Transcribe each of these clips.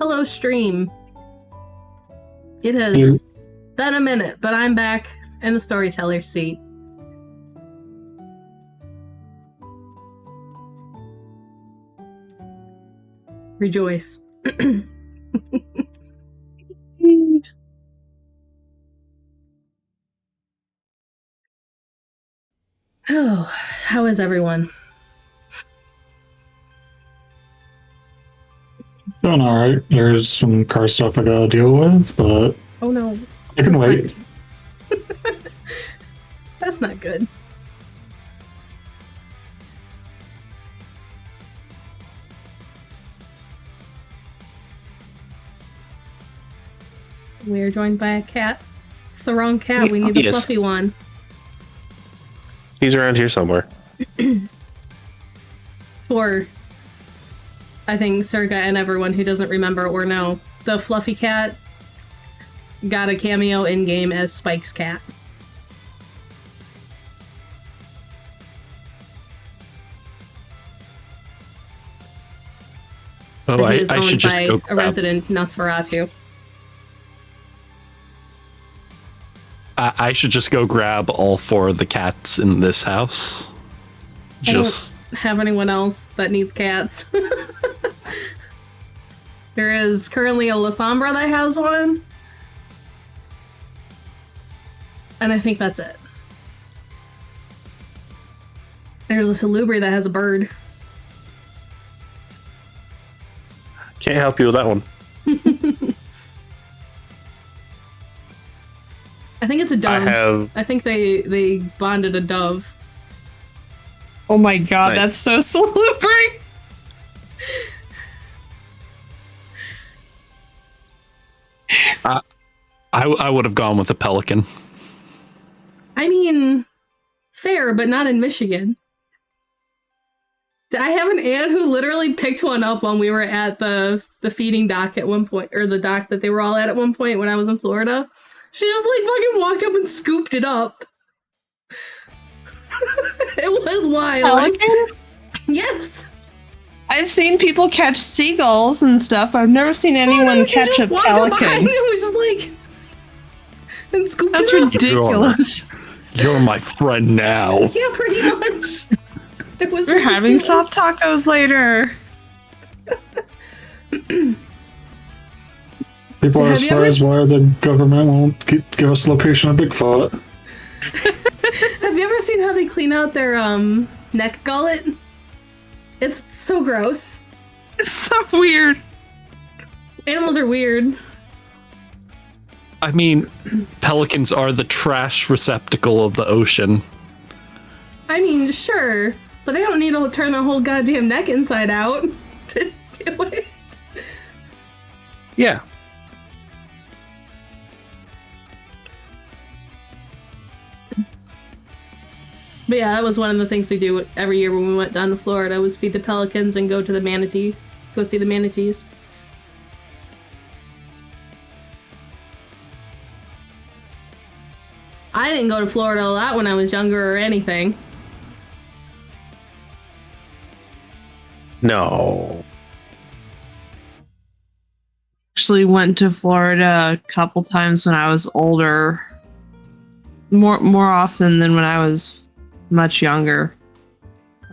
Hello, stream. It has been a minute, but I'm back in the storyteller seat. Rejoice. Oh, how is everyone? Doing alright. There's some car stuff I gotta deal with, but oh no, I can wait. That's not good. We're joined by a cat. It's the wrong cat. We need the fluffy one. He's around here somewhere. For, I think, Serga and everyone who doesn't remember or know, the fluffy cat got a cameo in-game as Spike's cat. Oh, I should just go grab... a resident Nosferatu. I should just go grab all 4 of the cats in this house. Just I don't have anyone else that needs cats. There is currently a Lasombra that has one. And I think that's it. There's a Salubri that has a bird. Can't help you with that one. I think it's a dove. I think they bonded a dove. Oh my god, nice. That's so Salubri! I would have gone with a pelican. I mean, fair, but not in Michigan. I have an aunt who literally picked one up when we were at the feeding dock at one point, or the dock that they were all at one point when I was in Florida. She just like fucking walked up and scooped it up. It was wild. Pelican? Yes. I've seen people catch seagulls and stuff. I've never seen anyone catch a pelican. It was just like and scooped That's it up. ridiculous. You're my friend now. Yeah, pretty much. It was We're having soft tacos later. People are surprised why the government won't give us the location of Bigfoot. Have you ever seen how they clean out their neck gullet? It's so gross. It's so weird. Animals are weird. I mean, pelicans are the trash receptacle of the ocean. I mean, sure, but they don't need to turn their whole goddamn neck inside out to do it. Yeah. But yeah, that was one of the things we do every year when we went down to Florida, was feed the pelicans and go to the manatee. Go see the manatees. I didn't go to Florida a lot when I was younger or anything. No. Actually went to Florida a couple times when I was older. More often than when I was much younger.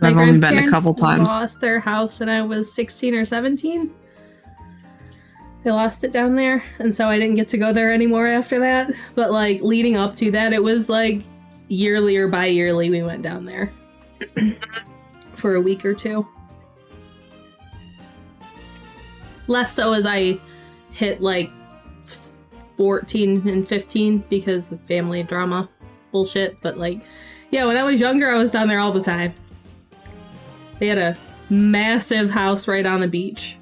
I've only been a couple times. Lost their house when I was 16 or 17. They lost it down there, and so I didn't get to go there anymore after that. But like leading up to that, it was like yearly or bi-yearly we went down there for a week or two. Less so as I hit like 14 and 15 because of family drama bullshit, but like, yeah, when I was younger, I was down there all the time. They had a massive house right on the beach.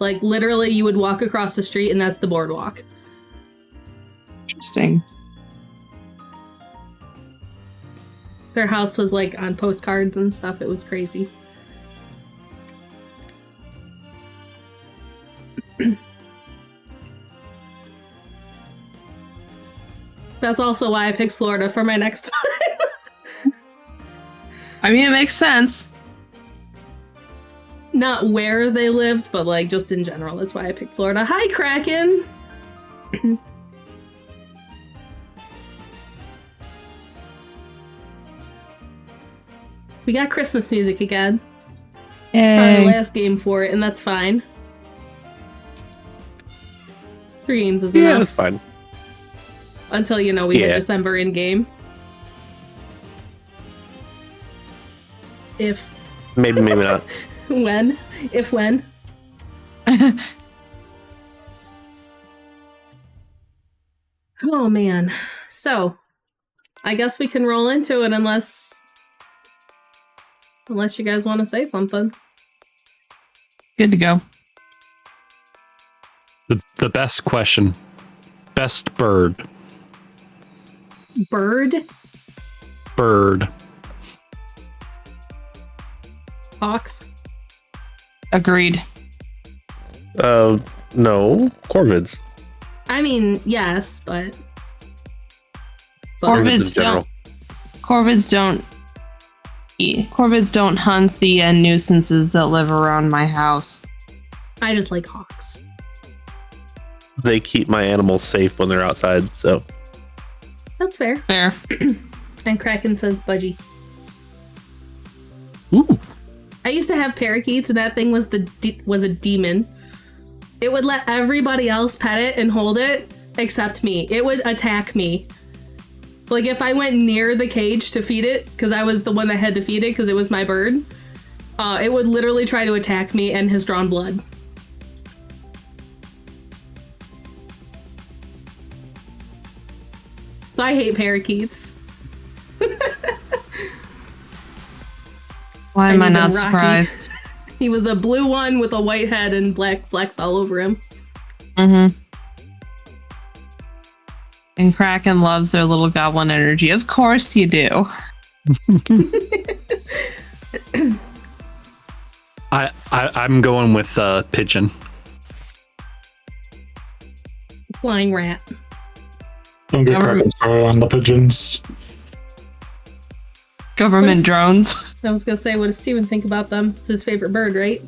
Like, literally, you would walk across the street and that's the boardwalk. Interesting. Their house was, like, on postcards and stuff. It was crazy. That's also why I picked Florida for my next time. I mean, it makes sense. Not where they lived, but like just in general. That's why I picked Florida. Hi, Kraken! We got Christmas music again. It's probably the last game for it, and that's fine. 3 games is enough. Yeah, that's fine. Until, you know, we hit December in game. If. Maybe not. When? If when. Oh, man. So, I guess we can roll into it unless you guys want to say something. Good to go. The best question. Best bird. Bird? Bird. Hawks? Agreed. No. Corvids. I mean, yes, but Corvids don't. Corvids don't hunt the nuisances that live around my house. I just like hawks. They keep my animals safe when they're outside, so. That's fair. Fair. And Kraken says budgie. Ooh. I used to have parakeets, and that thing was was a demon. It would let everybody else pet it and hold it, except me. It would attack me. Like, if I went near the cage to feed it, because I was the one that had to feed it, because it was my bird, it would literally try to attack me and has drawn blood. So I hate parakeets. Why am I not Rocky. surprised? He was a blue one with a white head and black flecks all over him. Mm-hmm. And Kraken loves their little goblin energy. Of course you do. I'm going with pigeon. Flying rat. Don't get Kraken started on the pigeons. Government drones. I was gonna say, what does Steven think about them? It's his favorite bird, right?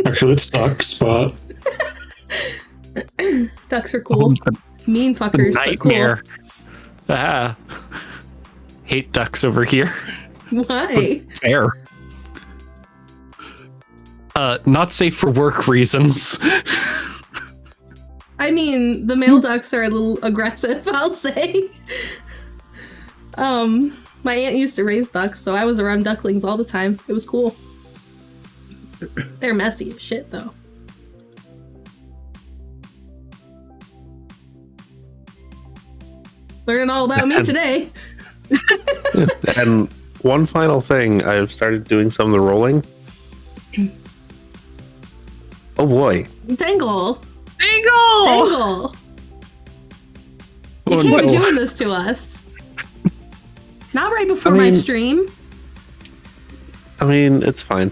Actually, it's ducks, but Ducks are cool. Mean fuckers, Nightmare. Ah. Hate ducks over here. but cool. Why? Fair. Not safe for work reasons. I mean, the male ducks are a little aggressive, I'll say. My aunt used to raise ducks, so I was around ducklings all the time. It was cool. They're messy as shit, though. Learning all about me today. And one final thing, I've started doing some of the rolling. Oh boy. Dangle! Dengle! Dangle! You can't be doing this to us. Not right before my stream. I mean, it's fine.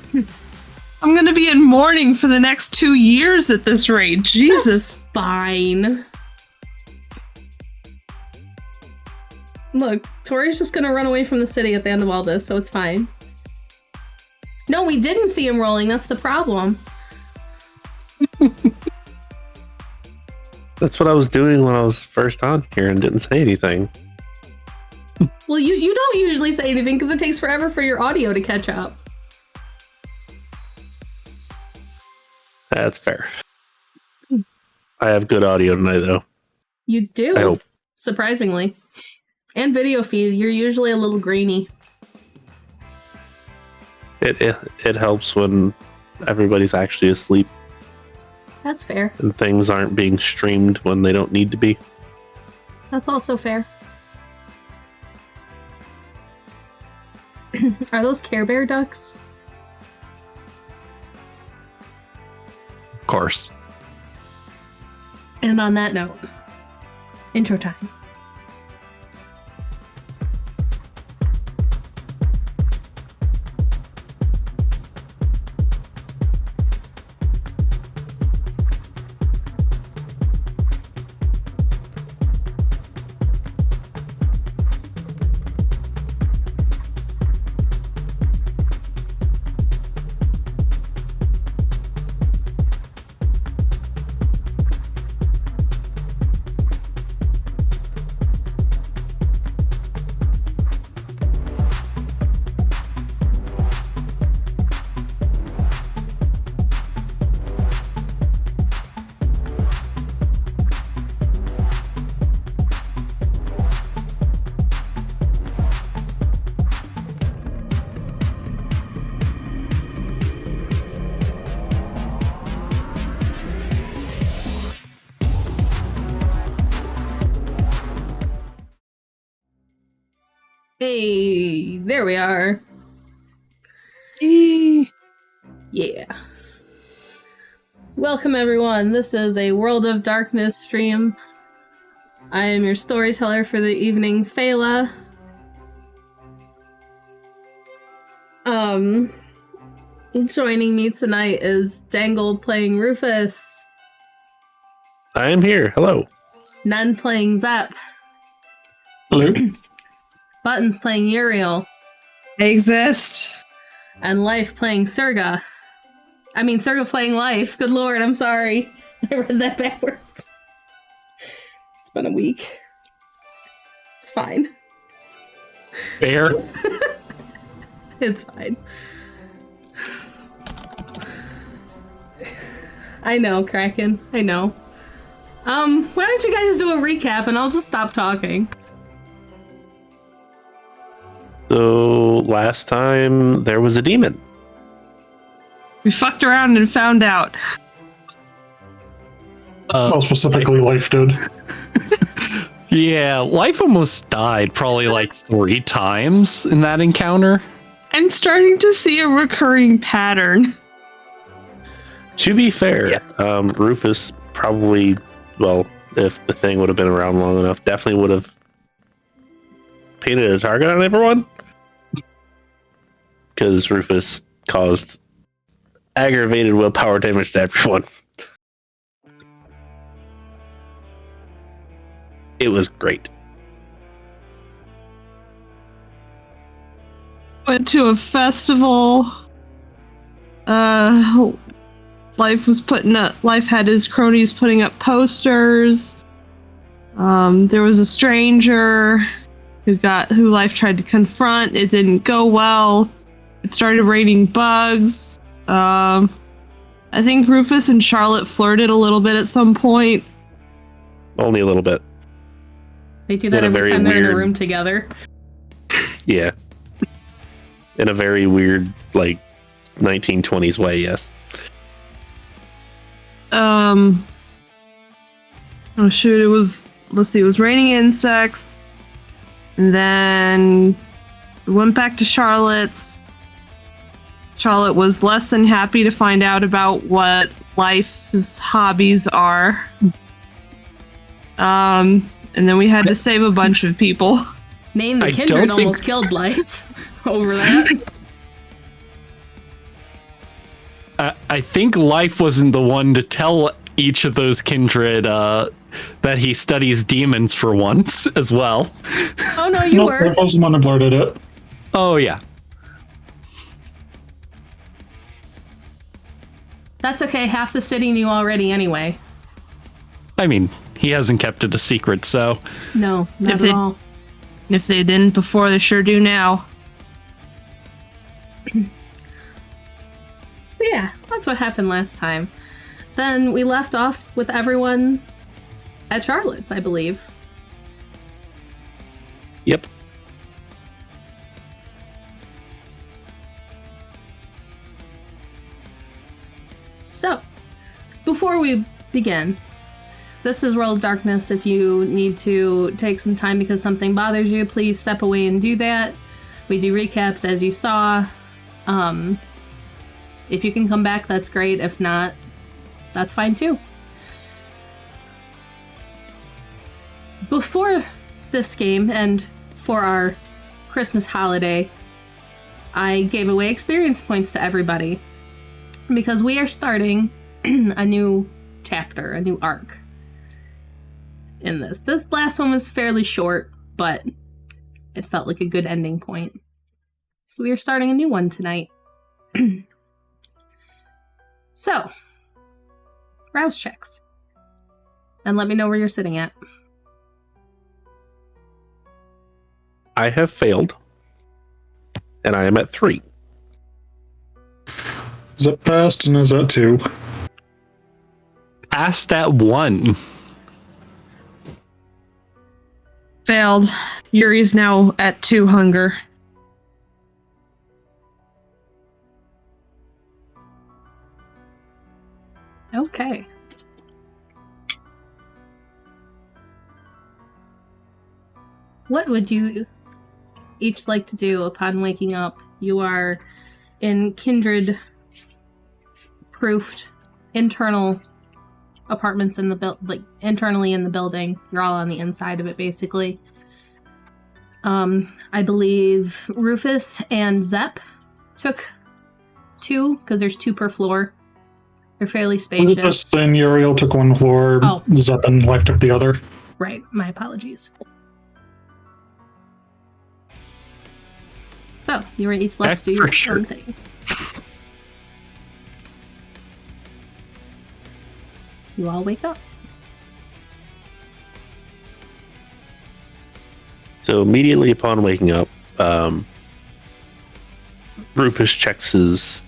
I'm gonna be in mourning for the next 2 years at this rate. Jesus. That's fine. Look, Tori's just gonna run away from the city at the end of all this, so it's fine. No, we didn't see him rolling. That's the problem. That's what I was doing when I was first on here and didn't say anything. Well, you don't usually say anything because it takes forever for your audio to catch up. That's fair. I have good audio tonight, though. You do. I hope. Surprisingly. And video feed, you're usually a little grainy. It helps when everybody's actually asleep That's fair. and things aren't being streamed when they don't need to be. That's also fair. Are those Care Bear ducks? Of course. And on that note, intro time. Hey, there we are. Eee. Yeah. Welcome everyone. This is a World of Darkness stream. I am your storyteller for the evening, Feyla. Joining me tonight is Dengle playing Rufus. I am here. Hello. Nen playing Zep. Hello. Buttons playing Uriel. They exist. And Life playing Serga. I mean, Serga playing Life. Good lord, I'm sorry. I read that backwards. It's been a week. It's fine. Fair. It's fine. I know, Kraken. I know. Why don't you guys do a recap and I'll just stop talking. So last time there was a demon. We fucked around and found out. Well, specifically, Life did. Yeah, Life almost died probably like 3 times in that encounter. I'm starting to see a recurring pattern. To be fair, Rufus probably, well, if the thing would have been around long enough, definitely would have painted a target on everyone. Because Rufus caused aggravated willpower damage to everyone. It was great. Went to a festival. Life had his cronies putting up posters. There was a stranger who Life tried to confront. It didn't go well. It started raining bugs. I think Rufus and Charlotte flirted a little bit at some point. Only a little bit. They do that In a every very time they're in a weird- room together. Yeah. In a very weird, like, 1920s way, yes. Oh shoot, it was raining insects. And then we went back to Charlotte's. Charlotte was less than happy to find out about what Life's hobbies are. And then we had to save a bunch of people. Name the I Kindred don't think- almost killed Life over that. I think Life wasn't the one to tell each of those kindred that he studies demons for once as well. Oh no, you No, were. that was the one who blurted it. Oh, yeah. That's okay, half the city knew already anyway. I mean, he hasn't kept it a secret, so... No, not If at they- all. And if they didn't before, they sure do now. So yeah, that's what happened last time. Then we left off with everyone at Charlotte's, I believe. Yep. So, before we begin, this is World of Darkness. If you need to take some time because something bothers you, please step away and do that. We do recaps as you saw. If you can come back, that's great. If not, that's fine too. Before this game and for our Christmas holiday, I gave away experience points to everybody because we are starting a new chapter, a new arc in this. This last one was fairly short, but it felt like a good ending point. So we are starting a new one tonight. So, rouse checks. And let me know where you're sitting at. I have failed. And I am at 3. Is it passed and is that 2? Past that 1. Failed. Yuri's now at 2 hunger. Okay. What would you each like to do upon waking up. You are in kindred-proofed internal apartments in the internally in the building. You're all on the inside of it, basically. I believe Rufus and Zepp took 2, because there's 2 per floor. They're fairly spacious. Rufus and Uriel took 1 floor. Oh. Zepp and Life took the other. Right, my apologies. So, you were each left to do your own thing. You all wake up. So immediately upon waking up, Rufus checks his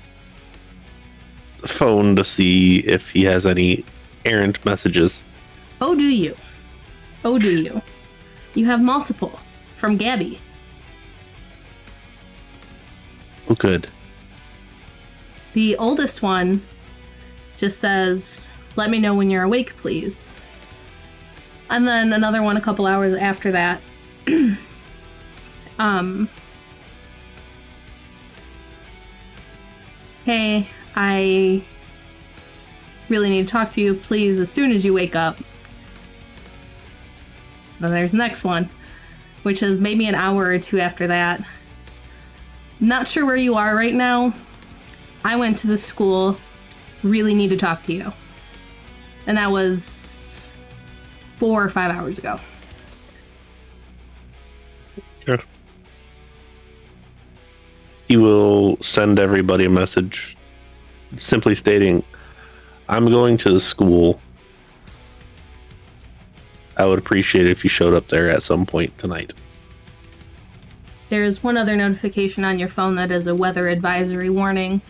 phone to see if he has any errant messages. Oh, do you? Oh, do you? You have multiple from Gabby. Oh, good. The oldest one just says, "Let me know when you're awake, please." And then another one a couple hours after that. Hey, I really need to talk to you, please, as soon as you wake up. Then there's the next one, which is maybe an hour or 2 after that. Not sure where you are right now. I went to the school. Really need to talk to you. And that was 4 or 5 hours ago. Sure. He will send everybody a message simply stating, "I'm going to the school. I would appreciate it if you showed up there at some point tonight." There's one other notification on your phone that is a weather advisory warning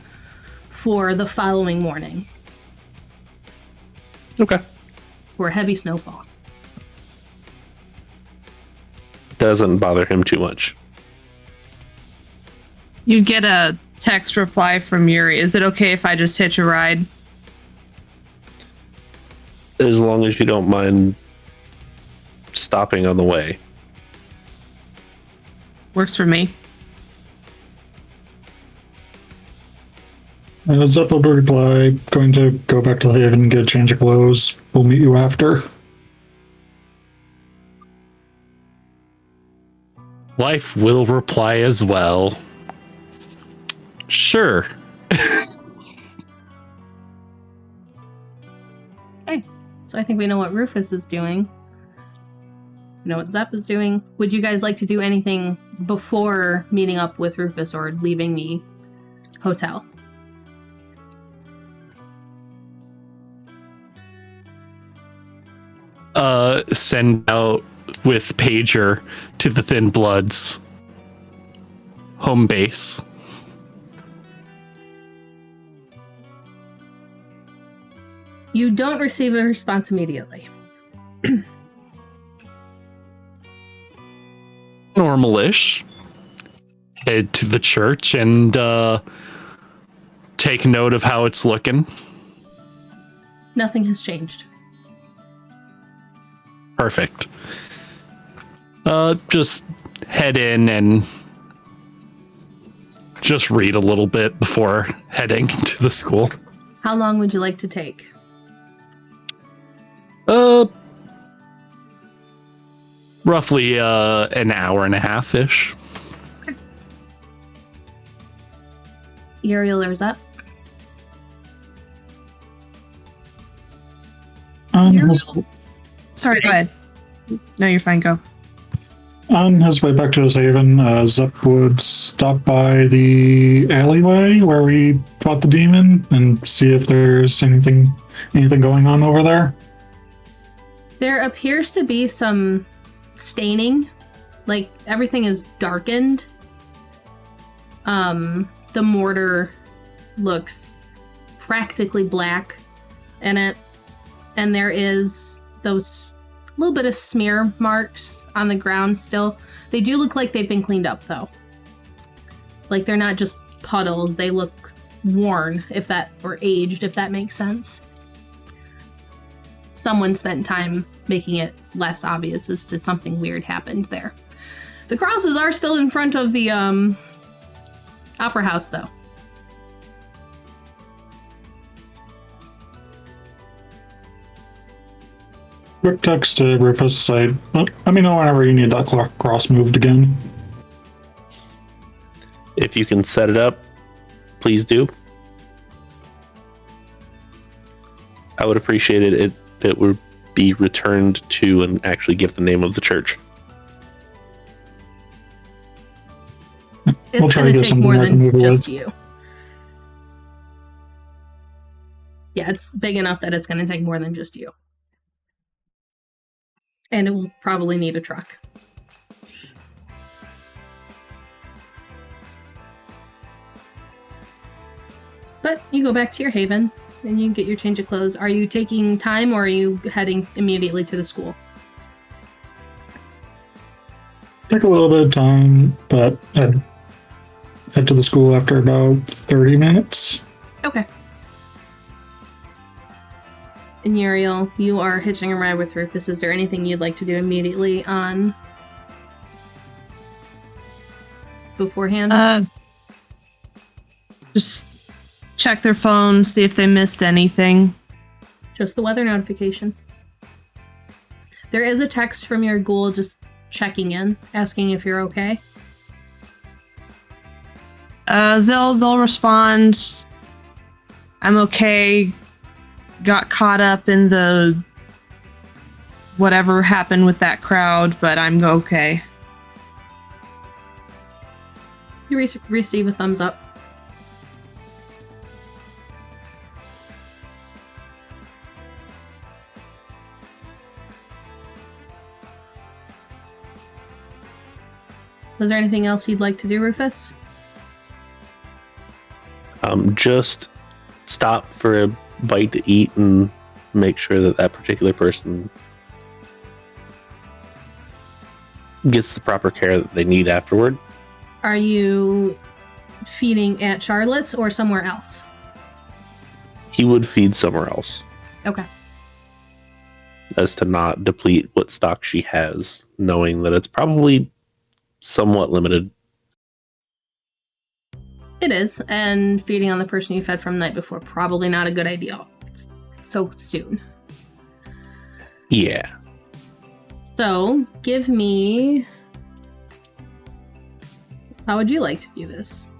for the following morning. Okay. For heavy snowfall. Doesn't bother him too much. You get a text reply from Yuri. Is it okay if I just hitch a ride? As long as you don't mind stopping on the way. Works for me. Zepp will reply, "Going to go back to the Haven and get a change of clothes. We'll meet you after." Life will reply as well. Sure. Okay, so I think we know what Rufus is doing. We know what Zepp is doing. Would you guys like to do anything before meeting up with Rufus or leaving the hotel? Send out with pager to the Thin Bloods home base. You don't receive a response immediately. Normal-ish. Head to the church and take note of how it's looking. Nothing has changed. Perfect. Just head in and just read a little bit before heading to the school. How long would you like to take? Roughly an hour and a half-ish. Okay. Uriel is up. Sorry, go ahead. No, you're fine. Go. On his way back to his Haven, Zepp would stop by the alleyway where we fought the demon and see if there's anything going on over there. There appears to be some staining. Like, everything is darkened. The mortar looks practically black in it. And there is those little bit of smear marks on the ground still. They do look like they've been cleaned up, though. Like, they're not just puddles. They look worn, or aged, if that makes sense. Someone spent time making it less obvious as to something weird happened there. The crosses are still in front of the opera house, though. Quick text to Rufus. Let me know whenever you need that cross moved again. If you can set it up, please do. I would appreciate it if it would be returned to and actually give the name of the church. It's going to take more than just you. Yeah, it's big enough that it's going to take more than just you. And it will probably need a truck. But you go back to your haven, and you get your change of clothes. Are you taking time, or are you heading immediately to the school? Take a little bit of time, but I'd head to the school after about 30 minutes. Okay. And Uriel, you are hitching a ride with Rufus. Is there anything you'd like to do immediately on beforehand? Just check their phone, see if they missed anything. Just the weather notification. There is a text from your ghoul just checking in, asking if you're okay. They'll respond, I'm okay. Got caught up in the whatever happened with that crowd, but I'm okay. You receive a thumbs up. Was there anything else you'd like to do, Rufus? Just stop for a bite to eat and make sure that that particular person gets the proper care that they need afterward. Are you feeding at Charlotte's or somewhere else? He would feed somewhere else. Okay. As to not deplete what stock she has, knowing that it's probably somewhat limited. It is, and feeding on the person you fed from the night before, probably not a good idea so soon. Yeah. So, give me... How would you like to do this?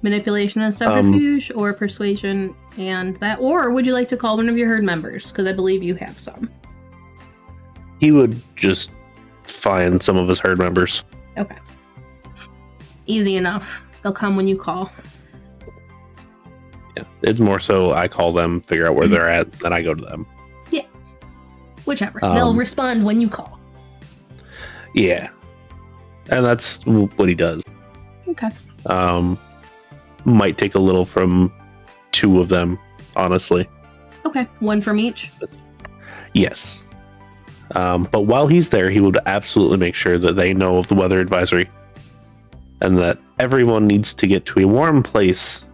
Manipulation and subterfuge, or persuasion and that? Or would you like to call one of your herd members? Because I believe you have some. He would just find some of his herd members. Okay. Easy enough. They'll come when you call. Yeah, it's more so I call them, figure out where they're at, then I go to them. Yeah. Whichever. They'll respond when you call. Yeah. And that's what he does. Okay. Might take a little from two of them, honestly. Okay. One from each? Yes. But while he's there, he would absolutely make sure that they know of the weather advisory and that everyone needs to get to a warm place.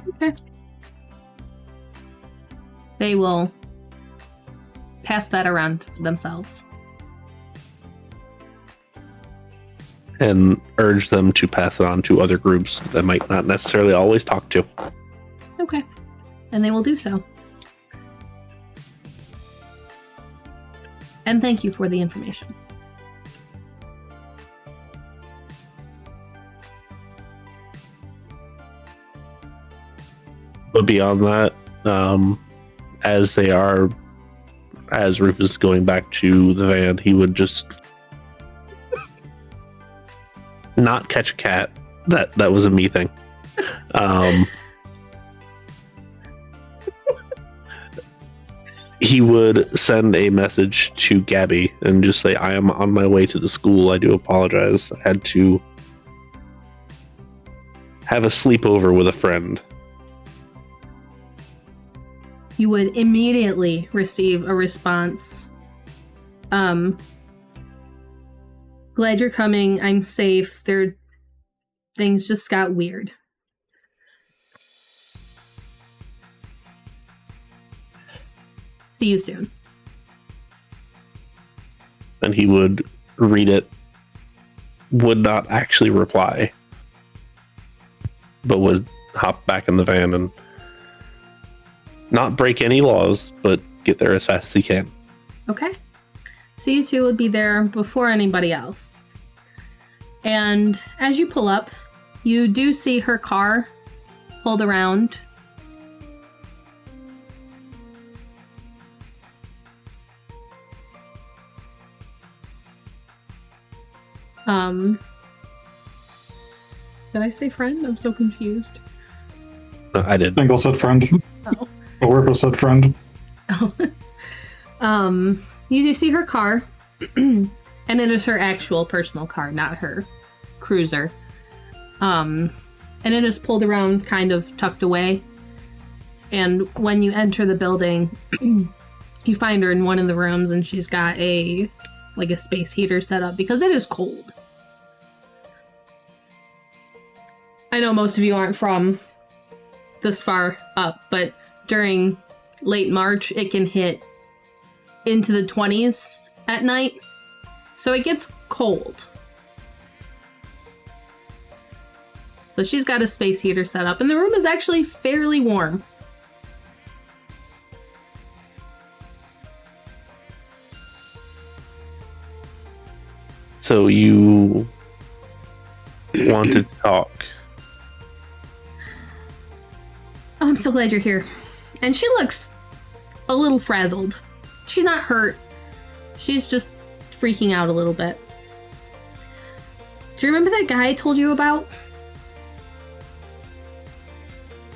Okay. They will pass that around themselves. And urge them to pass it on to other groups that might not necessarily always talk to. Okay. And they will do so. And thank you for the information. But beyond that, as Rufus is going back to the van, he would just not catch a cat. That was a me thing. He would send a message to Gabby and just say, I am on my way to the school. I do apologize. I had to have a sleepover with a friend. You would immediately receive a response. Glad you're coming. I'm safe. Things just got weird. See you soon. and he would read it, would not actually reply, but would hop back in the van and not break any laws, but get there as fast as he can. Okay. C2 would be there before anybody else. And as you pull up, you do see her car pulled around. Did I say friend? I'm so confused. No, I did. Dengle said friend. Oh. Orpha said friend. Oh. You do see her car, and it is her actual personal car, not her cruiser. And it is pulled around, kind of tucked away. And when you enter the building, you find her in one of the rooms, and she's got a space heater set up because it is cold. I know most of you aren't from this far up, but during late March, it can hit into the 20s at night. So it gets cold. So she's got a space heater set up, and the room is actually fairly warm. So you want to talk? Oh, I'm so glad you're here. And she looks a little frazzled. She's not hurt. She's just freaking out a little bit. Do you remember that guy I told you about?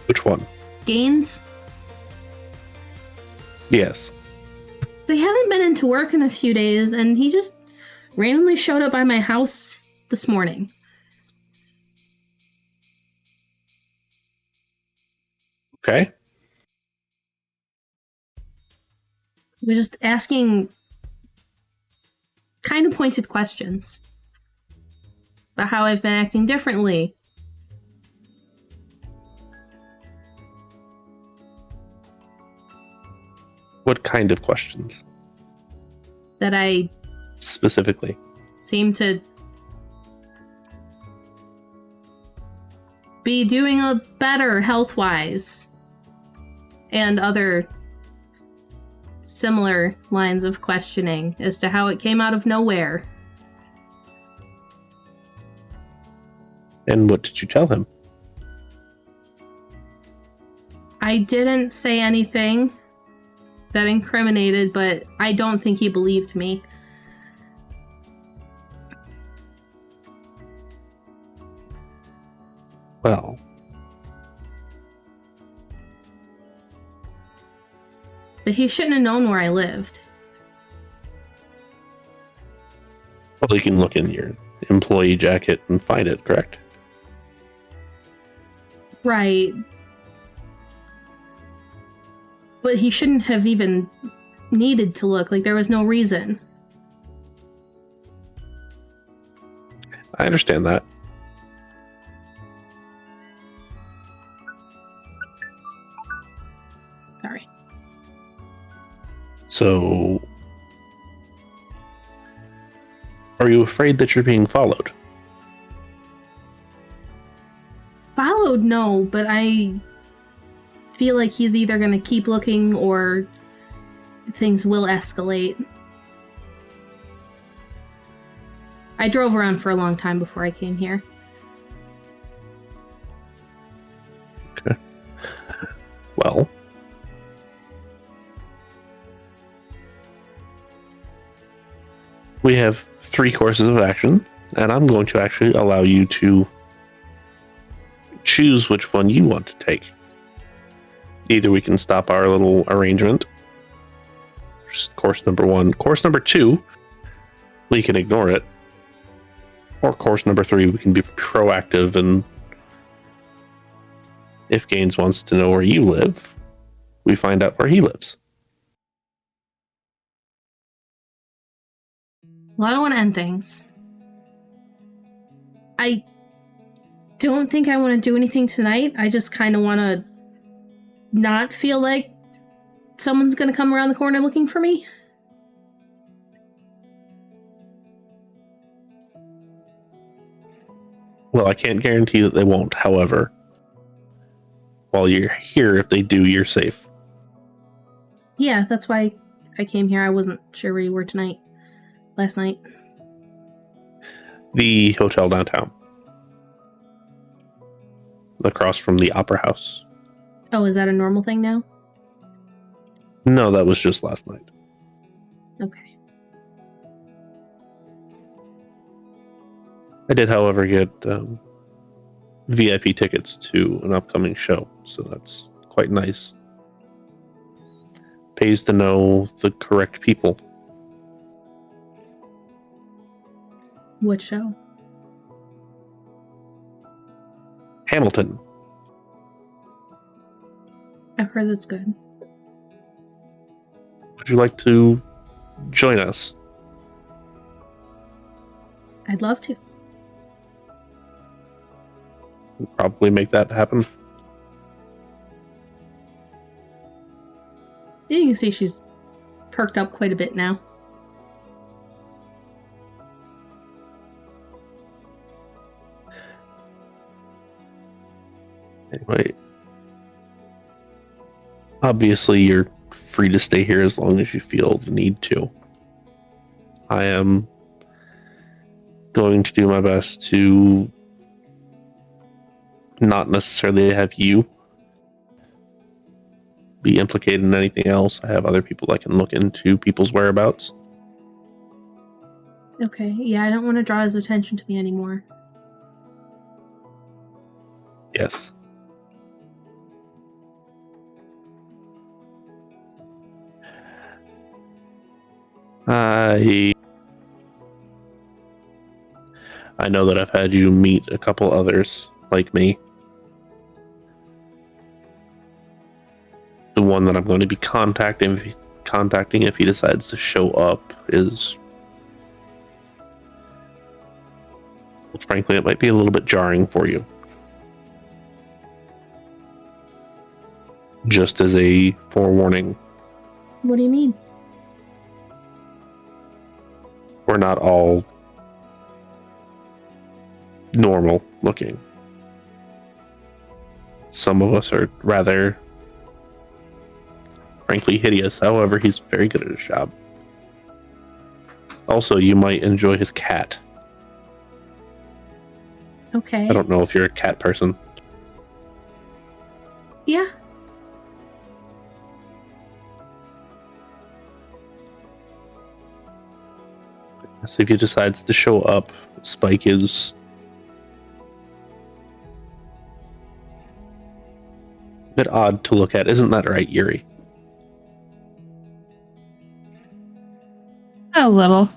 Which one? Gaines? Yes. So he hasn't been into work in a few days, and he just randomly showed up by my house this morning. Okay. He was just asking kind of pointed questions about how I've been acting differently. What kind of questions? That I Specifically. seem to be doing a better health-wise, and other similar lines of questioning as to how it came out of nowhere. And what did you tell him? I didn't say anything that incriminated, but I don't think he believed me. Well, But he shouldn't have known where I lived. well, you can look in your employee jacket and find it, correct? Right. But he shouldn't have even needed to look. Like, there was no reason. I understand that. Sorry. So, are you afraid that you're being followed? Followed, no, but I feel like he's either going to keep looking or things will escalate. I drove around for a long time before I came here. Well, we have 3 courses of action, and I'm going to actually allow you to choose which one you want to take. Either we can stop our little arrangement, which is course number 1. Course number 2, we can ignore it. Or course number 3, we can be proactive, and if Gaines wants to know where you live, we find out where he lives. Well, I don't want to end things. I don't think I want to do anything tonight. I just kind of want to not feel like someone's going to come around the corner looking for me. Well, I can't guarantee that they won't. However, while you're here, if they do, you're safe. Yeah, that's why I came here. I wasn't sure where you were last night. The hotel downtown. Across from the Opera House. Oh, is that a normal thing now? No, that was just last night. Okay. I did, however, get VIP tickets to an upcoming show, so that's quite nice. Pays to know the correct people. What show? Hamilton. I've heard that's good. Would you like to join us? I'd love to. We'll probably make that happen. You can see she's perked up quite a bit now. Anyway, obviously you're free to stay here as long as you feel the need to. I am going to do my best to not necessarily have you be implicated in anything else. I have other people that can look into people's whereabouts. Okay, yeah, I don't want to draw his attention to me anymore. Yes. I know that I've had you meet a couple others like me. The one that I'm going to be contacting if he decides to show up is, frankly, it might be a little bit jarring for you. Just as a forewarning. What do you mean? We're not all normal looking. Some of us are rather, frankly, hideous. However, he's very good at his job. Also, you might enjoy his cat. Okay. I don't know if you're a cat person. Yeah. So if he decides to show up, Spike is a bit odd to look at. Isn't that right, Yuri? A little.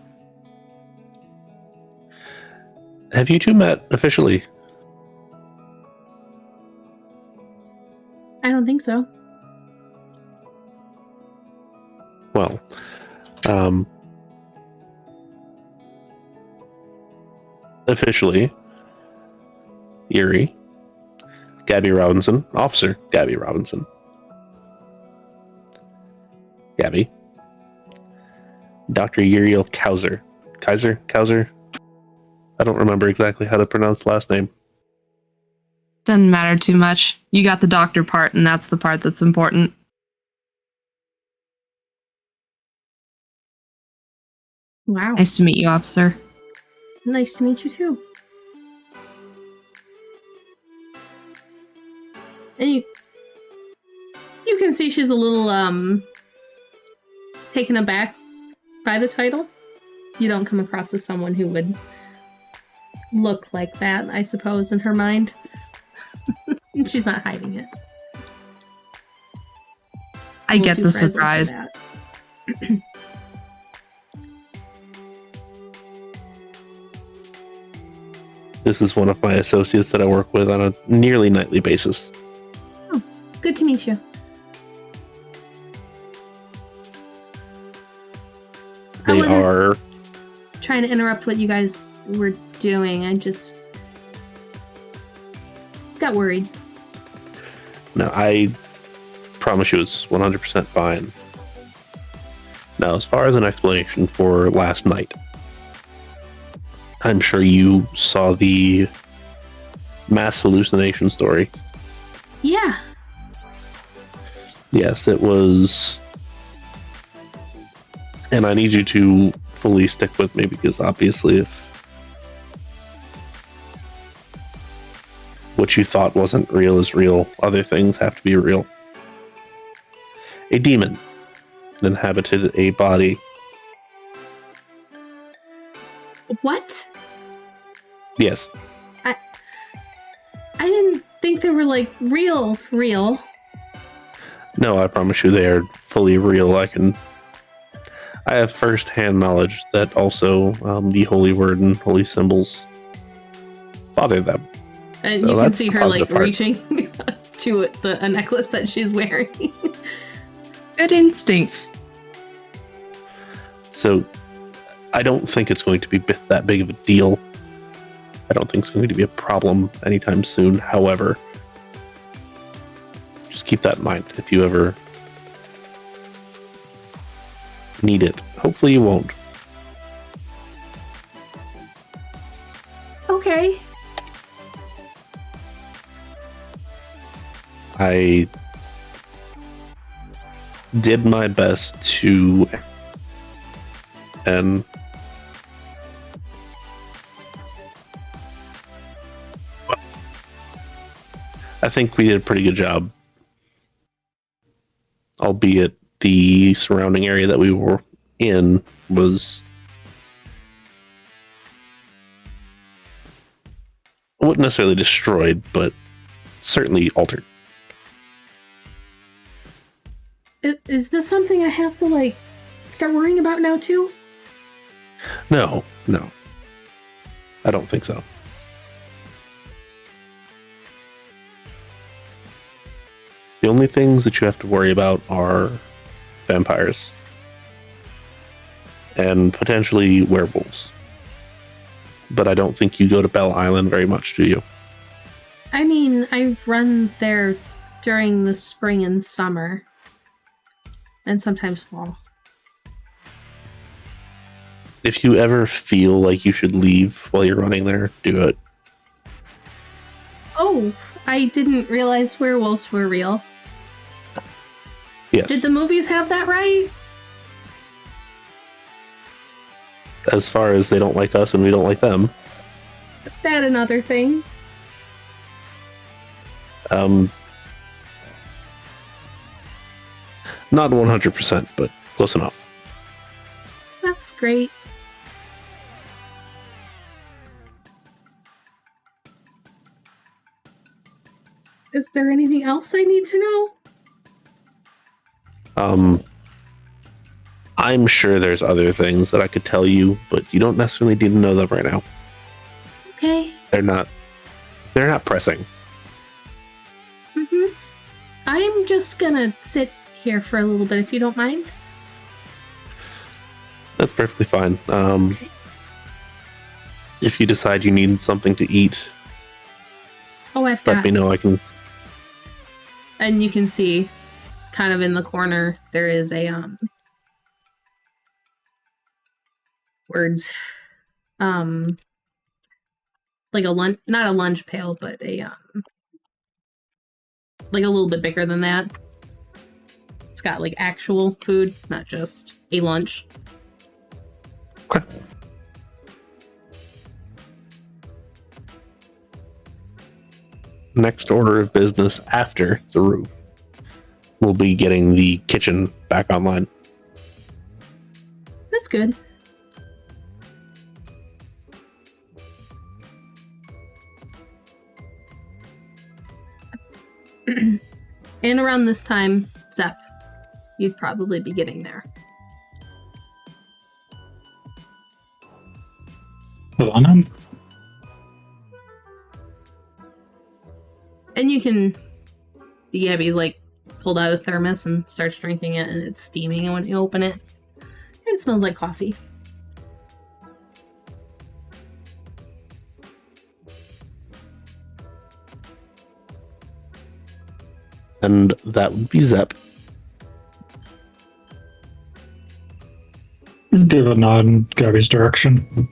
Have you two met officially? I don't think so. Well, officially, Yuri, Gabby Robinson, Officer Gabby Robinson. Gabby. Dr. Uriel Kaiser. Kaiser? I don't remember exactly how to pronounce the last name. Doesn't matter too much. You got the doctor part, and that's the part that's important. Wow. Nice to meet you, officer. Nice to meet you too. And you can see she's a little taken aback by the title. You don't come across as someone who would look like that, I suppose, in her mind. And she's not hiding it. I get the surprise. This is one of my associates that I work with on a nearly nightly basis. Oh, good to meet you. They are trying to interrupt what you guys were doing. I just got worried. No, I promise you it's 100% fine. Now, as far as an explanation for last night, I'm sure you saw the mass hallucination story. Yeah. Yes, it was. And I need you to fully stick with me because obviously if what you thought wasn't real is real, other things have to be real. A demon inhabited a body. What? Yes. I didn't think they were like real. No, I promise you they are fully real. I have first-hand knowledge that also the holy word and holy symbols bother them. And So you can that's see the her like positive part. reaching to a necklace that she's wearing. Good instincts. So I don't think it's going to be that big of a deal. I don't think it's going to be a problem anytime soon. However, just keep that in mind if you ever need it. Hopefully you won't. Okay. I did my best to, and I think we did a pretty good job, albeit the surrounding area that we were in was, I wouldn't necessarily destroyed, but certainly altered. Is this something I have to like start worrying about now too? No, I don't think so. The only things that you have to worry about are vampires and potentially werewolves. But I don't think you go to Bell Island very much, do you? I mean, I run there during the spring and summer. And sometimes fall. If you ever feel like you should leave while you're running there, do it. Oh, I didn't realize werewolves were real. Yes. Did the movies have that right? As far as they don't like us and we don't like them. That and other things. Not 100%, but close enough. That's great. Is there anything else I need to know? I'm sure there's other things that I could tell you, but you don't necessarily need to know them right now. Okay. They're not pressing. Mm-hmm. I'm just gonna sit here for a little bit if you don't mind. That's perfectly fine. Okay. If you decide you need something to eat, Oh, I've let got. me know. I can. And you can see, kind of in the corner, there is a words, like a lunch, not a lunch pail, but a like a little bit bigger than that. It's got like actual food, not just a lunch. Okay. Next order of business after the roof will be getting the kitchen back online. That's good. And around this time, Zep, you'd probably be getting there. Hold on him. And you can, Gabby's like pulled out a thermos and starts drinking it, and it's steaming. And when you open it, it smells like coffee. And that would be Zep. Give a nod in Gabby's direction.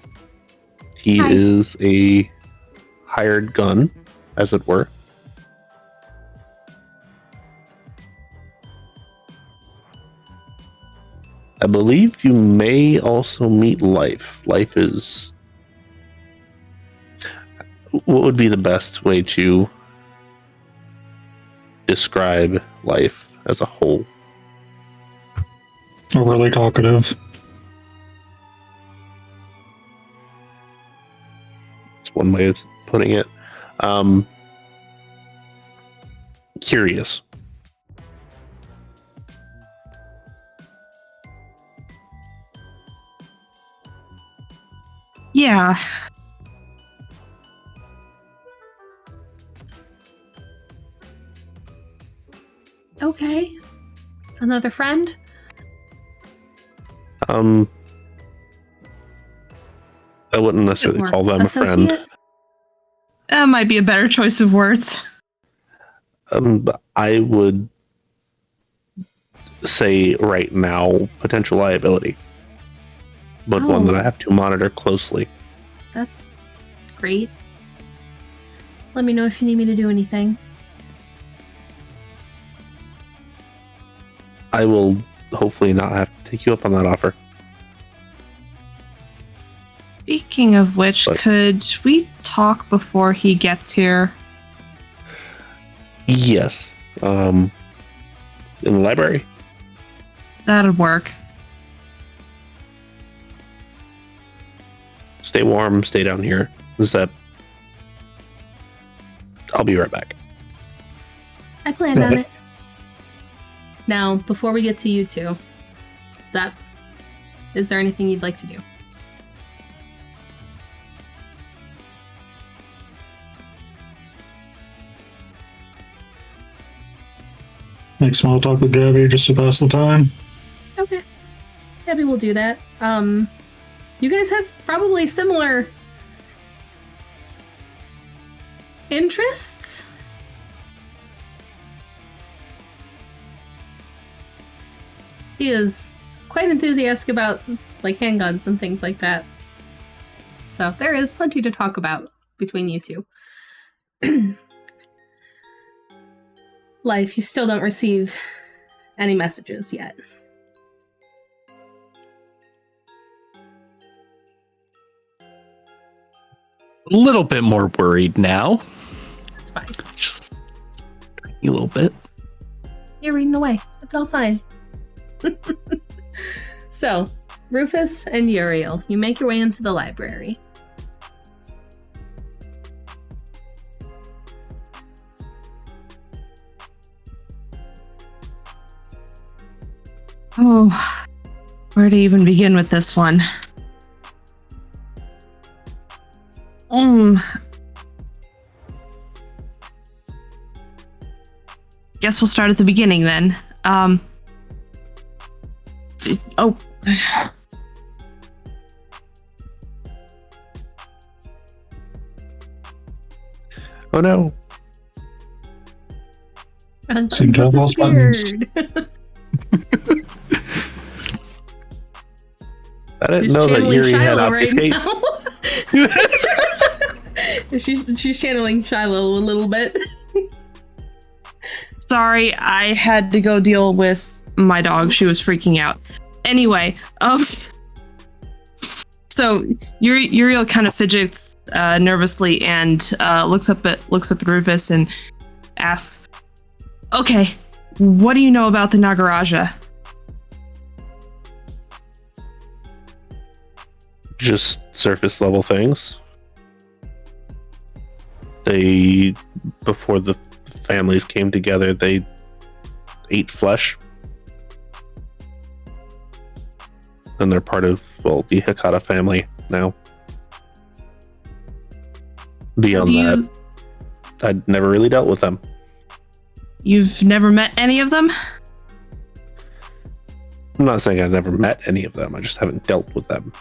He Hi. is a hired gun, as it were. I believe you may also meet Life. Life is... What would be the best way to describe Life as a whole? Overly talkative. That's one way of putting it. Curious. Yeah. Okay. Another friend? I wouldn't necessarily call them a friend. That might be a better choice of words. I would say right now, potential liability. But one that I have to monitor closely. That's great. Let me know if you need me to do anything. I will hopefully not have to take you up on that offer. Speaking of which, could we talk before he gets here? Yes. In the library? That'd work. Stay warm, stay down here. I'll be right back. I planned on it. Now, before we get to you two, is there anything you'd like to do? Make small talk with Gabby just to pass the time. Okay. Maybe we'll do that. You guys have probably similar interests? He is quite enthusiastic about, like, handguns and things like that. So there is plenty to talk about between you two. Life, you still don't receive any messages yet. A little bit more worried now. That's fine. Just a little bit. You're reading away. It's all fine. So, Rufus and Uriel, you make your way into the library. Oh, where to even begin with this one? Guess we'll start at the beginning then. Oh. Oh no. Seem to have lost buttons. I didn't know that Yuri had obfuscate. She's channeling Shiloh a little bit. Sorry, I had to go deal with my dog. She was freaking out. Anyway, so Uriel kind of fidgets nervously and looks up at Rufus and asks, "Okay, what do you know about the Nagaraja?" Just surface level things. They, before the families came together, they ate flesh. And they're part of, well, the Hikata family now. Beyond that, I'd never really dealt with them. You've never met any of them? I'm not saying I've never met any of them, I just haven't dealt with them.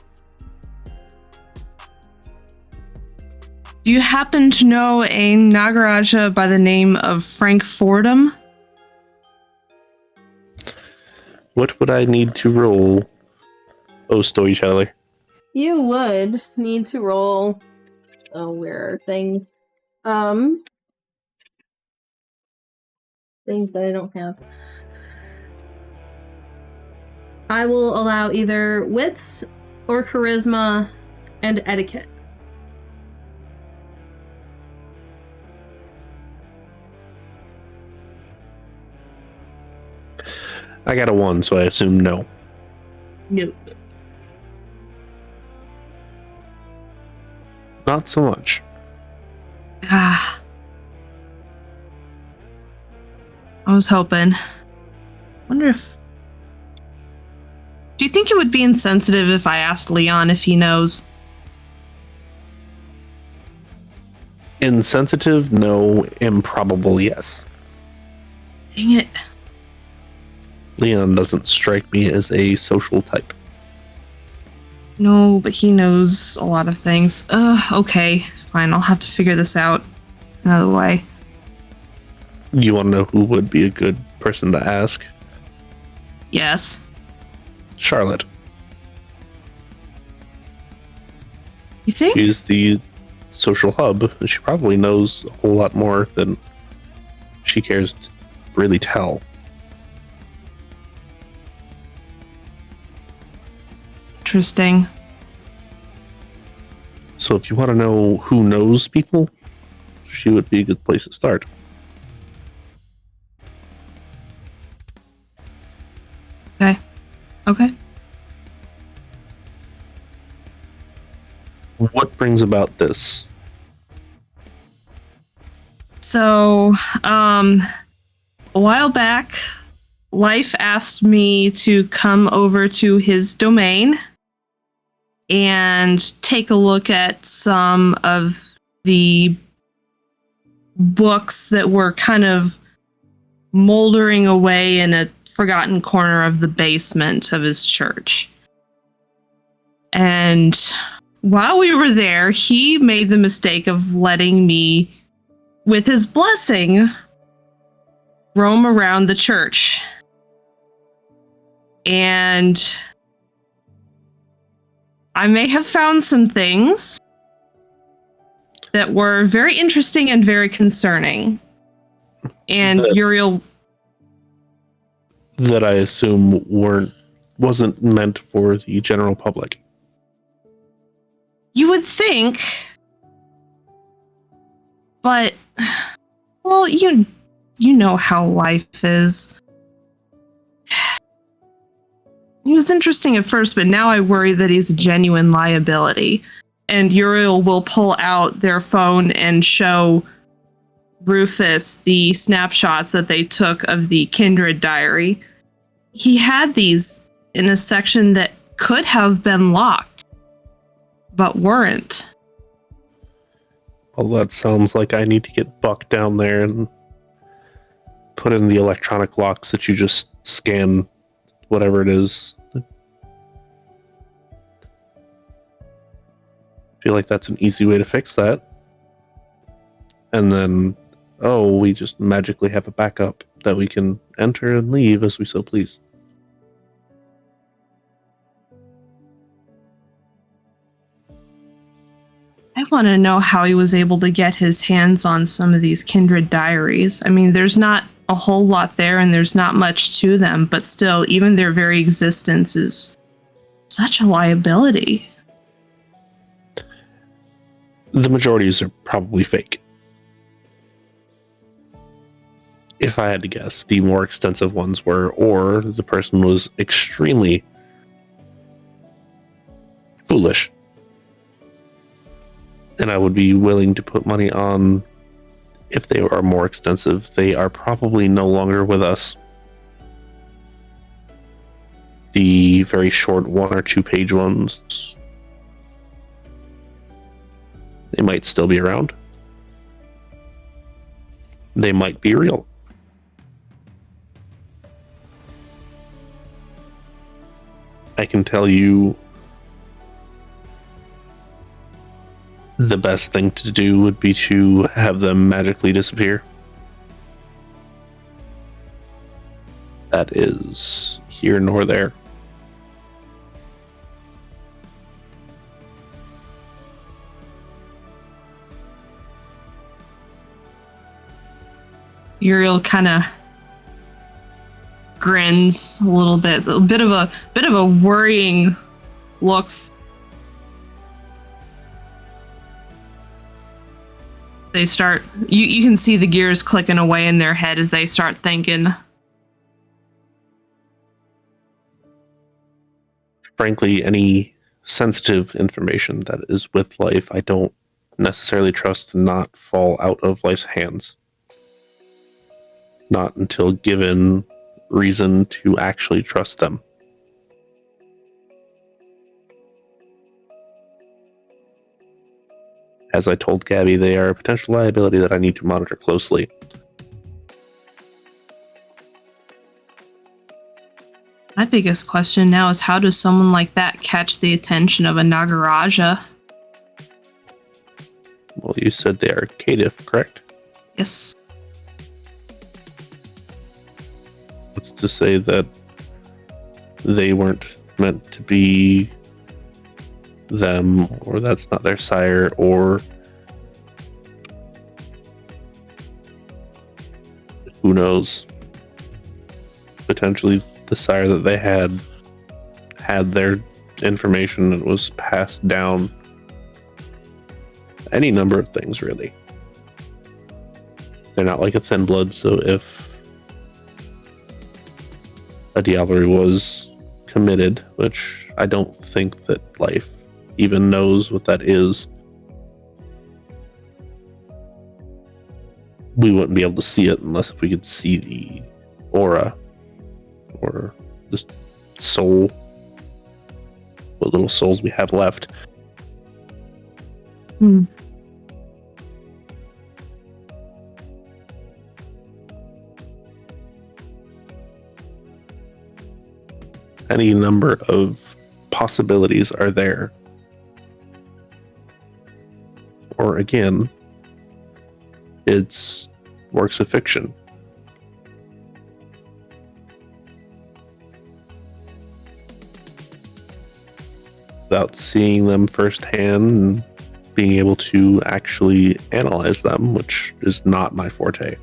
Do you happen to know a Nagaraja by the name of Frank Fordham? What would I need to roll? Oh, Storyteller. You would need to roll. Oh, where are things? things that I don't have. I will allow either wits or charisma and etiquette. I got a 1, so I assume no. Nope. Not so much. Ah. I was hoping. Wonder if... Do you think it would be insensitive if I asked Leon if he knows? Insensitive, no. Improbable, yes. Dang it. Leon doesn't strike me as a social type. No, but he knows a lot of things. Okay. Fine, I'll have to figure this out another way. You want to know who would be a good person to ask? Yes. Charlotte. You think? She's the social hub, and she probably knows a whole lot more than she cares to really tell. Interesting. So if you want to know who knows people, she would be a good place to start. Okay. What brings about this? So, a while back, Life asked me to come over to his domain and take a look at some of the books that were kind of moldering away in a forgotten corner of the basement of his church. And while we were there, he made the mistake of letting me, with his blessing, roam around the church. And I may have found some things that were very interesting and very concerning. And Uriel... That I assume wasn't meant for the general public. You would think, but, well, you know how life is. He was interesting at first, but now I worry that he's a genuine liability. And Uriel will pull out their phone and show Rufus the snapshots that they took of the Kindred diary. He had these in a section that could have been locked, but weren't. Well, that sounds like I need to get Buck down there and put in the electronic locks that you just scan whatever it is. I feel like that's an easy way to fix that. And then, we just magically have a backup that we can enter and leave as we so please. I want to know how he was able to get his hands on some of these Kindred diaries. I mean, there's not a whole lot there and there's not much to them, but still, even their very existence is such a liability. The majorities are probably fake. If I had to guess, the more extensive ones were, or the person was extremely foolish. And I would be willing to put money on, if they are more extensive, they are probably no longer with us. The very short 1 or 2 page ones, they might still be around. They might be real. I can tell you the best thing to do would be to have them magically disappear. That is here nor there. Uriel kind of grins a little bit. It's a bit of a worrying look. They start. You can see the gears clicking away in their head as they start thinking. Frankly, any sensitive information that is with life, I don't necessarily trust to not fall out of life's hands. Not until given reason to actually trust them. As I told Gabby, they are a potential liability that I need to monitor closely. My biggest question now is how does someone like that catch the attention of a Nagaraja? Well, you said they are caitiff, correct? Yes. What's to say that they weren't meant to be them, or that's not their sire, or who knows? Potentially the sire that they had their information and was passed down. Any number of things, really. They're not like a thin blood, so if a diablerie was committed, which I don't think that life even knows what that is, we wouldn't be able to see it unless we could see the aura or the soul, what little souls we have left. Any number of possibilities are there. Or again, it's works of fiction. Without seeing them firsthand and being able to actually analyze them, which is not my forte.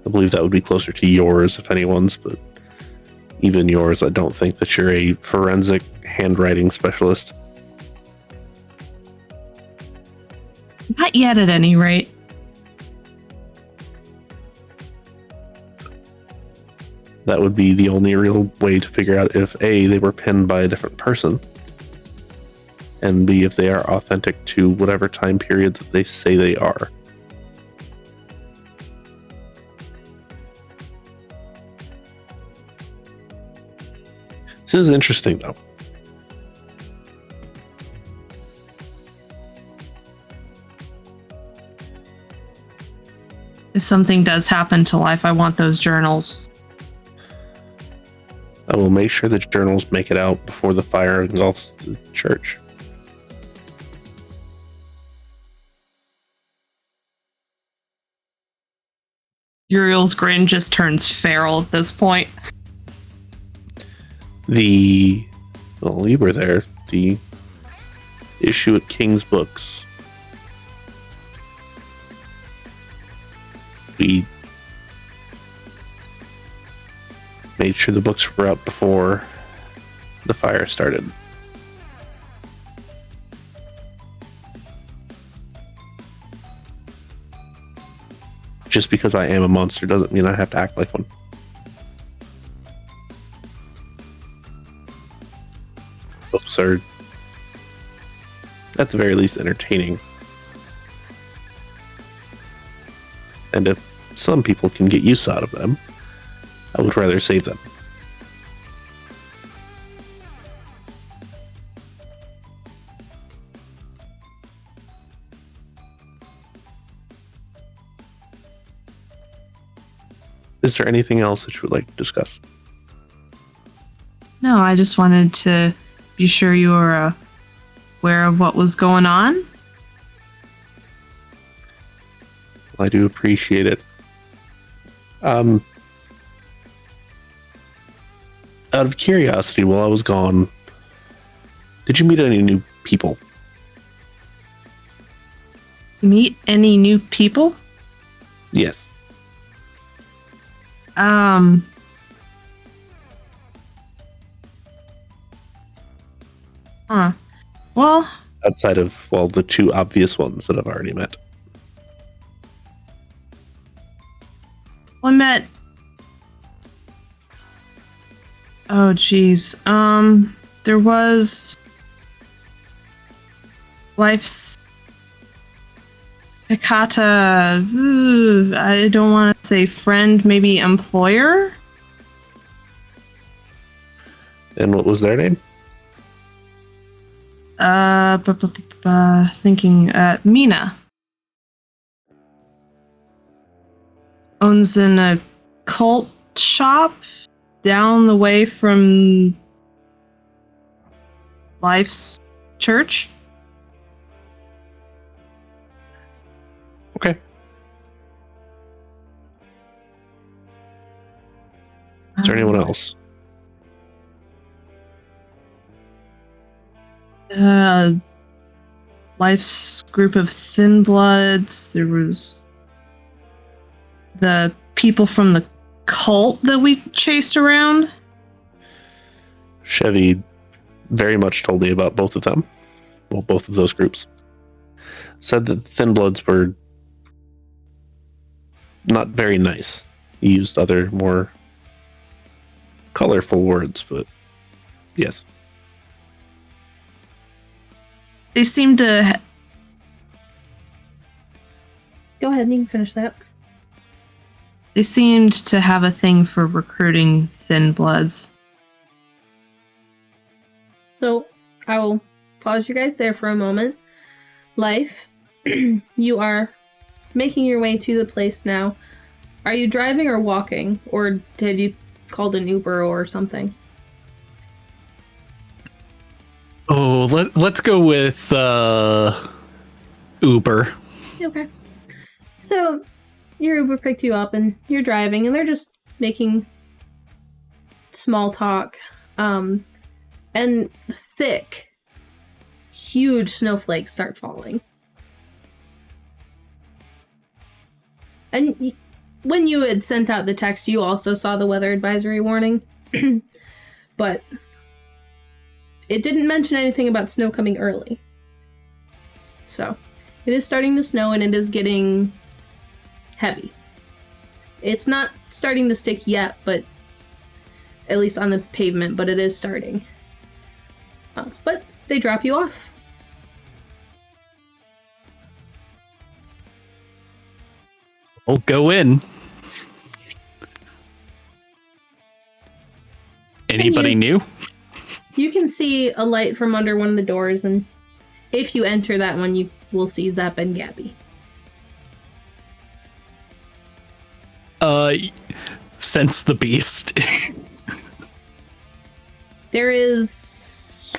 I believe that would be closer to yours, if anyone's, but even yours, I don't think that you're a forensic handwriting specialist. Not yet, at any rate. That would be the only real way to figure out if A, they were pinned by a different person, and B, if they are authentic to whatever time period that they say they are. This is interesting, though. If something does happen to life, I want those journals. I will make sure the journals make it out before the fire engulfs the church. Uriel's grin just turns feral at this point. Well, you were there, the issue at King's Books. We made sure the books were out before the fire started. Just because I am a monster doesn't mean I have to act like one. Books are, at the very least, entertaining. And if some people can get use out of them, I would rather save them. Is there anything else that you would like to discuss? No, I just wanted to be sure you were aware of what was going on. I do appreciate it. Out of curiosity, while I was gone, did you meet any new people? Meet any new people? Yes. Huh. Well, outside of, well, the two obvious ones that I've already met. I met. Oh, geez. There was Life's Hikata. I don't want to say friend, maybe employer. And what was their name? Thinking, Mina owns an occult shop down the way from Life's church. Okay. Is there anyone else? Life's group of thin bloods. There was the people from the cult that we chased around. Chevy very much told me about both of them. Well, both of those groups. Said that Thin Bloods were not very nice. He used other more colorful words, but yes. They seem to. Go ahead, you can finish that. They seemed to have a thing for recruiting thin bloods. So I will pause you guys there for a moment. Life, you are making your way to the place now. Are you driving or walking? Or have you called an Uber or something? Oh, let's go with Uber. Okay. So your Uber picked you up and you're driving and they're just making small talk. And thick, huge snowflakes start falling. And when you had sent out the text, you also saw the weather advisory warning. But it didn't mention anything about snow coming early. So it is starting to snow and it is getting heavy. It's not starting to stick yet, but at least on the pavement, but it is starting. But they drop you off. I'll go in. Anybody new? You can see a light from under one of the doors, and if you enter that one, you will see Zep and Gabby. Sense the beast. There is...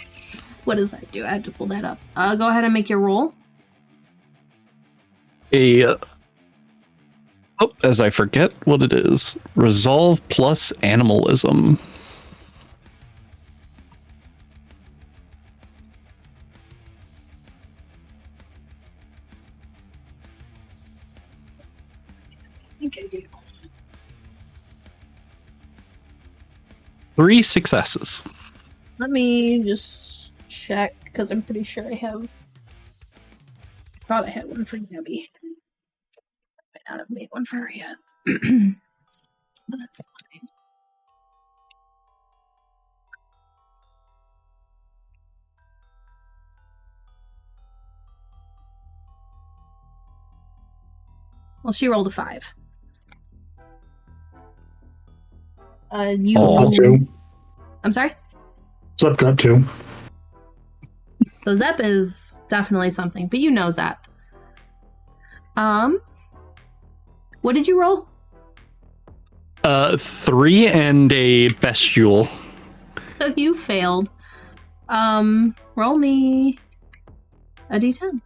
What does that do? I have to pull that up. Go ahead and make your roll. As I forget what it is. Resolve plus animalism. Okay. 3 successes. Let me just check, because I'm pretty sure I have... I thought I had one for Gabby. I might not have made one for her yet. But that's fine. Well, she rolled a 5. You... Got 2. I'm sorry? Zep got 2. So Zep is definitely something, but you know Zep. What did you roll? 3 and a bestial. So you failed. Roll me a d10.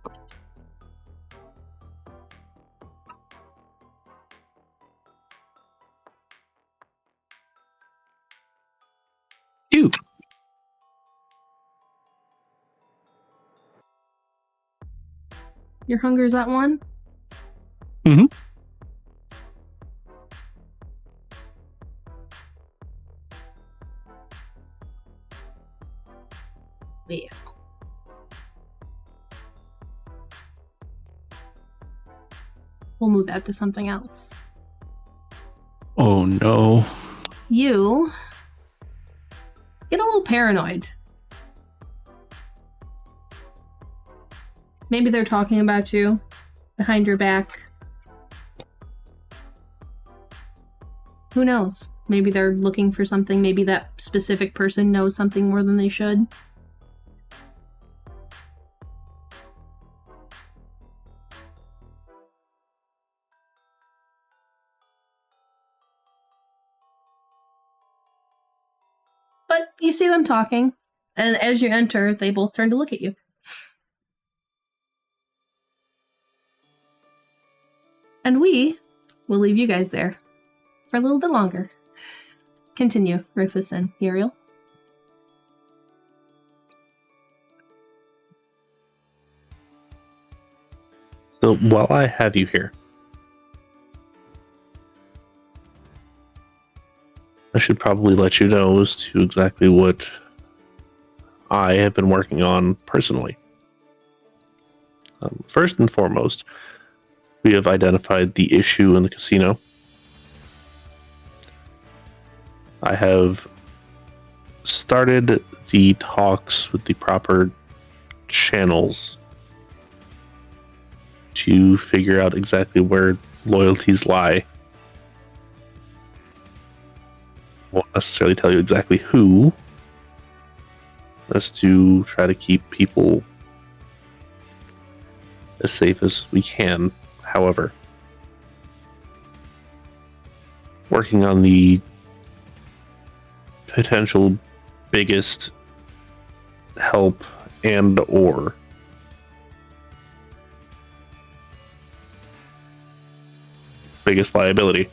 Two. Your hunger's at 1? Mm-hmm. Yeah. we'll move that to something else. Oh no. You get a little paranoid. Maybe they're talking about you behind your back. Who knows? Maybe they're looking for something. Maybe that specific person knows something more than they should. But you see them talking, and as you enter, they both turn to look at you. And we will leave you guys there for a little bit longer. Continue, Rufus and Uriel. So while I have you here, I should probably let you know as to exactly what I have been working on personally. First and foremost, we have identified the issue in the casino. I have started the talks with the proper channels to figure out exactly where loyalties lie. Won't necessarily tell you exactly who, just to try to keep people as safe as we can. However, working on the potential biggest help and or biggest liability.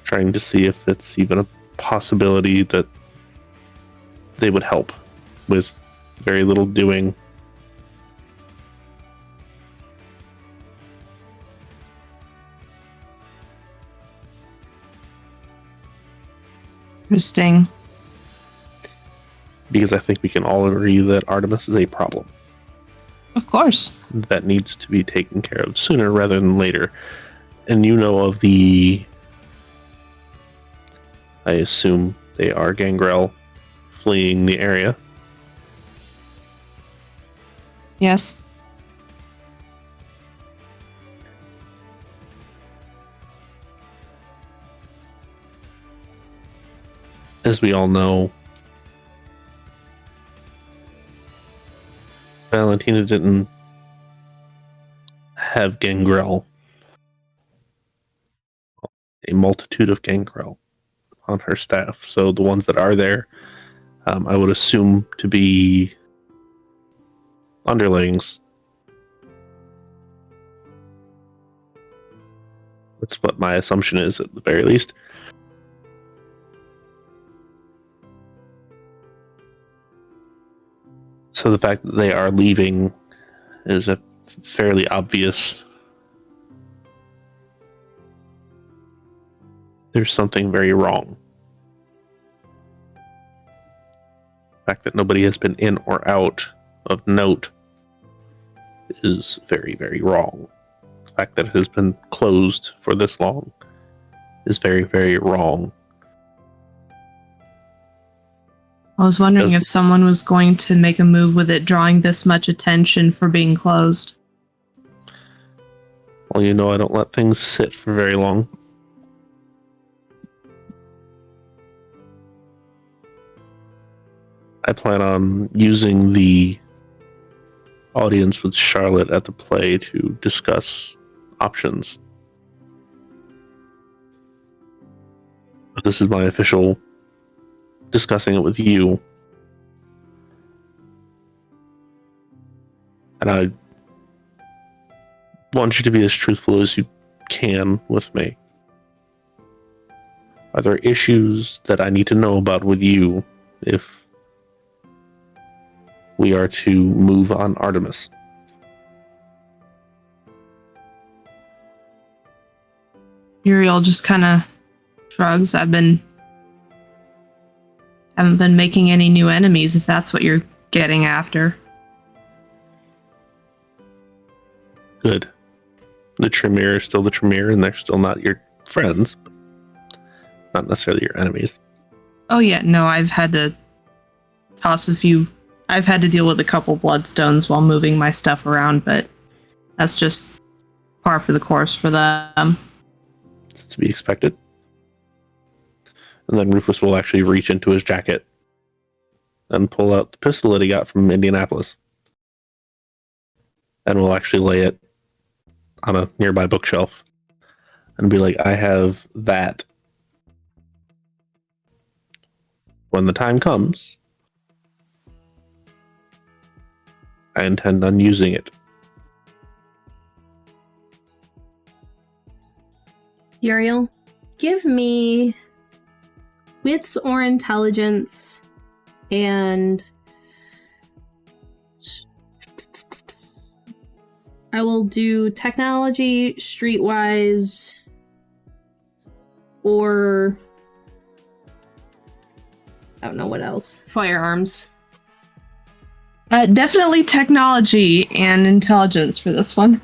Trying to see if it's even a possibility that they would help with very little doing. Interesting. Because I think we can all agree that Artemis is a problem Of course. that needs to be taken care of sooner rather than later. And you know of the... I assume they are Gangrel fleeing the area. Yes. As we all know, Valentina didn't have Gangrel. A multitude of Gangrel on her staff. So the ones that are there, I would assume to be underlings. That's what my assumption is, at the very least. So the fact that they are leaving is a fairly obvious. There's something very wrong. The fact that nobody has been in or out of note is very, very wrong. The fact that it has been closed for this long is very, very wrong. I was wondering if someone was going to make a move with it drawing this much attention for being closed. Well, you know I don't let things sit for very long. I plan on using the audience with Charlotte at the play to discuss options. But this is my official discussing it with you. And I want you to be as truthful as you can with me. Are there issues that I need to know about with you if we are to move on Artemis? Uriel just kind of shrugs. Haven't been making any new enemies, if that's what you're getting after. Good. The Tremere is still the Tremere, and they're still not your friends, but not necessarily your enemies. Oh yeah, no, I've had to I've had to deal with a couple bloodstones while moving my stuff around, but that's just par for the course for them. It's to be expected. And then Rufus will actually reach into his jacket and pull out the pistol that he got from Indianapolis. And will actually lay it on a nearby bookshelf and be like, I have that. When the time comes, I intend on using it. Uriel, give me wits or intelligence, and I will do technology, streetwise, or I don't know what else. Firearms. Definitely technology and intelligence for this one.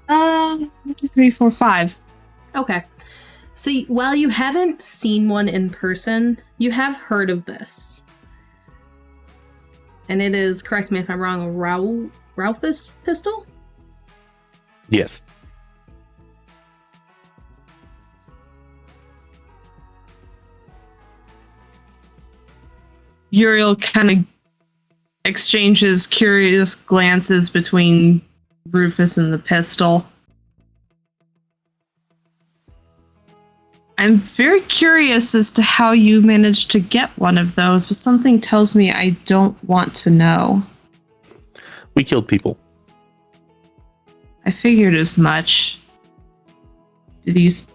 One, 2, 3, 4, 5. Okay. So while you haven't seen one in person, you have heard of this. And it is, correct me if I'm wrong, a Rauthus pistol? Yes. Uriel kind of exchanges curious glances between Rufus and the pistol. I'm very curious as to how you managed to get one of those, but something tells me I don't want to know. We killed people. I figured as much. These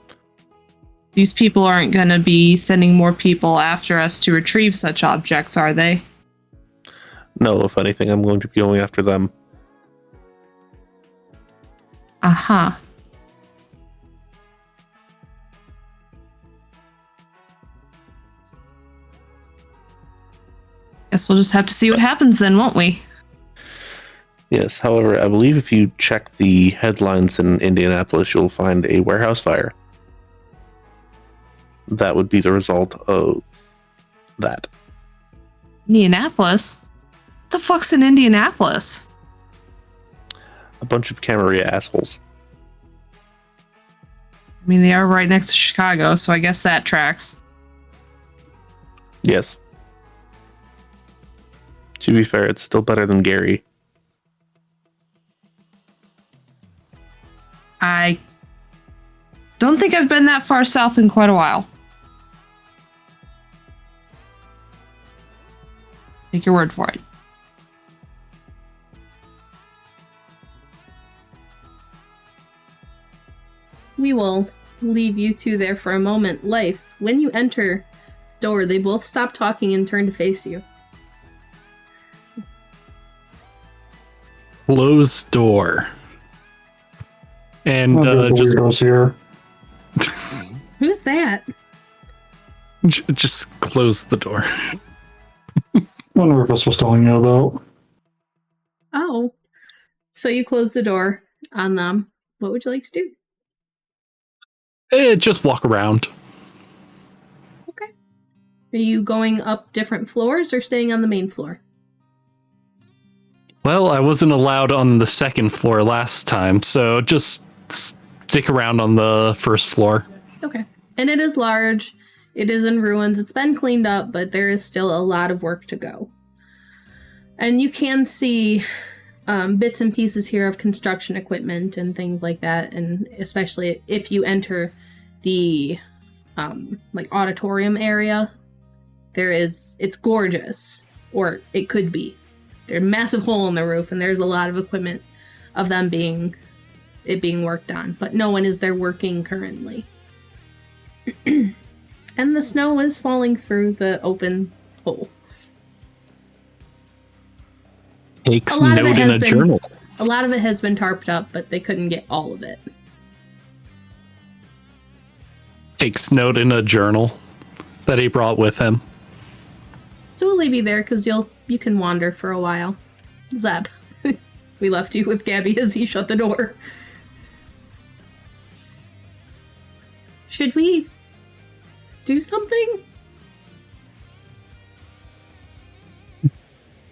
people aren't going to be sending more people after us to retrieve such objects, are they? No, if anything, I'm going to be going after them. Uh-huh. Guess we'll just have to see what happens then, won't we? Yes, however, I believe if you check the headlines in Indianapolis, you'll find a warehouse fire. That would be the result of that. Indianapolis? What the fuck's in Indianapolis? A bunch of Camarilla assholes. I mean, they are right next to Chicago, so I guess that tracks. Yes. To be fair, it's still better than Gary. I don't think I've been that far south in quite a while. Take your word for it. We will leave you two there for a moment. Life, when you enter door, they both stop talking and turn to face you. Closed door. And just weirdos here. Who's that? just close the door. One Rufus was telling you about. Oh. So you close the door on them. What would you like to do? Just walk around. Okay. Are you going up different floors or staying on the main floor? Well, I wasn't allowed on the second floor last time, so just stick around on the first floor. Okay. And it is large. It is in ruins. It's been cleaned up, but there is still a lot of work to go. And you can see bits and pieces here of construction equipment and things like that. And especially if you enter the auditorium area, it's gorgeous, or it could be. There's a massive hole in the roof, and there's a lot of equipment of them being worked on, but no one is there working currently. And the snow is falling through the open hole. Takes note in a journal. A lot of it has been tarped up, but they couldn't get all of it. takes note in a journal that he brought with him. So we'll leave you there because you can wander for a while. Zeb, we left you with Gabby as he shut the door. Should we do something?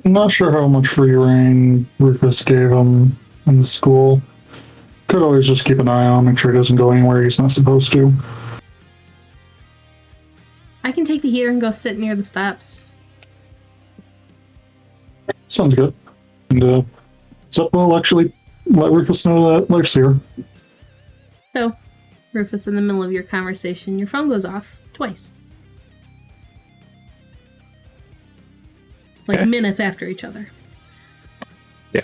I'm not sure how much free reign Rufus gave him in the school. Could always just keep an eye on him, make sure he doesn't go anywhere he's not supposed to. I can take the heater and go sit near the steps. Sounds good. And Zep will actually let Rufus know that life's here. So, Rufus, in the middle of your conversation, your phone goes off twice. Like minutes after each other. Yeah.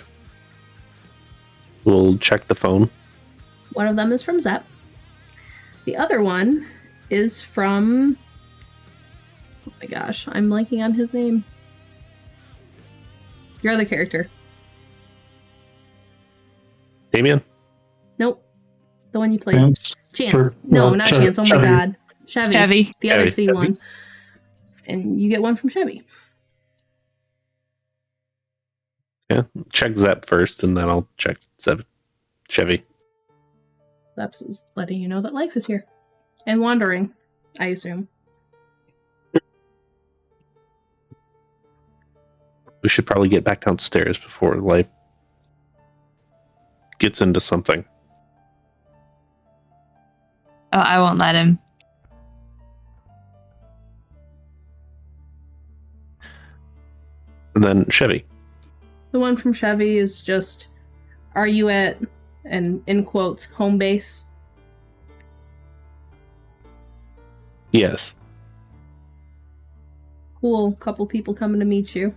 We'll check the phone. One of them is from Zep. The other one is from... Oh my gosh, I'm blanking on his name. Your other character. Damien? Nope. The one you played. Chance. Chance. No, not Chance. Oh my Chevy. god. Chevy. The other Chevy. C one. And you get one from Chevy. Yeah. Check Zep first, and then I'll check Chevy. Zep's is letting you know that life is here. And wandering, I assume. We should probably get back downstairs before life gets into something. Oh, I won't let him. And then Chevy. The one from Chevy is just, are you at, and in quotes, home base? Yes. Cool. Couple people coming to meet you.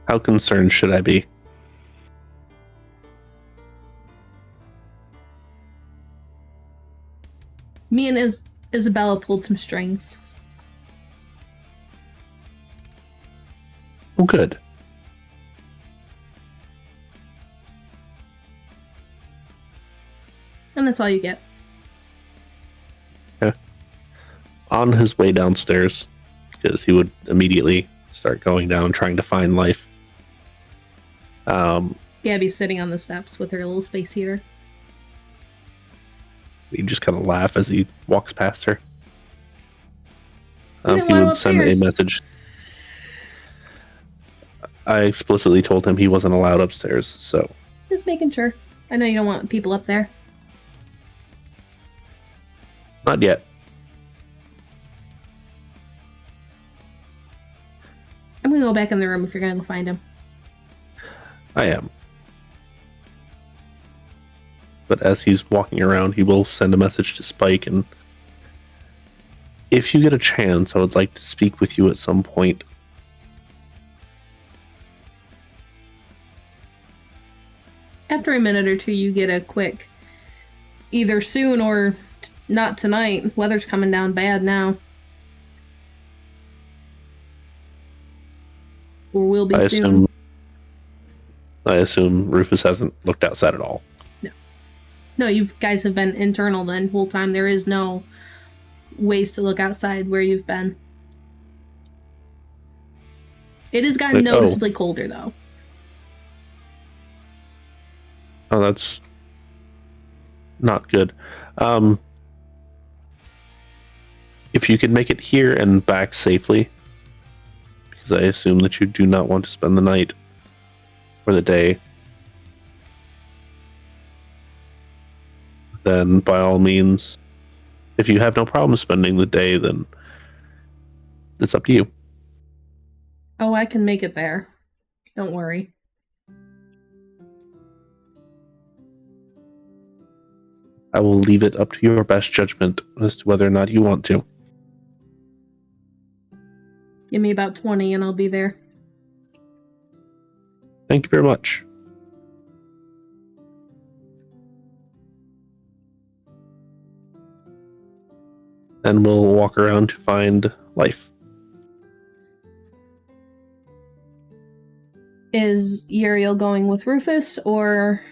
How concerned should I be? Me and Isabella pulled some strings. Oh, good. And that's all you get. On his way downstairs, because he would immediately start going down trying to find life. Gabby's sitting on the steps with her little space heater. He just kind of laugh as he walks past her. You He didn't want him would send a upstairs. message. I explicitly told him he wasn't allowed upstairs, so Just making sure. I know you don't want people up there. not yet. I'm gonna go back in the room if you're gonna go find him. I am. But as he's walking around, he will send a message to Spike, and if you get a chance, I would like to speak with you at some point. After a minute or two, you get a quick, either soon or not tonight. Weather's coming down bad now. Or will be soon. I assume Rufus hasn't looked outside at all. No, you guys have been internal the whole time. There is no ways to look outside where you've been. It has gotten Like, noticeably colder, though. Oh, that's not good. If you could make it here and back safely, because I assume that you do not want to spend the night or the day, then by all means, if you have no problem spending the day, then it's up to you. Oh, I can make it there. Don't worry. I will leave it up to your best judgment as to whether or not you want to. Give me about 20 and I'll be there. Thank you very much. And we'll walk around to find life. Is Uriel going with Rufus, or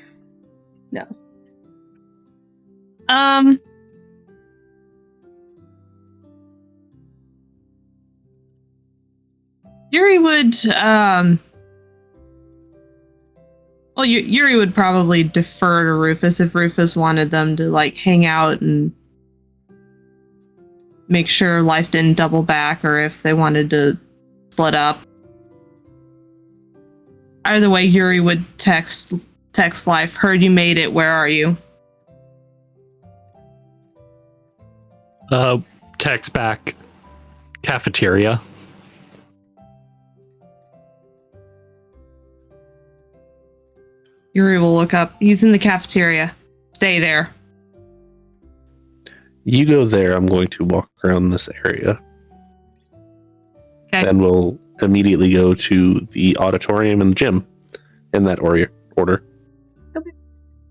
Yuri would, Yuri would probably defer to Rufus if Rufus wanted them to, like, hang out and make sure life didn't double back, or if they wanted to split up. Either way, Yuri would text Life, heard you made it, where are you? Text back, cafeteria. Yuri will look up. He's in the cafeteria. Stay there. You go there. I'm going to walk around this area. Okay. Then we'll immediately go to the auditorium and the gym in that order. Okay.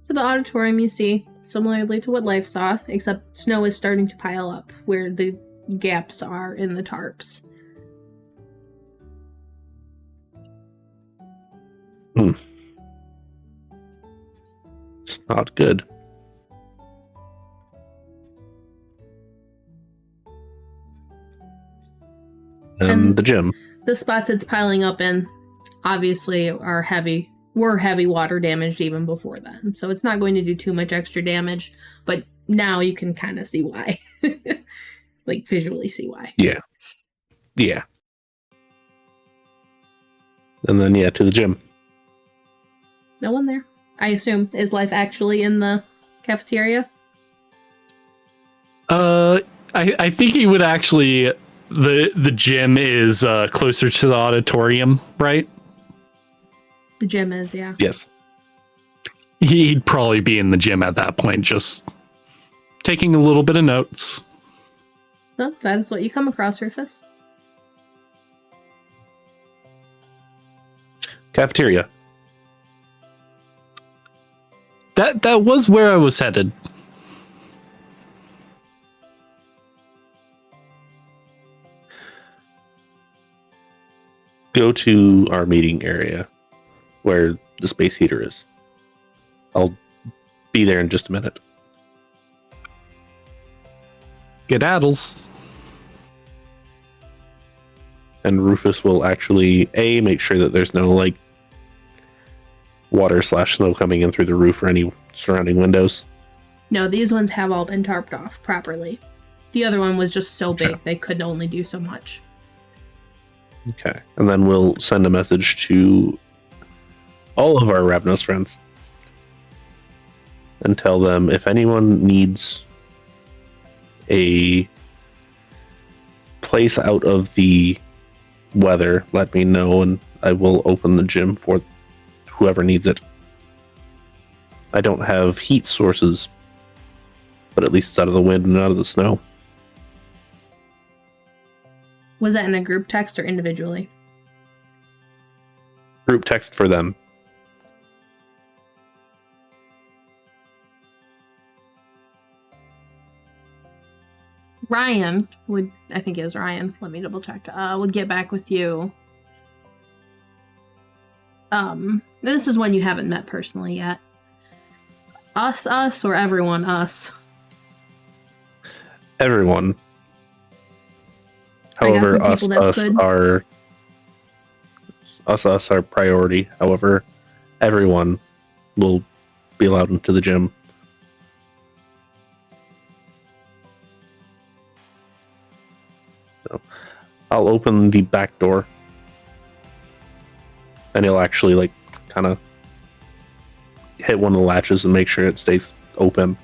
So the auditorium you see, similarly to what Life saw, except snow is starting to pile up where the gaps are in the tarps. It's not good. And the gym. The spots it's piling up in obviously were heavy water damaged even before then. So it's not going to do too much extra damage, but now you can kind of see why. Like visually see why. Yeah. And then to the gym. No one there. I assume. Is Life actually in the cafeteria? I think he would actually. The gym is closer to the auditorium, right? The gym is, yeah. Yes. He'd probably be in the gym at that point, just taking a little bit of notes. No, that is what you come across, Rufus. Cafeteria. That was where I was headed. Go to our meeting area where the space heater is. I'll be there in just a minute. Skedaddles. And Rufus will actually make sure that there's no like water/snow coming in through the roof or any surrounding windows. No, these ones have all been tarped off properly. The other one was just so big they could only do so much. Okay. And then we'll send a message to all of our Ravnos friends and tell them if anyone needs a place out of the weather, let me know and I will open the gym for whoever needs it. I don't have heat sources, but at least it's out of the wind and out of the snow. Was that in a group text or individually? Group text for them. Ryan would, I think it was Ryan, let me double check, would get back with you. This is one you haven't met personally yet. Us, or everyone, us? Everyone. I got However, some people that us are priority. However, everyone will be allowed into the gym. So I'll open the back door and he'll actually like kind of hit one of the latches and make sure it stays open.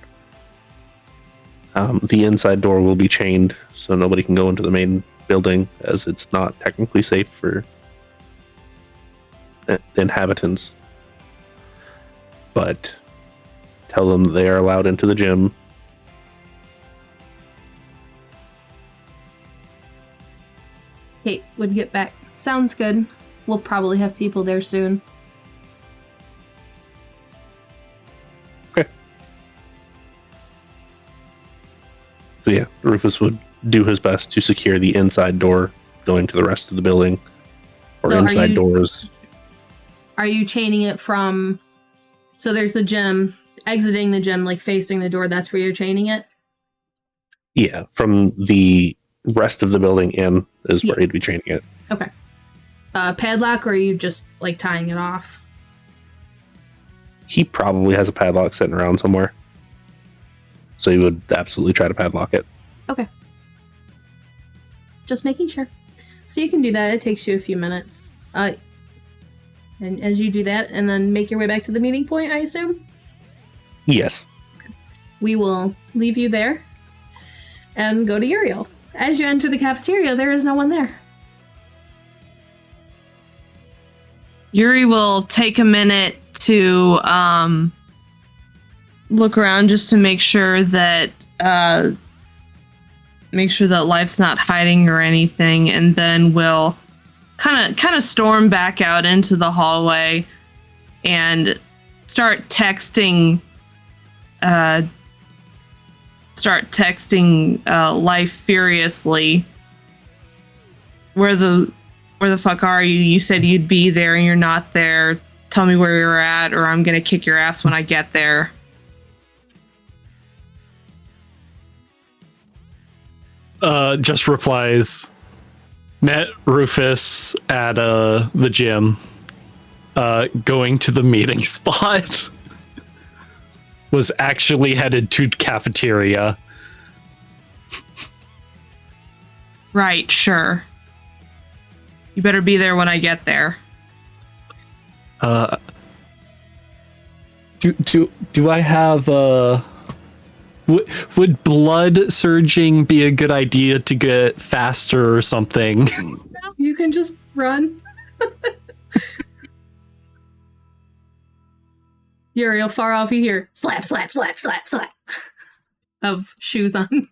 The inside door will be chained so nobody can go into the main building, as it's not technically safe for inhabitants. But tell them they are allowed into the gym. Kate would get back. Sounds good. We'll probably have people there soon. Okay. So yeah, Rufus would do his best to secure the inside door going to the rest of the building. Or So inside doors. Are you chaining it from... So there's the gym. exiting the gym, like facing the door, that's where you're chaining it? Yeah, from the rest of the building in is where Yeah. he'd be chaining it. Okay. Padlock, or are you just like tying it off? He probably has a padlock sitting around somewhere. So he would absolutely try to padlock it. Okay. Just making sure. So you can do that. It takes you a few minutes. And as you do that, and then make your way back to the meeting point, I assume? Yes. We will leave you there and go to Uriel. As you enter the cafeteria, there is no one there. Yuri will take a minute to look around just to make sure that Life's not hiding or anything, and then we'll kind of storm back out into the hallway and start texting Life furiously. Where the fuck are you? You said you'd be there and you're not there. Tell me where you're at, or I'm gonna kick your ass when I get there. Just replies, met Rufus at the gym, going to the meeting spot. Was actually headed to cafeteria. Right, sure. You better be there when I get there. Do I have would blood surging be a good idea to get faster or something? No, you can just run. Uriel, far off, you hear slap, slap, slap, slap, slap of shoes on.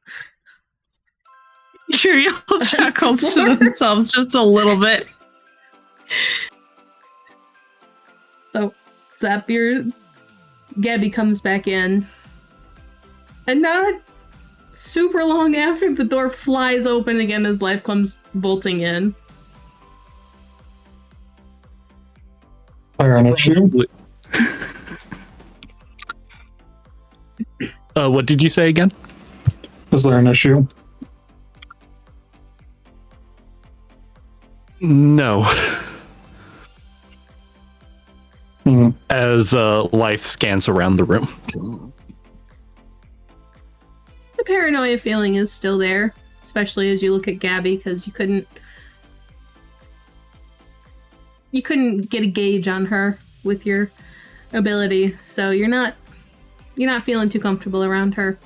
Uriel chuckles to themselves just a little bit. So, Zapier, Gabby comes back in. And not super long after, the door flies open again as Life comes bolting in. Fire an issue. What did you say again? Is there an issue? No. Hmm. As Life scans around the room. The paranoia feeling is still there, especially as you look at Gabby, because you couldn't get a gauge on her with your ability, so you're not feeling too comfortable around her.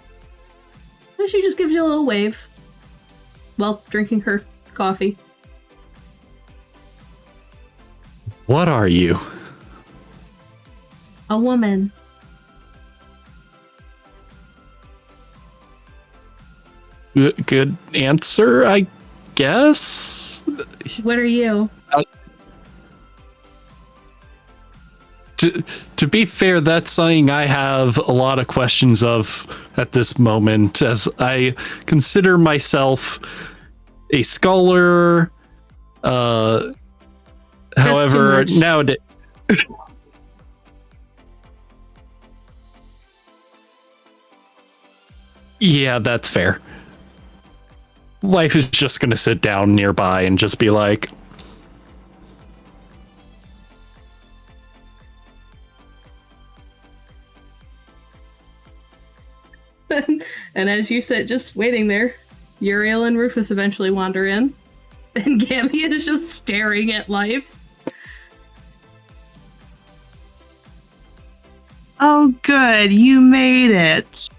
So she just gives you a little wave while drinking her coffee. What are you? A woman. Good answer, I guess. What are you? To be fair, that's something I have a lot of questions of at this moment, as I consider myself a scholar. However, nowadays. Yeah, that's fair. Life is just going to sit down nearby and just be like, and as you sit just waiting there, Uriel and Rufus eventually wander in, and Gabby is just staring at Life. Oh, good. You made it.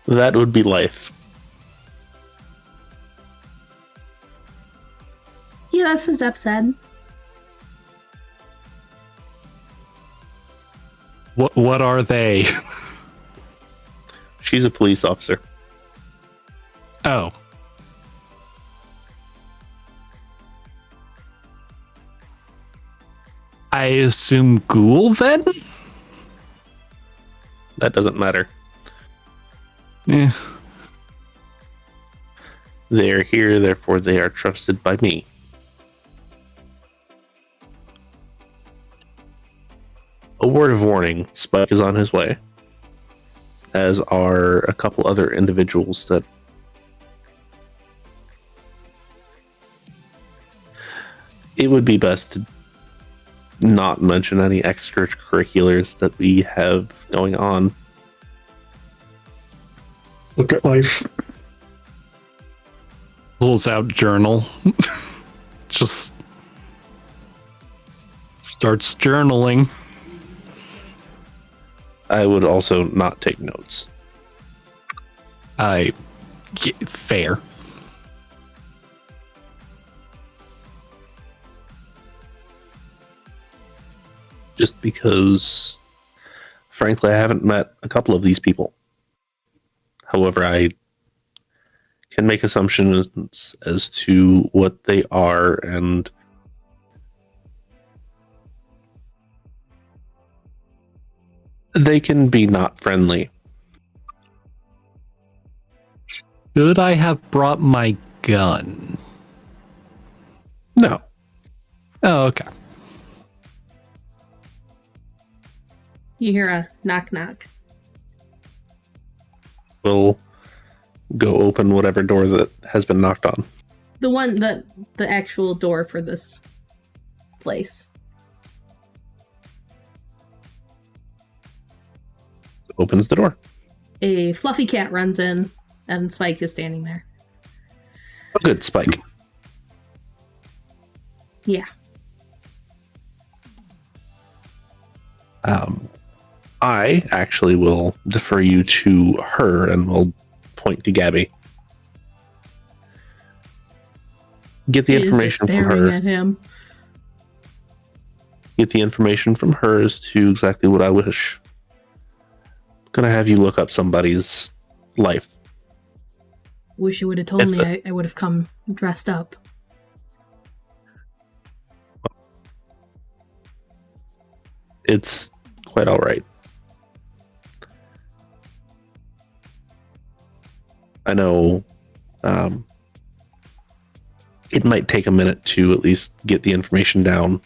That would be Life. Yeah, that's what Zep said. What are they? She's a police officer. Oh. I assume ghoul then? That doesn't matter. Eh. They are here, therefore they are trusted by me. A word of warning, Spike is on his way, as are a couple other individuals that it would be best to not mention any extracurriculars that we have going on. Look at life. Pulls out journal. Just starts journaling. I would also not take notes. Fair. Just because, frankly, I haven't met a couple of these people. However, I can make assumptions as to what they are, and they can be not friendly. Should I have brought my gun? No. Oh, okay. You hear a knock knock. We'll go open whatever door that has been knocked on. The one that the actual door for this place. Opens the door. A fluffy cat runs in, and Spike is standing there. Oh, good, Spike. Yeah. I actually will defer you to her, and will point to Gabby. Get the information from her. At him. Get the information from her as to exactly what I wish. I'm gonna have you look up somebody's life. Wish you would have told me. I would have come dressed up. It's quite all right. I know it might take a minute to at least get the information down.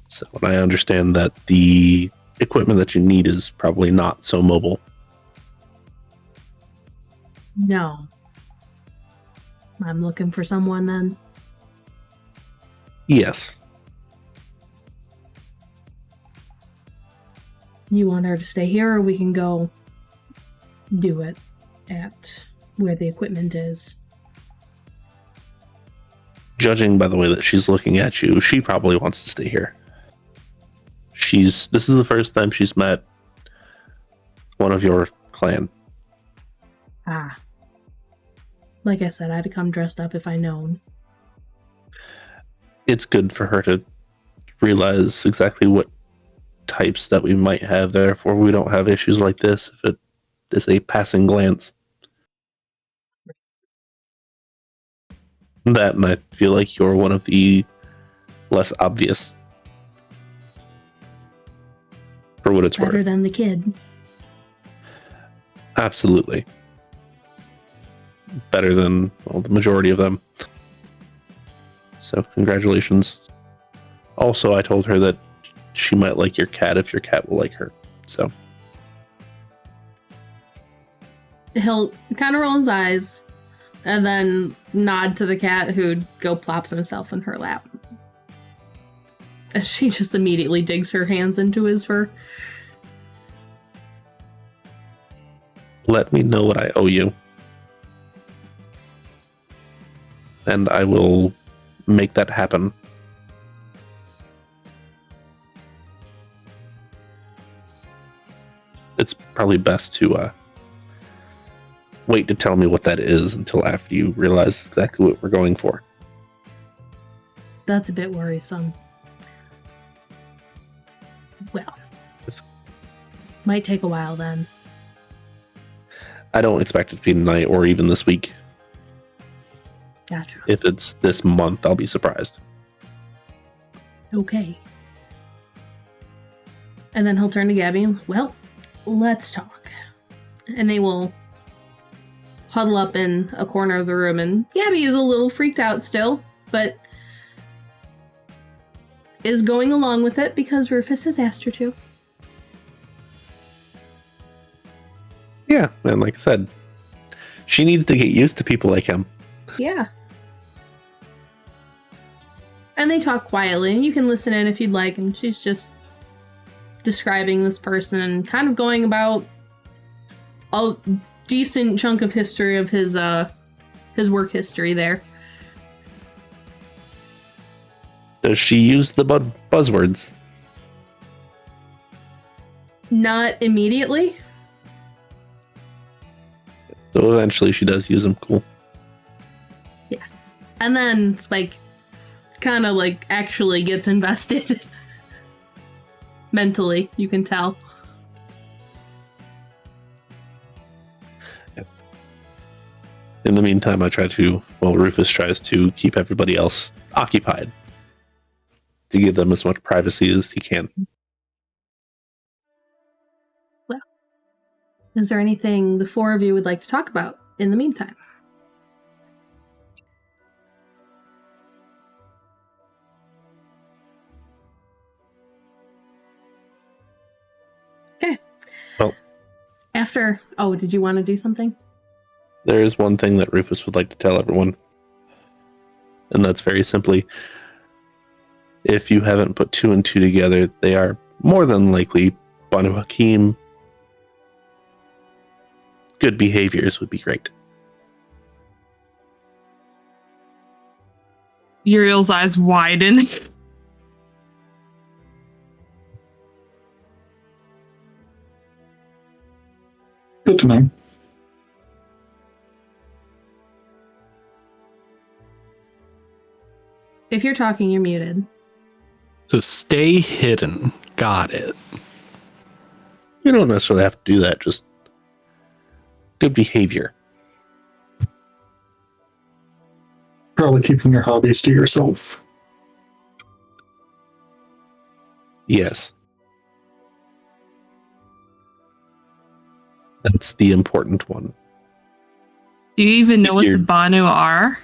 So, and I understand that the equipment that you need is probably not so mobile. No. I'm looking for someone then. Yes. You want her to stay here, or we can go do it at where the equipment is? Judging by the way that she's looking at you, she probably wants to stay here. This is the first time she's met one of your clan. Ah. Like I said, I'd have come dressed up if I known. It's good for her to realize exactly what types that we might have, therefore we don't have issues like this if it is a passing glance. That, and I feel like you're one of the less obvious. For what it's Better worth. than the kid. Absolutely. Better than, well, the majority of them. So, congratulations. Also, I told her that she might like your cat if your cat will like her. So. He'll kind of roll his eyes and then nod to the cat, who'd go plops himself in her lap. As she just immediately digs her hands into his fur. Let me know what I owe you. And I will make that happen. It's probably best to wait to tell me what that is until after you realize exactly what we're going for. That's a bit worrisome. Well, might take a while then. I don't expect it to be tonight or even this week. Gotcha. If it's this month, I'll be surprised. Okay. And then he'll turn to Gabby and, well, let's talk. And they will huddle up in a corner of the room, and Gabby is a little freaked out still, but is going along with it because Rufus has asked her to. Yeah, and like I said, she needs to get used to people like him. Yeah. And they talk quietly, and you can listen in if you'd like, and she's just describing this person and kind of going about a decent chunk of history of his work history there. Does she use the buzzwords? Not immediately. So eventually she does use them. Cool. Yeah. And then Spike kind of like actually gets invested. Mentally, you can tell. In the meantime, Rufus tries to keep everybody else occupied to give them as much privacy as he can. Well, is there anything the four of you would like to talk about in the meantime? Okay. Well, did you want to do something? there is one thing that Rufus would like to tell everyone. And that's very simply, if you haven't put two and two together, they are more than likely Banu Hakim. Good behaviors would be great. Uriel's eyes widen. Good to know. If you're talking, you're muted. So stay hidden. Got it. You don't necessarily have to do that, just good behavior. Probably keeping your hobbies to yourself. Yes. That's the important one. Do you even know what You're- the Banu are?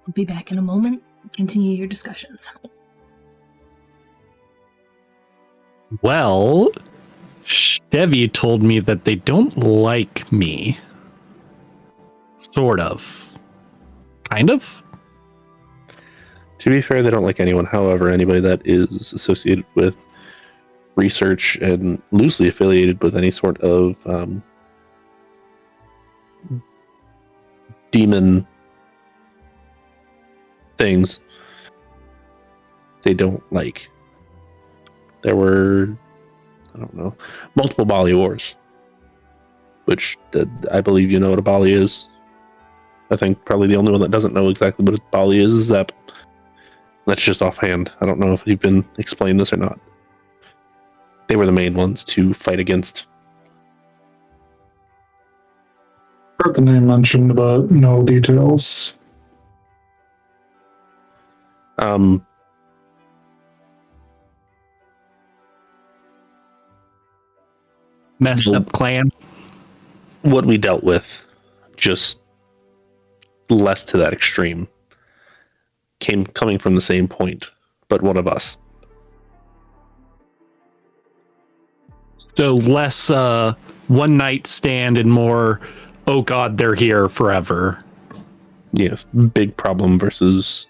I'll be back in a moment. Continue your discussions. Well, Chevy told me that they don't like me. Sort of. Kind of? To be fair, they don't like anyone. However, anybody that is associated with research and loosely affiliated with any sort of demon things, they don't like. There were, multiple Bali wars, which I believe you know what a Bali is. I think probably the only one that doesn't know exactly what a Bali is Zep. That's just offhand. I don't know if you've been explained this or not. They were the main ones to fight against. Heard the name mentioned, but no details. Messed up clan. What we dealt with, just less to that extreme, coming from the same point, but one of us. So less one night stand and more, oh god, they're here forever. Yes, big problem versus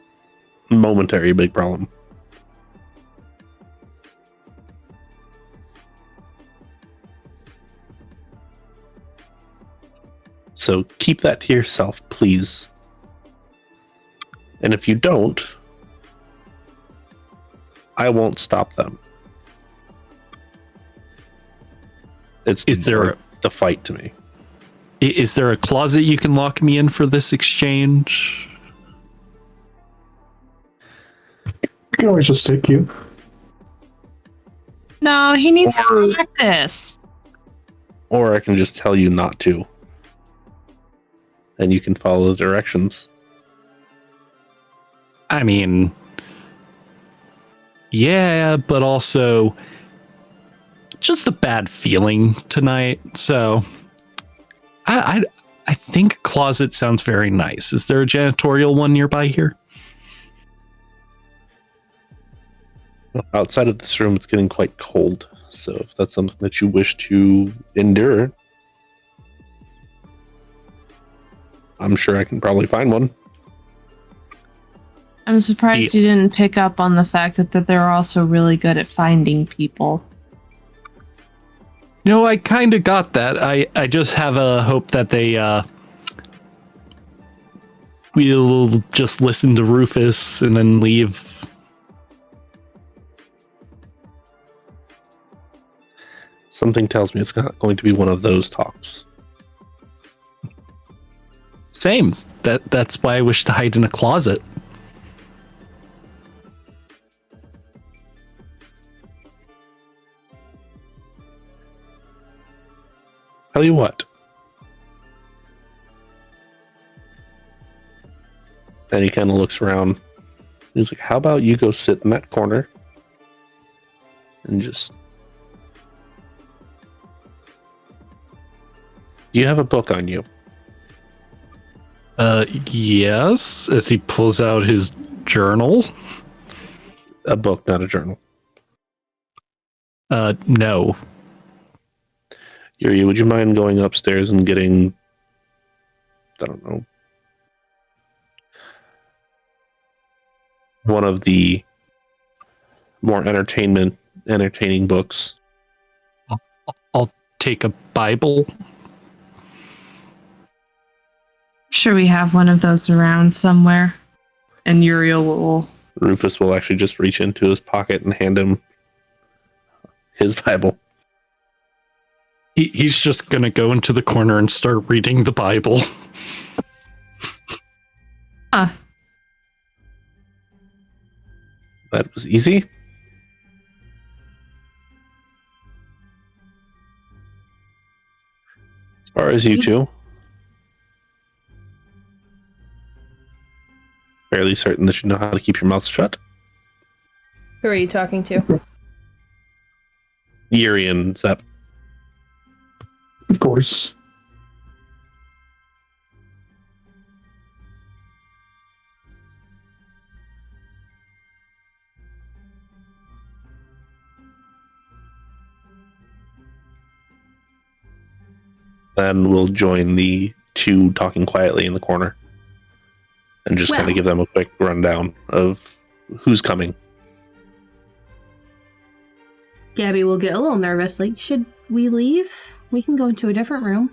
momentary big problem. So keep that to yourself, please. And if you don't, I won't stop them. It's the fight to me. Is there a closet you can lock me in for this exchange? We can always just take you. No, he needs to practice. Or I can just tell you not to. And you can follow the directions. I mean, yeah, but also just a bad feeling tonight. So I think closet sounds very nice. Is there a janitorial one nearby here? Well, outside of this room, it's getting quite cold. So if that's something that you wish to endure, I'm sure I can probably find one. I'm surprised you didn't pick up on the fact that they're also really good at finding people. I kind of got that. I just have a hope that they we'll just listen to Rufus and then leave. Something tells me it's not going to be one of those talks. Same. That's why I wish to hide in a closet. Tell you what. Then he kind of looks around. He's like, how about you go sit in that corner and just... You have a book on you. Yes. As he pulls out his journal. A book, not a journal. No. Uriel, would you mind going upstairs and getting, I don't know, one of the more entertaining books? I'll take a Bible. Sure, we have one of those around somewhere. And Uriel will... Rufus will actually just reach into his pocket and hand him his Bible. He's just gonna go into the corner and start reading the Bible. That was easy. As far as you two, fairly certain that you know how to keep your mouth shut. Who are you talking to? Yuri and Zep. Of course. Then we'll join the two talking quietly in the corner and just kind of give them a quick rundown of who's coming. Gabby will get a little nervous. Like, should we leave? We can go into a different room.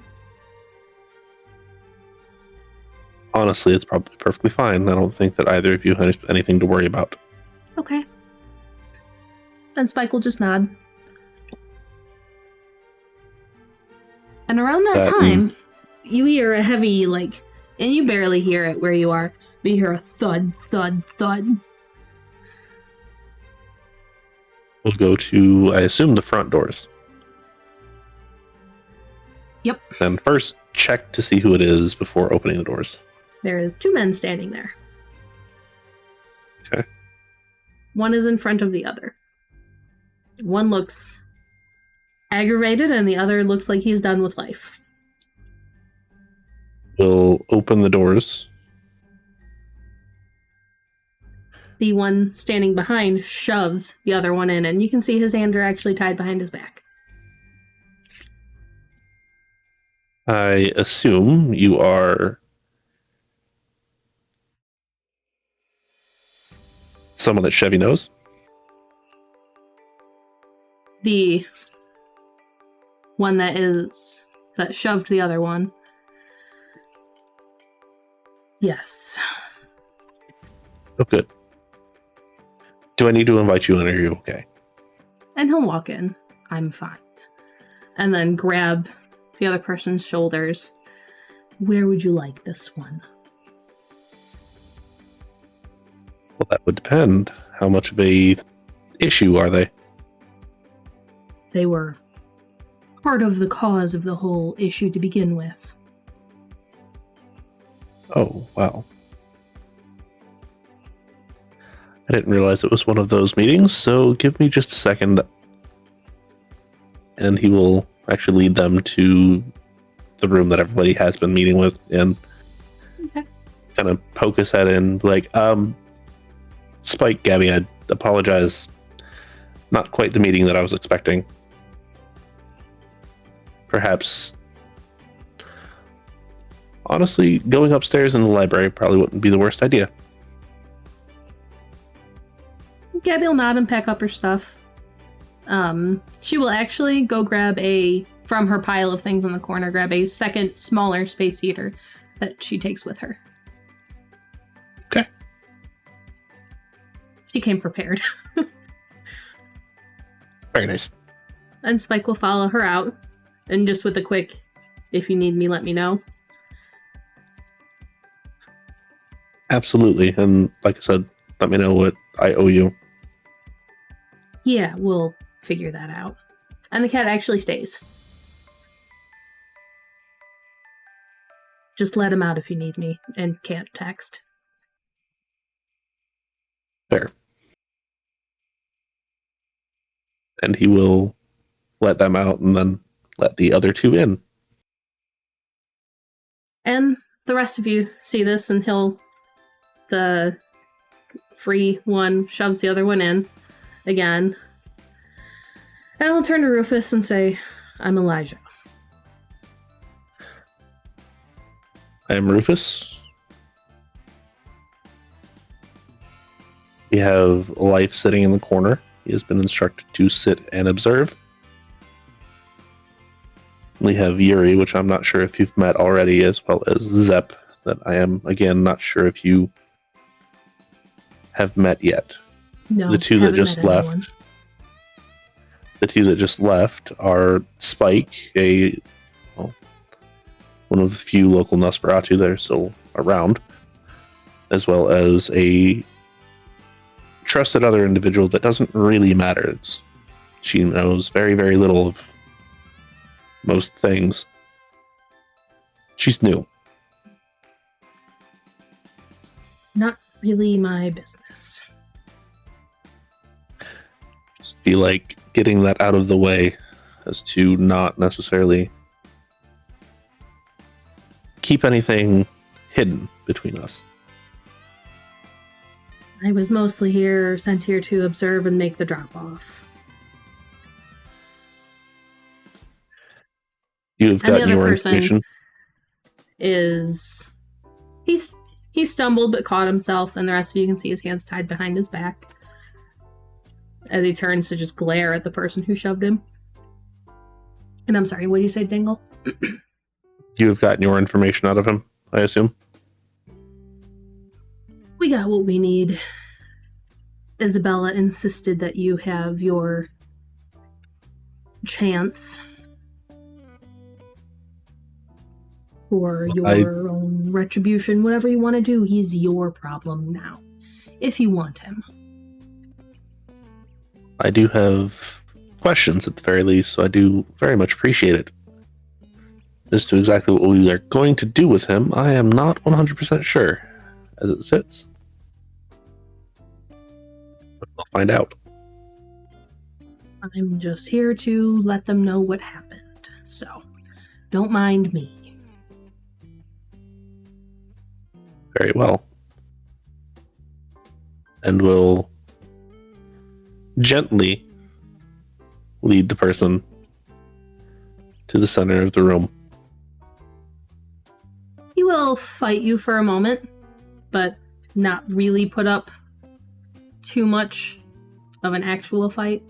Honestly, it's probably perfectly fine. I don't think that either of you have anything to worry about. Okay. Then Spike will just nod. And around that time, you hear a heavy, and you barely hear it where you are, but you hear a thud, thud, thud. We'll go to, I assume, the front doors. Yep. And first, check to see who it is before opening the doors. There is two men standing there. Okay. One is in front of the other. One looks aggravated, and the other looks like he's done with life. We'll open the doors. The one standing behind shoves the other one in, and you can see his hands are actually tied behind his back. I assume you are someone that Chevy knows. The one that shoved the other one. Yes. Oh, good. Do I need to invite you in, or are you okay? And he'll walk in. I'm fine. And then grab the other person's shoulders. Where would you like this one? Well, that would depend. How much of a issue are they? They were part of the cause of the whole issue to begin with. Oh, wow. I didn't realize it was one of those meetings, so give me just a second. And he will actually lead them to the room that everybody has been meeting with and kind of poke his head in, like, Spike, Gabby, I apologize. not quite the meeting that I was expecting. Perhaps, honestly, going upstairs in the library probably wouldn't be the worst idea. Gabby will nod and pack up her stuff. She will actually go grab from her pile of things in the corner, grab a second, smaller space heater that she takes with her. Okay. She came prepared. Very nice. And Spike will follow her out. And just with a quick, if you need me, let me know. Absolutely. And like I said, let me know what I owe you. Yeah, we'll figure that out. And the cat actually stays. Just let him out if you need me and can't text. Fair. And he will let them out and then let the other two in. And the rest of you see this, and the free one shoves the other one in again. And I'll turn to Rufus and say, I'm Elijah. I am Rufus. We have Life sitting in the corner. He has been instructed to sit and observe. We have Yuri, which I'm not sure if you've met already, as well as Zep, that I am, again, not sure if you have met yet. No, the two that just left. Anyone. The two that just left are Spike, one of the few local Nosferatu that are still around, as well as a trusted other individual that doesn't really matter. She knows very, very little of most things. She's new. Not really my business. Just be like getting that out of the way as to not necessarily keep anything hidden between us. I was mostly sent here to observe and make the drop-off. You've And got the other your person information. He stumbled but caught himself, and the rest of you can see his hands tied behind his back as he turns to just glare at the person who shoved him. And I'm sorry, what did you say, Dengle? You've gotten your information out of him, I assume? We got what we need. Isabella insisted that you have your chance for your own retribution. Whatever you want to do, he's your problem now. If you want him. I do have questions at the very least, so I do very much appreciate it. As to exactly what we are going to do with him, I am not 100% sure as it sits. But we'll find out. I'm just here to let them know what happened, so don't mind me. Very well. And we'll gently lead the person to the center of the room. He will fight you for a moment, but not really put up too much of an actual fight.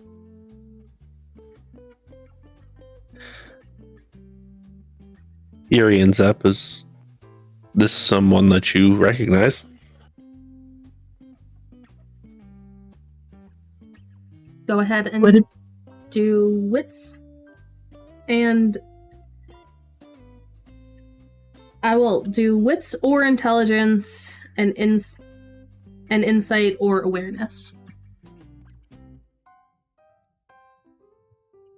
Yuri and Zep, is this someone that you recognize? Go ahead and do wits. And I will do wits or intelligence and insight or awareness.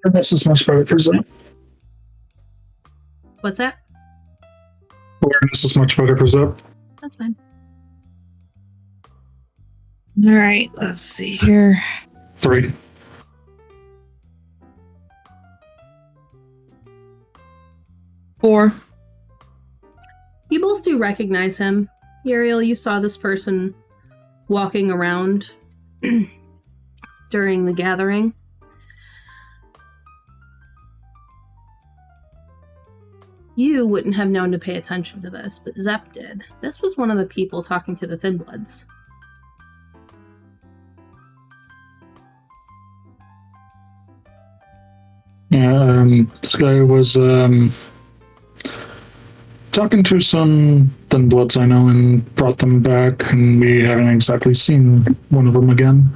This is much better for Zep. What's that? Awareness is much better for Zep. That's fine. All right, let's see here. 3. 4. You both do recognize him. Uriel, you saw this person walking around during the gathering. You wouldn't have known to pay attention to this, but Zep did. This was one of the people talking to the Thin Bloods. Yeah, this guy was talking to some Thin Bloods I know and brought them back, and we haven't exactly seen one of them again.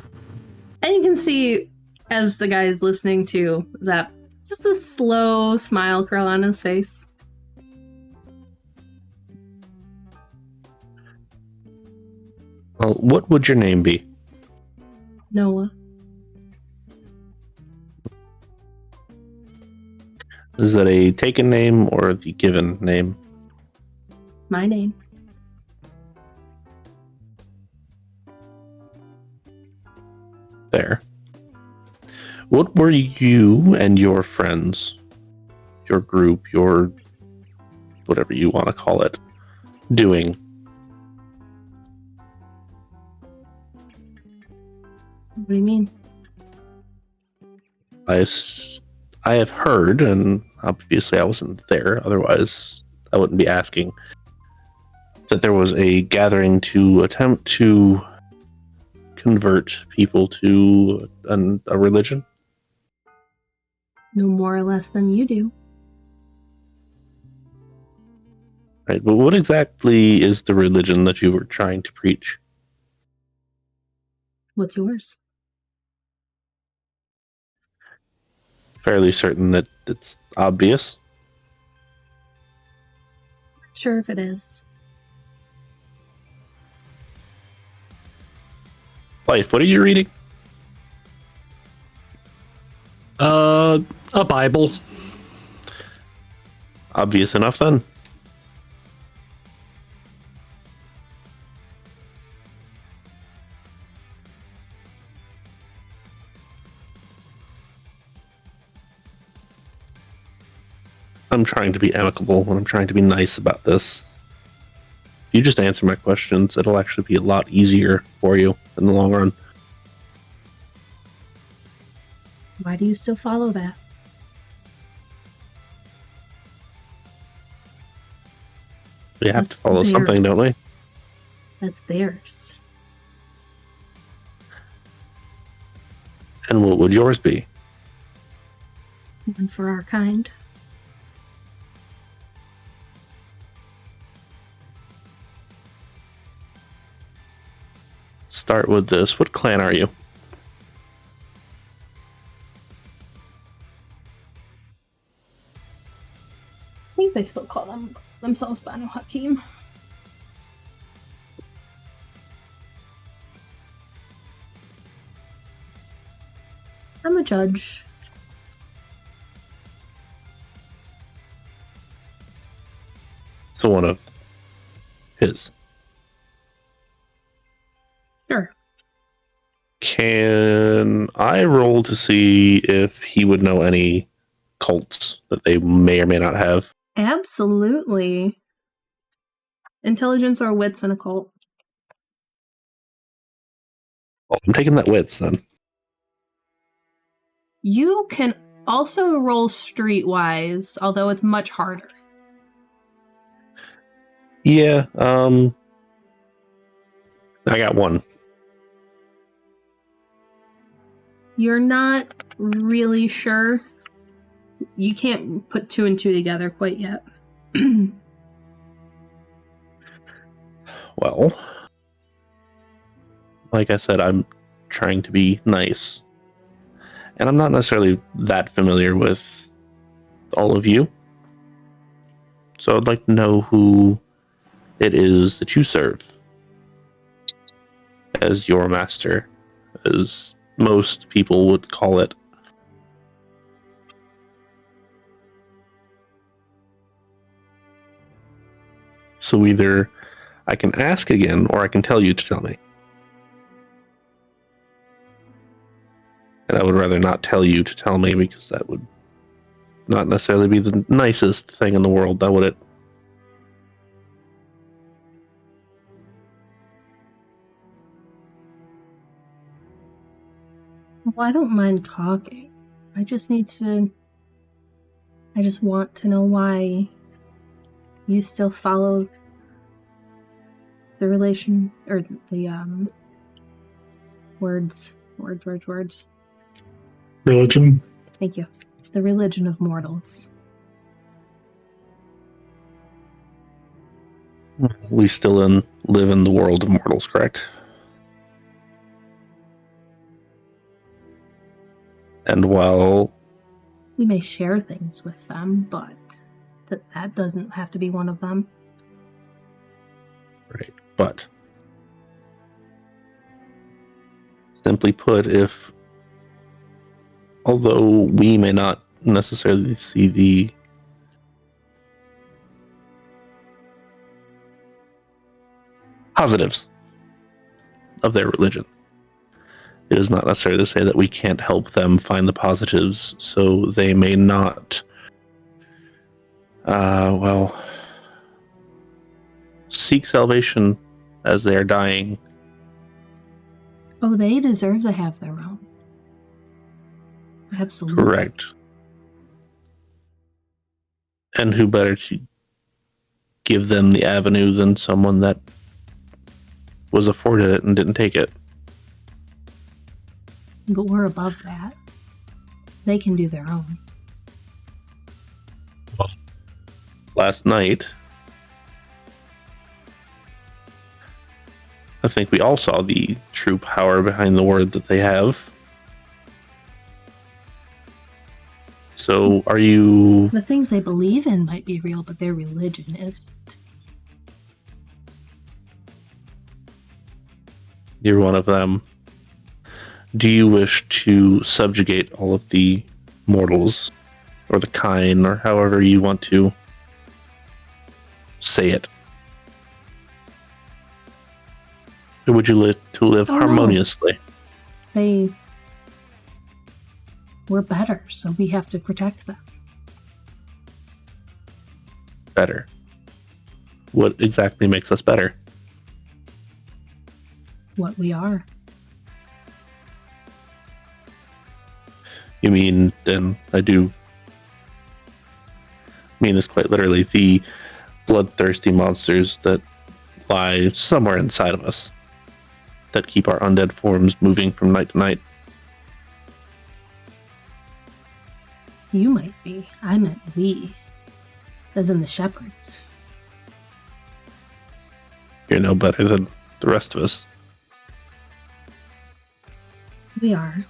And you can see, as the guy is listening to Zep, just a slow smile curl on his face. Well, what would your name be? Noah. Is that a taken name or the given name? My name. There. What were you and your friends, your group, your whatever you want to call it, doing? What do you mean? I have heard, and obviously I wasn't there, otherwise I wouldn't be asking, that there was a gathering to attempt to convert people to a religion. No more or less than you do. Right, but what exactly is the religion that you were trying to preach? What's yours? Fairly certain that it's obvious. Sure if it is. Life, what are you reading? A Bible. Obvious enough then. I'm trying to be amicable and I'm trying to be nice about this. If you just answer my questions, it'll actually be a lot easier for you in the long run. Why do you still follow that? We have to That's follow something, don't we? That's theirs. And what would yours be? One for our kind. Start with this. What clan are you? I think they still call themselves Banu Hakim. I'm a judge. So one of his. Sure. Can I roll to see if he would know any cults that they may or may not have? Absolutely. Intelligence or wits in a cult. Well, I'm taking that wits then. You can also roll streetwise, although it's much harder. Yeah, I got one. You're not really sure. You can't put two and two together quite yet. Well, like I said, I'm trying to be nice. And I'm not necessarily that familiar with all of you. So I'd like to know who it is that you serve as your master, as most people would call it. So either I can ask again, or I can tell you to tell me. And I would rather not tell you to tell me, because that would not necessarily be the nicest thing in the world, now would it? Well, I don't mind talking. I just want to know why you still follow the relation, or the, words. Religion. Thank you. The religion of mortals. We still live in the world of mortals, correct? And while We may share things with them, but that doesn't have to be one of them. right, but simply put, although we may not necessarily see the positives of their religion, it is not necessarily to say that we can't help them find the positives, so they may not, seek salvation as they are dying. Oh, they deserve to have their own. Absolutely. Correct. And who better to give them the avenue than someone that was afforded it and didn't take it? But we're above that. They can do their own. Last night, I think we all saw the true power behind the word that they have. So are you... The things they believe in might be real, but their religion isn't. You're one of them. Do you wish to subjugate all of the mortals, or the kind, or however you want to say it? Or would you live harmoniously? No. We're better, so we have to protect them. Better. What exactly makes us better? What we are. You mean, and I do mean this quite literally, the bloodthirsty monsters that lie somewhere inside of us, that keep our undead forms moving from night to night. You might be. I meant we. As in the shepherds. You're no better than the rest of us. We are.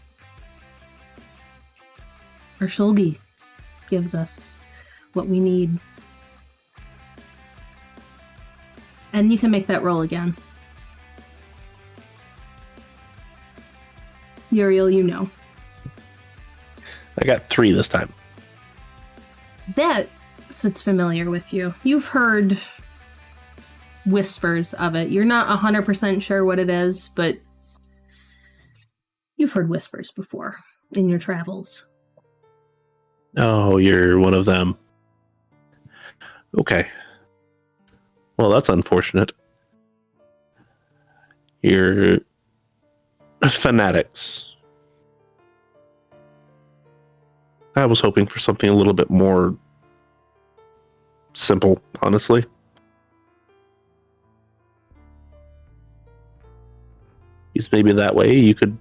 Our Shulgi gives us what we need. And you can make that roll again. Uriel, you know. I got 3 this time. That sits familiar with you. You've heard whispers of it. You're not 100% sure what it is, but you've heard whispers before in your travels. Oh, you're one of them. Okay. Well, that's unfortunate. You're fanatics. I was hoping for something a little bit more simple, honestly. Because maybe that way you could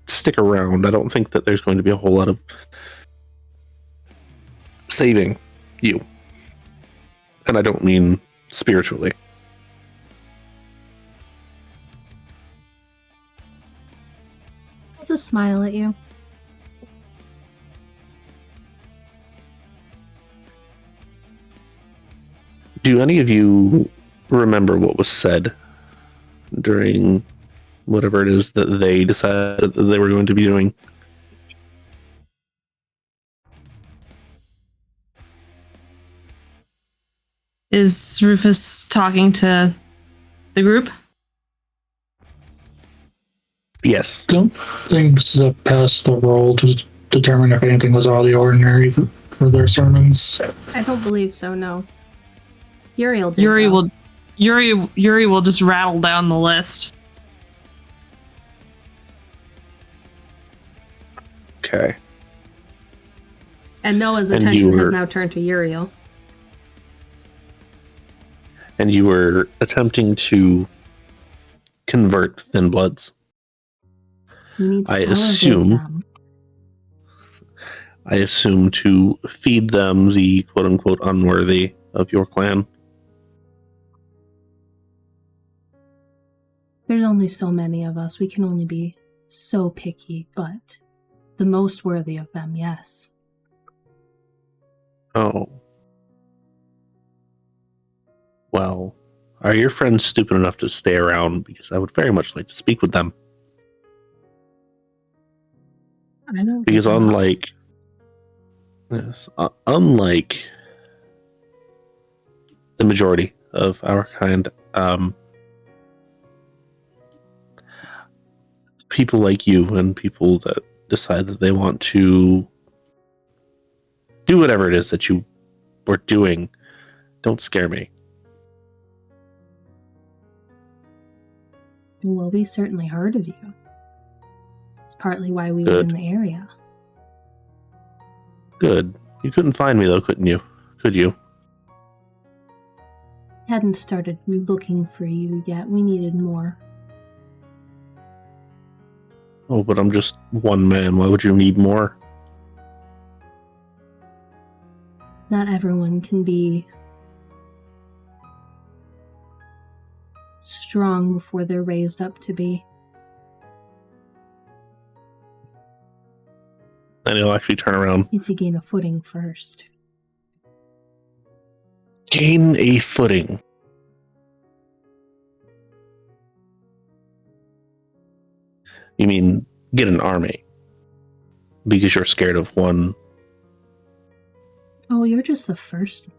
stick around. I don't think that there's going to be a whole lot of saving you. And I don't mean spiritually. I'll just smile at you. Do any of you remember what was said during whatever it is that they decided that they were going to be doing? Is Rufus talking to the group? Yes. Don't think Zip passed the roll to determine if anything was out of the ordinary for their sermons. I don't believe so, no. Uriel did. Yuri will just rattle down the list. Okay. And Noah's And attention you has were- now turned to Uriel. And you were attempting to convert Thin Bloods. You need to I elevate assume- them. I assume to feed them the quote-unquote unworthy of your clan. There's only so many of us. We can only be so picky, but the most worthy of them, yes. Oh. Well, are your friends stupid enough to stay around? Because I would very much like to speak with them. I don't Because give a- unlike the majority of our kind, people like you and people that decide that they want to do whatever it is that you were doing don't scare me. Well, we certainly heard of you. It's partly why we were Good. in the area. Good. You couldn't find me though, couldn't you? Could you? Hadn't started looking for you yet. We needed more. Oh, but I'm just one man. Why would you need more? Not everyone can be strong before they're raised up to be. And he'll actually turn around. Need to gain a footing first. Gain a footing. You mean get an army? Because you're scared of one. Oh, you're just the first one.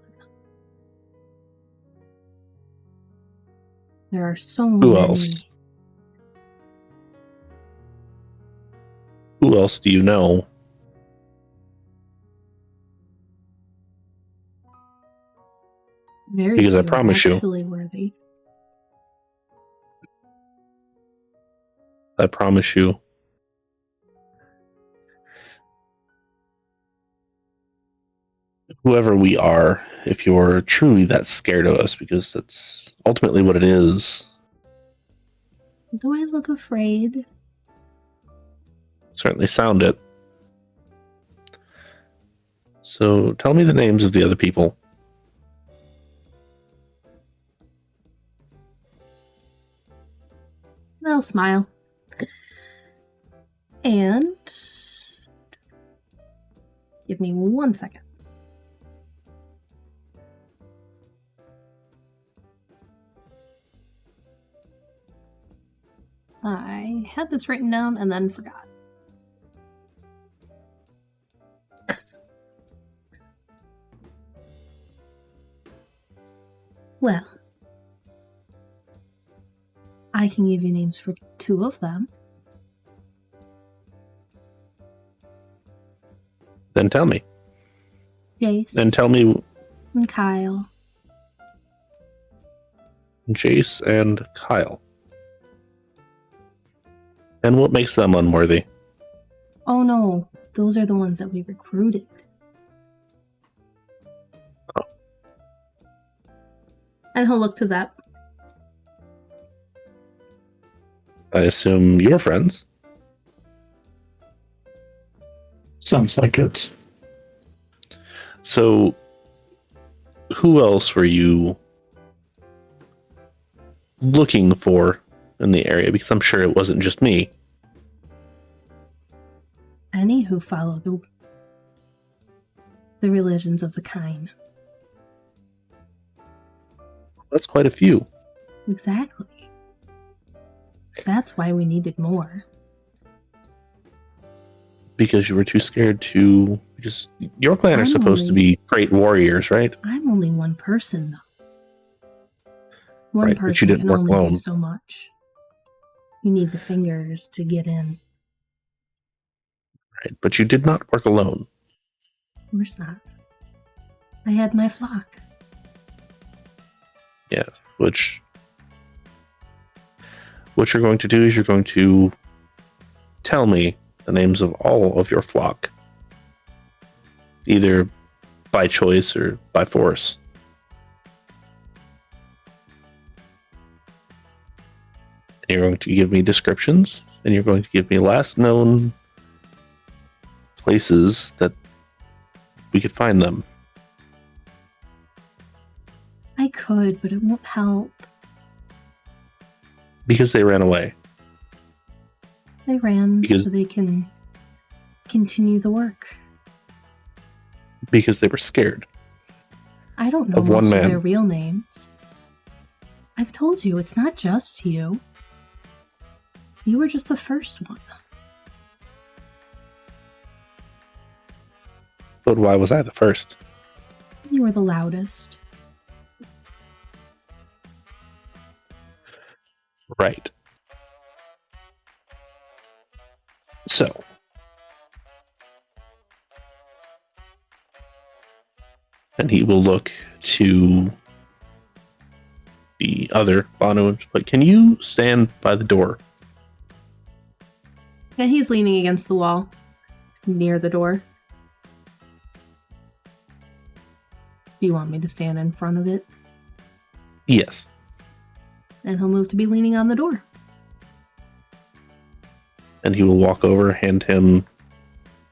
There are so Who many. else? Who else do you know? Very Because I few are promise you. actually worthy. I promise you. Whoever we are, if you're truly that scared of us, because that's ultimately what it is, Do I look afraid? certainly sound it. So tell me the names of the other people. I'll smile. And give me 1 second. I had this written down and then forgot. Well, I can give you names for 2 of them. Then tell me. Jace Then tell me and Kyle. Jace and Kyle. And what makes them unworthy? Oh no, those are the ones that we recruited. Oh. And he'll look to Zep. I assume you're friends. Sounds like it. So, who else were you looking for in the area? Because I'm sure it wasn't just me. Any who follow the religions of the kind. That's quite a few. Exactly. That's why we needed more. Because you were too scared to. Because your clan are I'm supposed to only- be great warriors, right? I'm only one person, though. One Right, but you person didn't can work only alone. do so much. You need the fingers to get in. Right. But you did not work alone. Of course not. I had my flock. Yeah. Which. What you're going to do is you're going to tell me the names of all of your flock, either by choice or by force. You're going to give me descriptions, and you're going to give me last known places that we could find them. I could, but it won't help. Because they ran away. They ran Because- so they can continue the work. Because they were scared. I don't know Of one most of man. their real names. I've told you, it's not just you. You were just the first one. But why was I the first? You were the loudest. Right. So. And he will look to the other Banu, but can you stand by the door? And he's leaning against the wall, near the door. Do you want me to stand in front of it? Yes. And he'll move to be leaning on the door. And he will walk over, hand him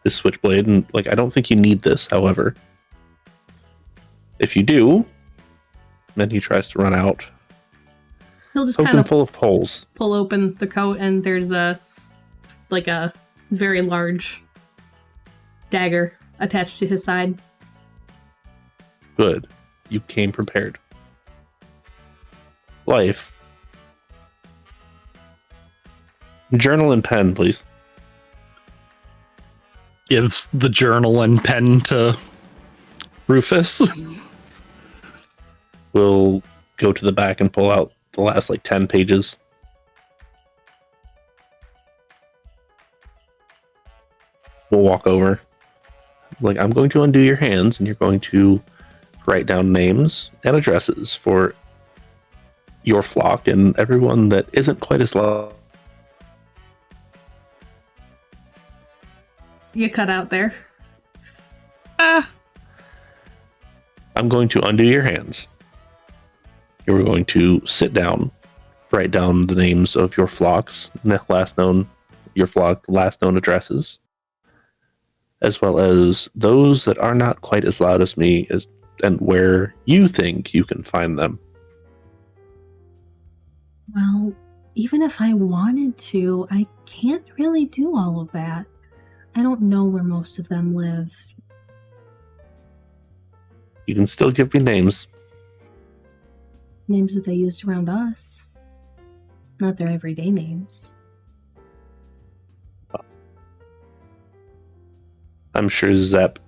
his switchblade, and like, I don't think you need this, however. If you do, then he tries to run out. He'll just Open kind of full of holes. pull open the coat, and there's a very large dagger attached to his side. Good. You came prepared. Life. Journal and pen, please. Gives the journal and pen to Rufus. We'll go to the back and pull out the last 10 pages. We'll walk over. I'm going to undo your hands, and you're going to write down names and addresses for your flock and everyone that isn't quite as low. You cut out there. Ah, I'm going to undo your hands. You're going to sit down, write down the names of your flocks, last known addresses, as well as those that are not quite as loud as me, and where you think you can find them. Well, even if I wanted to, I can't really do all of that. I don't know where most of them live. You can still give me names. Names that they used around us. Not their everyday names. I'm sure Zep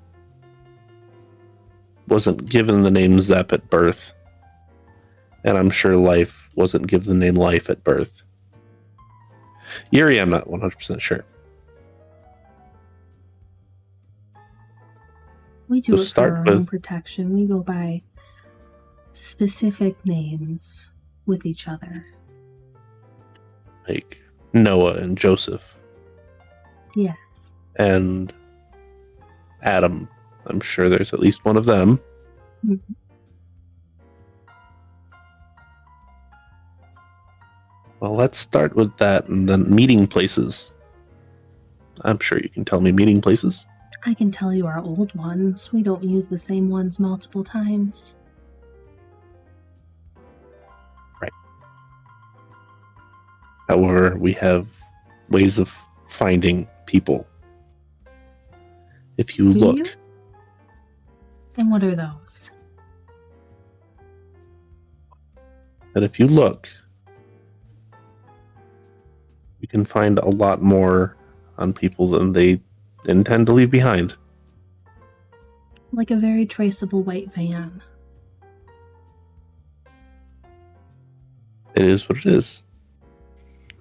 wasn't given the name Zep at birth. And I'm sure Life wasn't given the name Life at birth. Yuri, I'm not 100% sure. We do So it for start our own with- protection. We go by specific names with each other. Like Noah and Joseph Yes. and Adam. I'm sure there's at least one of them. Mhm. Well, let's start with that, and then meeting places. I'm sure you can tell me meeting places. I can tell you our old ones. We don't use the same ones multiple times. However, we have ways of finding people. If you Do look, you? And what are those? and if you look, you can find a lot more on people than they intend to leave behind. Like a very traceable white van. It is what it is.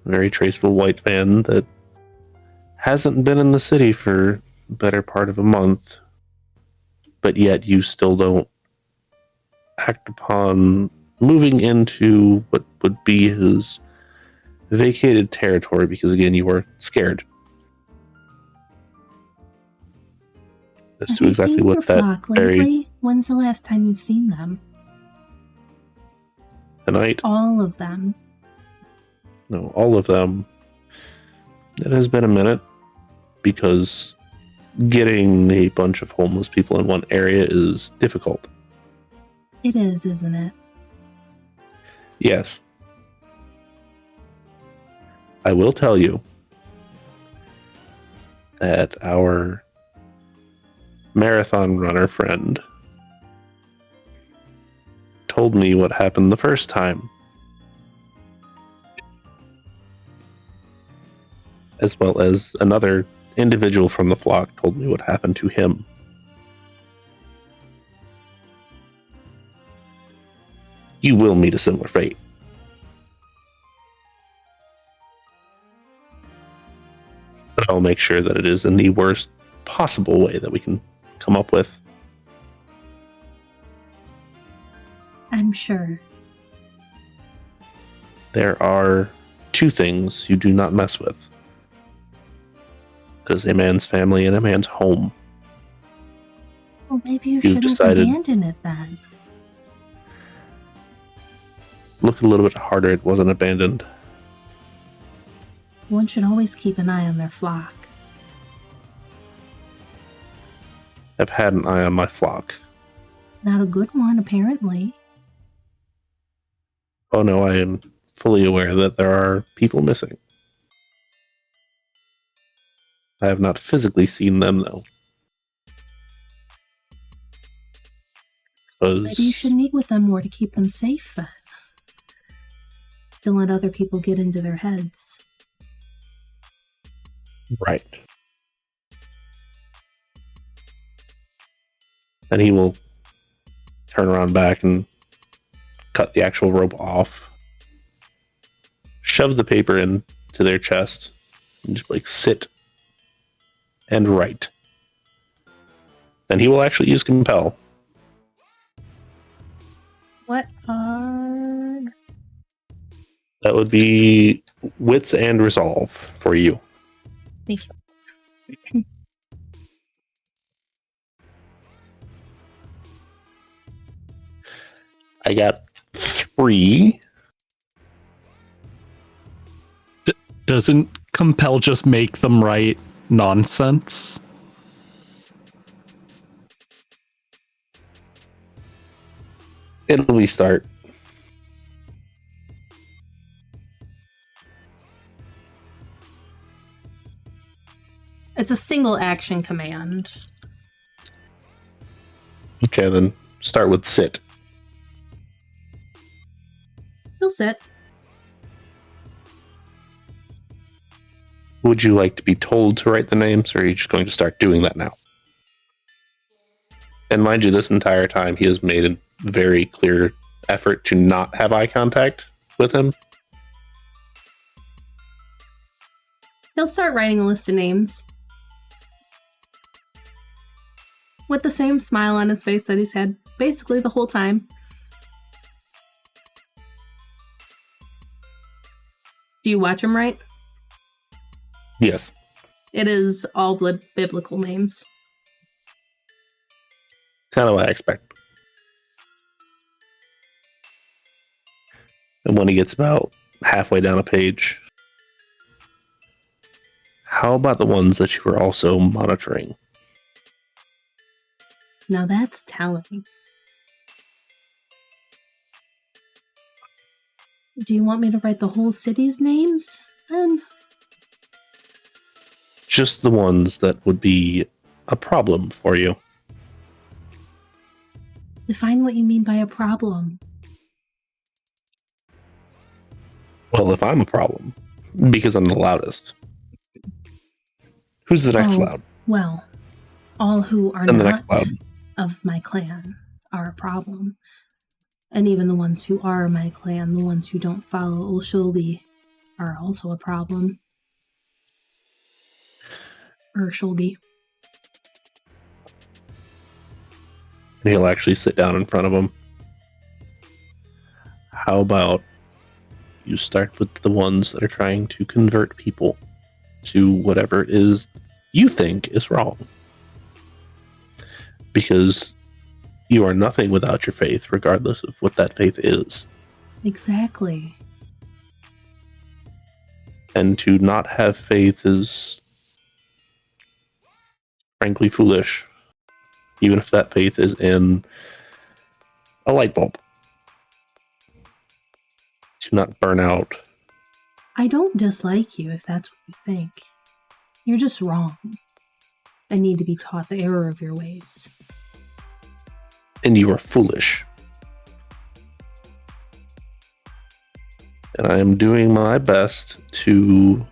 Very traceable white van that hasn't been in the city for the better part of a month, but yet you still don't act upon moving into what would be his vacated territory because, again, you were scared. as Have to you exactly seen your what that flock very lately? When's the last time you've seen them? tonight. All of them. No, all of them. It has been a minute because getting a bunch of homeless people in one area is difficult. It is, isn't it? Yes. I will tell you that our marathon runner friend told me what happened the first time, as well as another individual from the flock told me what happened to him. You will meet a similar fate. But I'll make sure that it is in the worst possible way that we can come up with. I'm sure. There are two things you do not mess with. Because a man's family and a man's home. Well, maybe you You've shouldn't decided- abandon it then. Look a little bit harder, it wasn't abandoned. One should always keep an eye on their flock. I've had an eye on my flock. Not a good one, apparently. Oh no, I am fully aware that there are people missing. I have not physically seen them though. Maybe you should meet with them more to keep them safe then. Don't let other people get into their heads. Right. And he will turn around back and cut the actual rope off, shove the paper into their chest, and just like sit and write. And he will actually use compel. What are... That would be wits and resolve for you. Me. I got 3. Doesn't compel just make them write nonsense? It'll be start. It's a single action command. Okay, then start with sit. He'll sit. Would you like to be told to write the names, or are you just going to start doing that now? And mind you, this entire time he has made a very clear effort to not have eye contact with him. He'll start writing a list of names. With the same smile on his face that he's had basically the whole time. Do you watch him write? Yes. It is all biblical names. Kind of what I expect. And when he gets about halfway down a page, how about the ones that you were also monitoring? Now that's telling. Do you want me to write the whole city's names? Then Just the ones that would be a problem for you. define what you mean by a problem. Well, if I'm a problem, because I'm the loudest. Who's the next Oh, loud? Well, all who are And the not next loud. of my clan are a problem. And even the ones who are my clan, the ones who don't follow Olshulgi, are also a problem. Urshulgi. And he'll actually sit down in front of him. How about you start with the ones that are trying to convert people to whatever it is you think is wrong? because you are nothing without your faith, regardless of what that faith is. Exactly. And to not have faith is frankly foolish, even if that faith is in a light bulb. To not burn out. I don't dislike you if that's what you think. You're just wrong. I need to be taught the error of your ways. And you are foolish. And I am doing my best to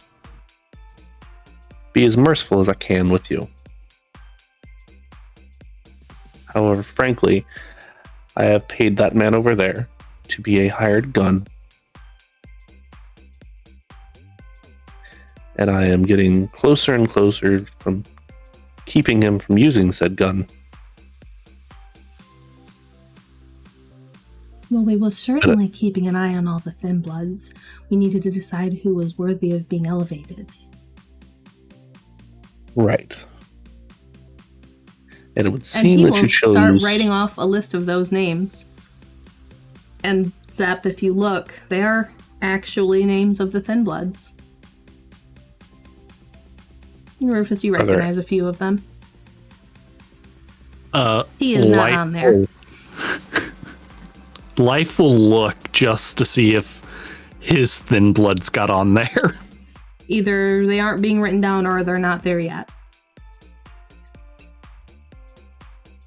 be as merciful as I can with you. However, frankly, I have paid that man over there to be a hired gun. And I am getting closer and closer from keeping him from using said gun. Well, we were certainly keeping an eye on all the Thin Bloods. We needed to decide who was worthy of being elevated. Right. And it would seem that you chose... start writing off a list of those names. And Zep, if you look, they are actually names of the Thin Bloods. Rufus, you recognize a few of them. He is not on there. Life will look just to see if his Thin Bloods got on there. Either they aren't being written down or they're not there yet.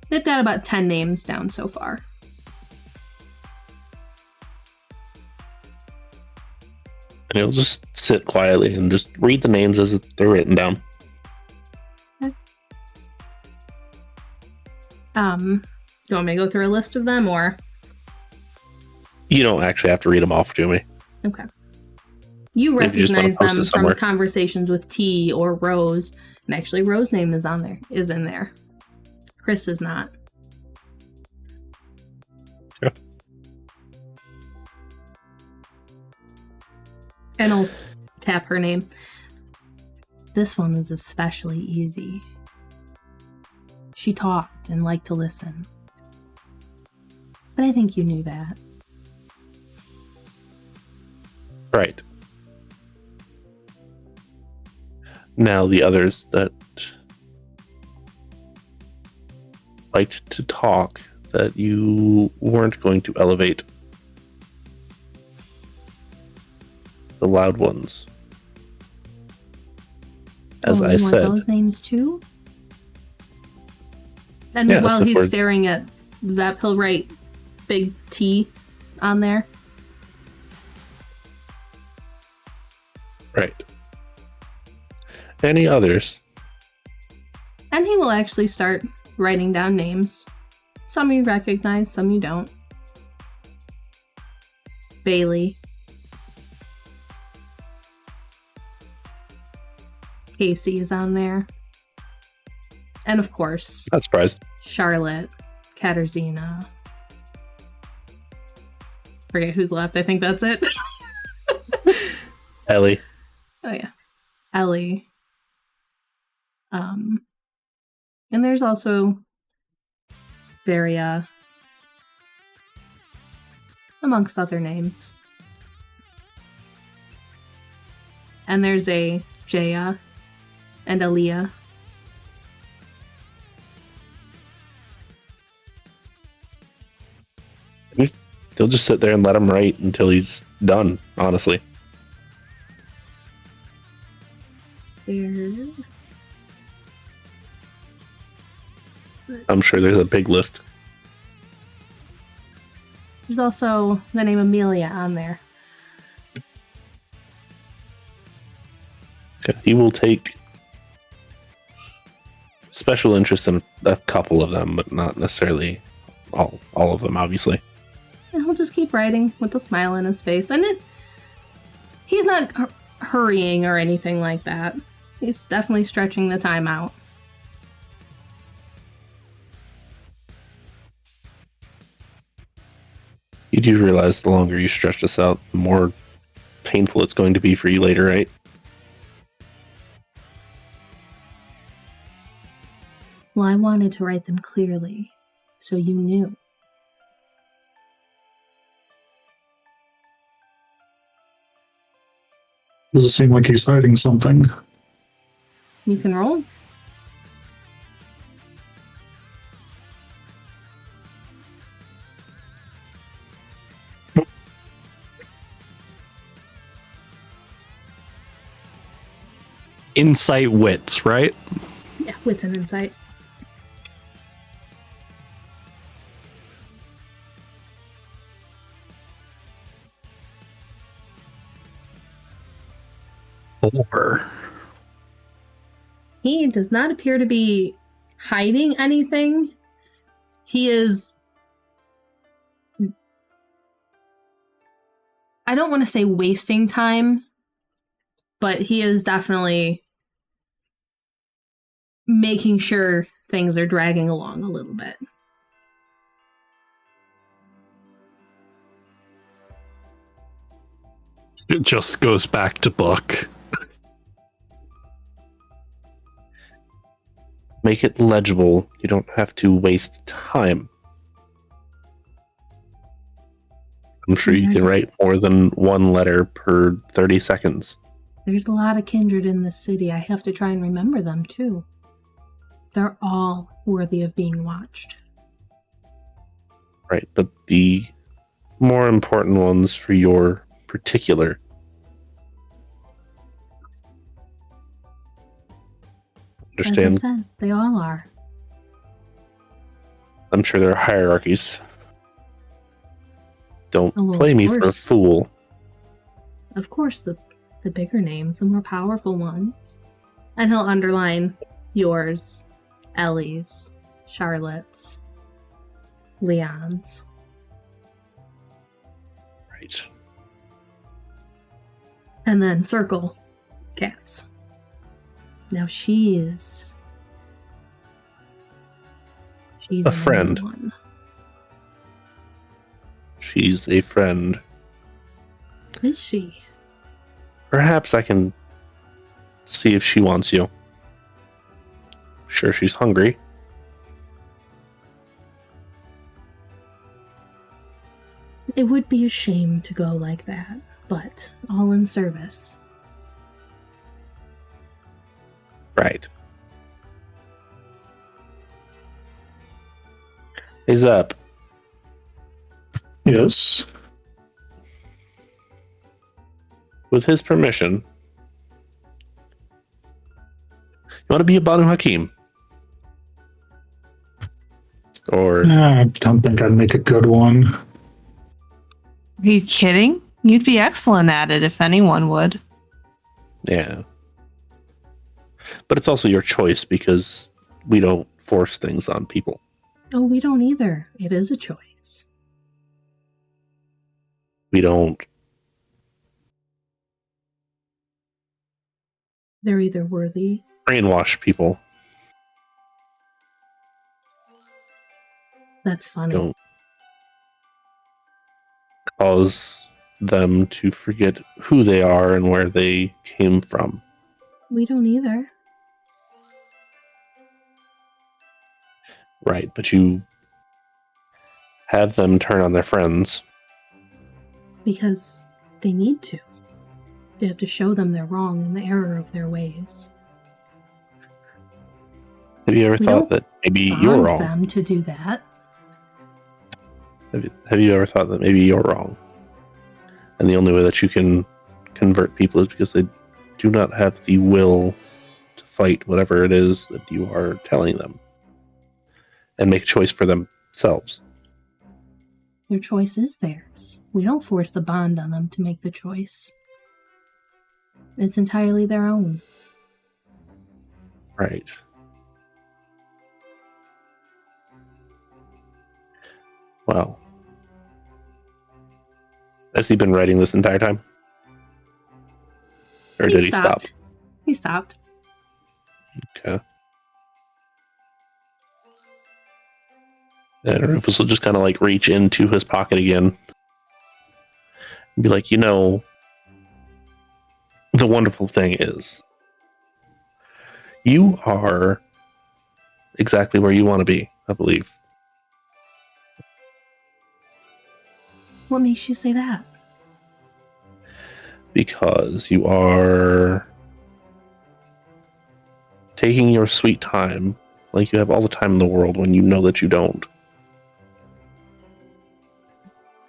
They've got about 10 names down so far. And he'll just sit quietly and just read the names as they're written down. Okay. Do you want me to go through a list of them, or? You don't actually have to read them off to me. Okay. You recognize them from conversations with T or Rose. And actually, Rose's name is in there. Chris is not. Yeah. And I'll tap her name. This one was especially easy. She talked and liked to listen. But I think you knew that. Right. Now the others that liked to talk that you weren't going to elevate. The loud ones. As I you said. Want those names too? And Yeah, while so he's staring at Zep, he'll write big T on there. Right. Any others? And he will actually start writing down names. Some you recognize, some you don't. Bailey. Casey is on there. And of course, Not surprised. Charlotte, Katarzyna. Forget who's left. I think that's it. Ellie. Oh yeah. Ellie. And there's also Varia, amongst other names. And there's a Jaya and Aaliyah. They'll just sit there and let him write until he's done, honestly. There. I'm sure there's a big list. There's also the name Amelia on there. Okay. He will take special interest in a couple of them, but not necessarily all of them, obviously. And he'll just keep writing with a smile on his face. And he's not hurrying or anything like that. He's definitely stretching the time out. You do realize the longer you stretch this out, the more painful it's going to be for you later, right? Well, I wanted to write them clearly, so you knew. Does it seem like he's hiding something? You can roll. Insight wits, right? Yeah, wits and insight. Four. He does not appear to be hiding anything. He is... I don't want to say wasting time, but he is definitely making sure things are dragging along a little bit. It just goes back to book. Make it legible. You don't have to waste time. I'm sure you can write more than one letter per 30 seconds. There's a lot of kindred in this city. I have to try and remember them, too. They're all worthy of being watched. Right, but the more important ones for your particular. Understand? As I said, they all are. I'm sure there are hierarchies. Don't Oh, well, play of me for a course. fool. Of course, the bigger names, the more powerful ones. And he'll underline yours, Ellie's, Charlotte's, Leon's. Right. And then circle Kat's. Now she's A friend. One. She's a friend. Is she? Perhaps I can see if she wants you. Sure, she's hungry. It would be a shame to go like that, but all in service. Right. He's up. Yes. With his permission. You want to be a Banu Hakim? Or I don't think I'd make a good one. Are you kidding? You'd be excellent at it if anyone would. yeah. But it's also your choice because we don't force things on people. Oh, we don't either. It is a choice. We don't. They're either worthy. Brainwash people. That's funny. Don't cause them to forget who they are and where they came from. We don't either. Right, but you have them turn on their friends. Because they need to. They have to show them they're wrong and the error of their ways. Have you ever We thought don't that maybe Bond you're wrong? them to do that. Have you ever thought that maybe you're wrong? And the only way that you can convert people is because they do not have the will to fight whatever it is that you are telling them and make a choice for themselves. Their choice is theirs. We don't force the bond on them to make the choice. It's entirely their own. Right. Well, has he been writing this entire time? Or did he stop? He stopped. Okay. And Rufus will just kind of like reach into his pocket again and be like, the wonderful thing is, you are exactly where you want to be, I believe. What makes you say that? Because you are taking your sweet time, like you have all the time in the world when you know that you don't.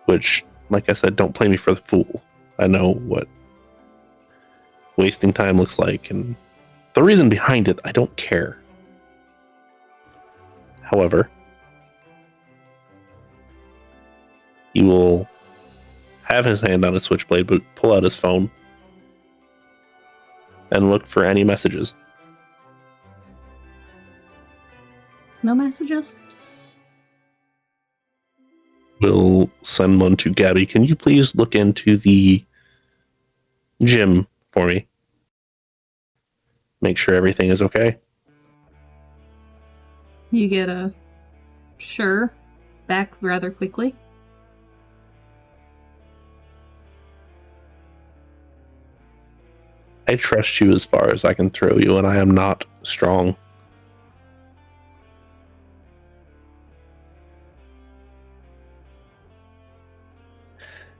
Which, like I said, don't play me for the fool. I know what wasting time looks like, and the reason behind it, I don't care. However, he will have his hand on his switchblade, but pull out his phone and look for any messages. No messages? We'll send one to Gabby. Can you please look into the gym for me? Make sure everything is okay. You get a sure back rather quickly. I trust you as far as I can throw you, and I am not strong.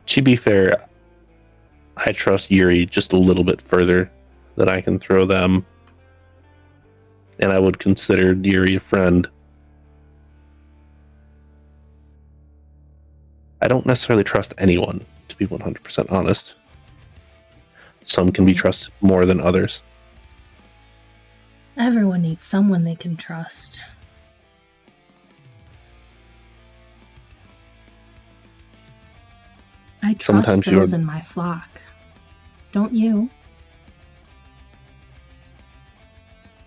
To be fair, I trust Yuri just a little bit further than I can throw them. And I would consider Yuri a friend. I don't necessarily trust anyone, to be 100% honest. Some can be trusted more than others. Everyone needs someone they can trust. I trust Sometimes those in my flock. Don't you?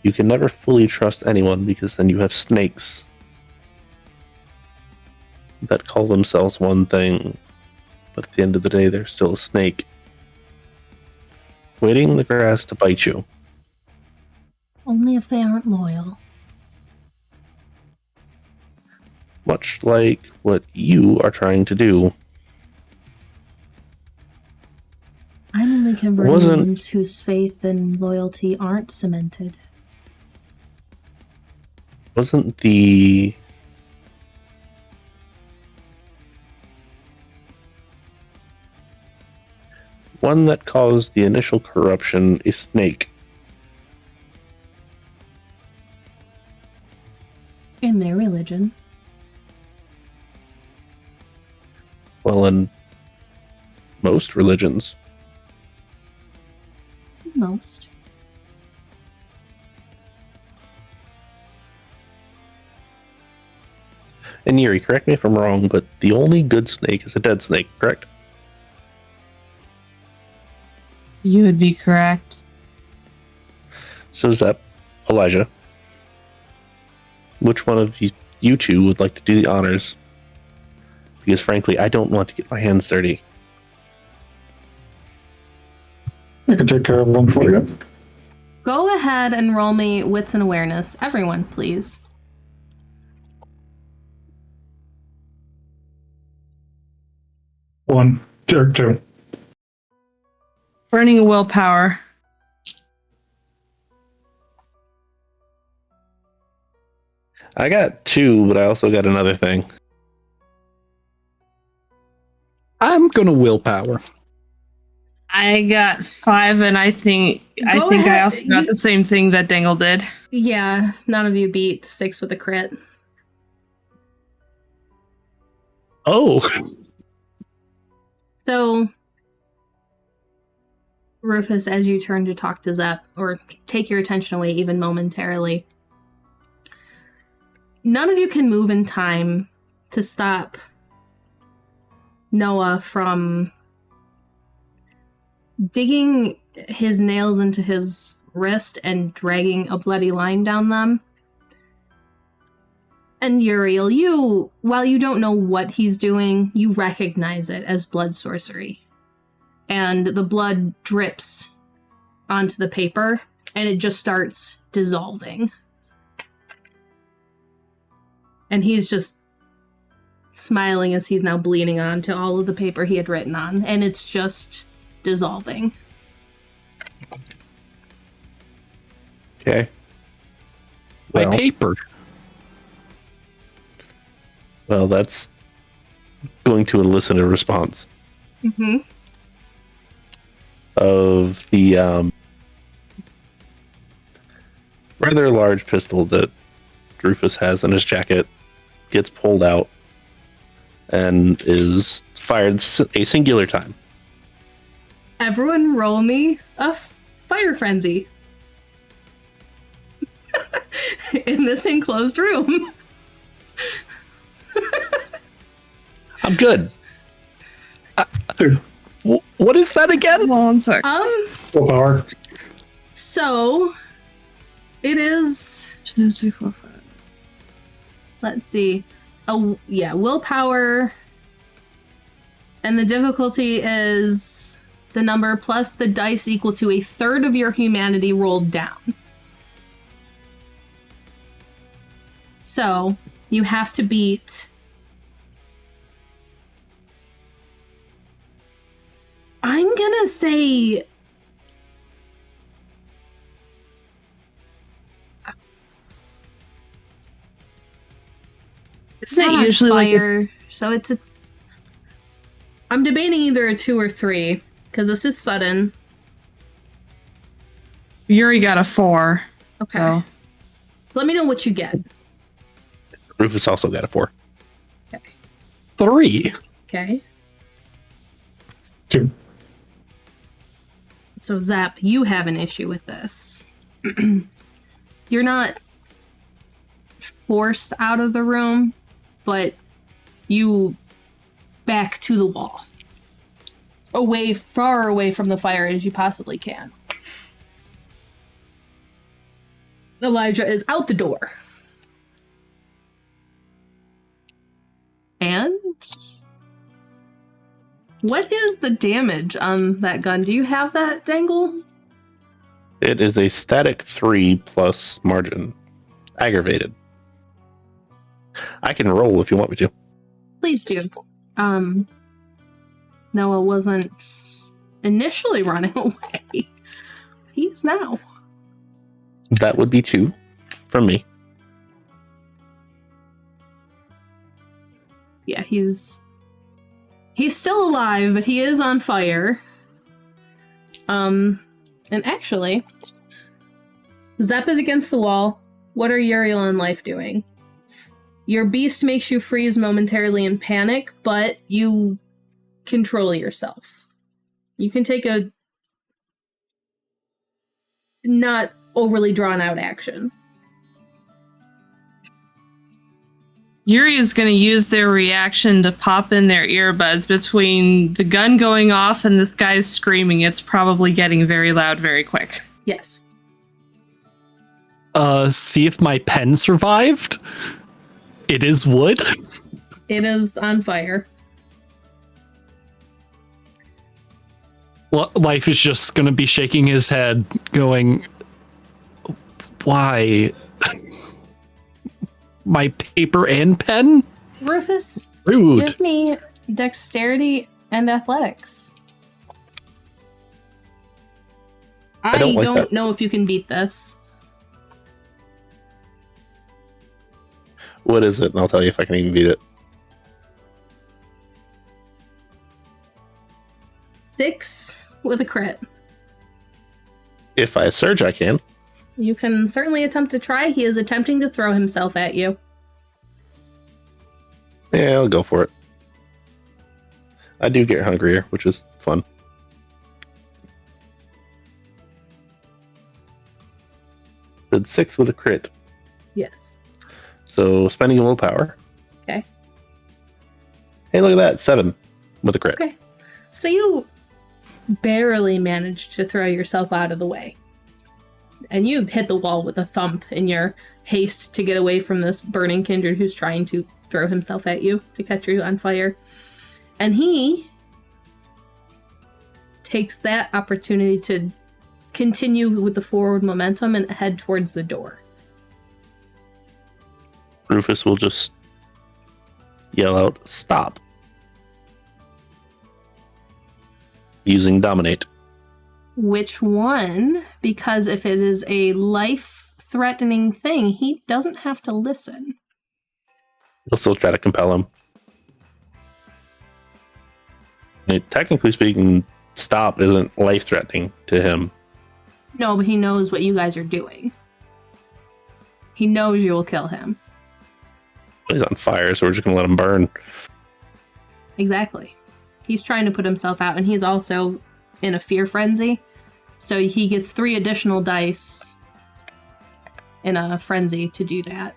You can never fully trust anyone because then you have snakes that call themselves one thing, but at the end of the day, they're still a snake, waiting in the grass to bite you. Only if they aren't loyal. Much like what you are trying to do. I'm only converting ones whose faith and loyalty aren't cemented. Wasn't the one that caused the initial corruption a snake? In their religion. Well, in most religions. Most. And Yuri, correct me if I'm wrong, but the only good snake is a dead snake, correct? You would be correct. So Zep, Elijah, which one of you two would like to do the honors? Because frankly, I don't want to get my hands dirty. I can take care of one for you. Go ahead and roll me wits and awareness. Everyone, please. One, two. Burning a willpower. I got 2, but I also got another thing. I'm gonna willpower. I got 5, and I think I also got the same thing that Dengle did. Yeah, none of you beat 6 with a crit. Oh. So, Rufus, as you turn to talk to Zep, or take your attention away even momentarily, none of you can move in time to stop Noah from digging his nails into his wrist and dragging a bloody line down them. And Uriel, while you don't know what he's doing, you recognize it as blood sorcery. And the blood drips onto the paper, and it just starts dissolving. And he's just smiling as he's now bleeding onto all of the paper he had written on, and it's just dissolving. Okay. My Well, paper. Well, that's going to elicit a response Mm-hmm. of the rather large pistol that Rufus has in his jacket gets pulled out and is fired a singular time. Everyone roll me a fire frenzy. In this enclosed room. I'm good. What is that again? Hold on one sec. Willpower. So it is, 2, 3, 4, 5. let's see. Willpower. And the difficulty is the number plus the dice equal to a third of your humanity rolled down. So you have to beat. I'm gonna say. Isn't not it on usually fire, so it's a. I'm debating either a 2 or 3 because this is sudden. Yuri got a 4. Okay. So Let me know what you get. Rufus also got a 4. 3. Okay. 2. So Zap, you have an issue with this. You're not forced out of the room, but you back to the wall. Far away from the fire as you possibly can. Elijah is out the door. And what is the damage on that gun? Do you have that, Dengle? It is a static 3 plus margin. Aggravated. I can roll if you want me to. Please do. Noah wasn't initially running away. He is now. That would be 2 from me. Yeah, he's still alive, but he is on fire. And actually, Zep is against the wall. What are Uriel and Life doing? Your beast makes you freeze momentarily in panic, but you control yourself. You can take a not overly drawn out action. Yuri is going to use their reaction to pop in their earbuds between the gun going off and this guy's screaming. It's probably getting very loud very quick. Yes. See if my pen survived. It is wood. It is on fire. Well, Life is just gonna be shaking his head, going, "Why? My paper and pen? Rufus, Rude." give me dexterity and athletics. I don't like don't that. know if you can beat this. What is it? And I'll tell you if I can even beat it. 6 with a crit. If I surge, I can. You can certainly attempt to try. He is attempting to throw himself at you. Yeah, I'll go for it. I do get hungrier, which is fun. Did 6 with a crit. Yes. So spending a willpower. Okay. Hey, look at that. 7 with a crit. Okay. So you barely managed to throw yourself out of the way. And you hit the wall with a thump in your haste to get away from this burning kindred who's trying to throw himself at you to catch you on fire. And he takes that opportunity to continue with the forward momentum and head towards the door. Rufus will just yell out, "Stop." Using Dominate. Which one? Because if it is a life-threatening thing, he doesn't have to listen. He'll still try to compel him. I mean, technically speaking, stop isn't life-threatening to him. No, but he knows what you guys are doing. He knows you will kill him. He's on fire, so we're just going to let him burn. Exactly. He's trying to put himself out, and he's also in a fear frenzy. So he gets 3 additional dice in a frenzy to do that.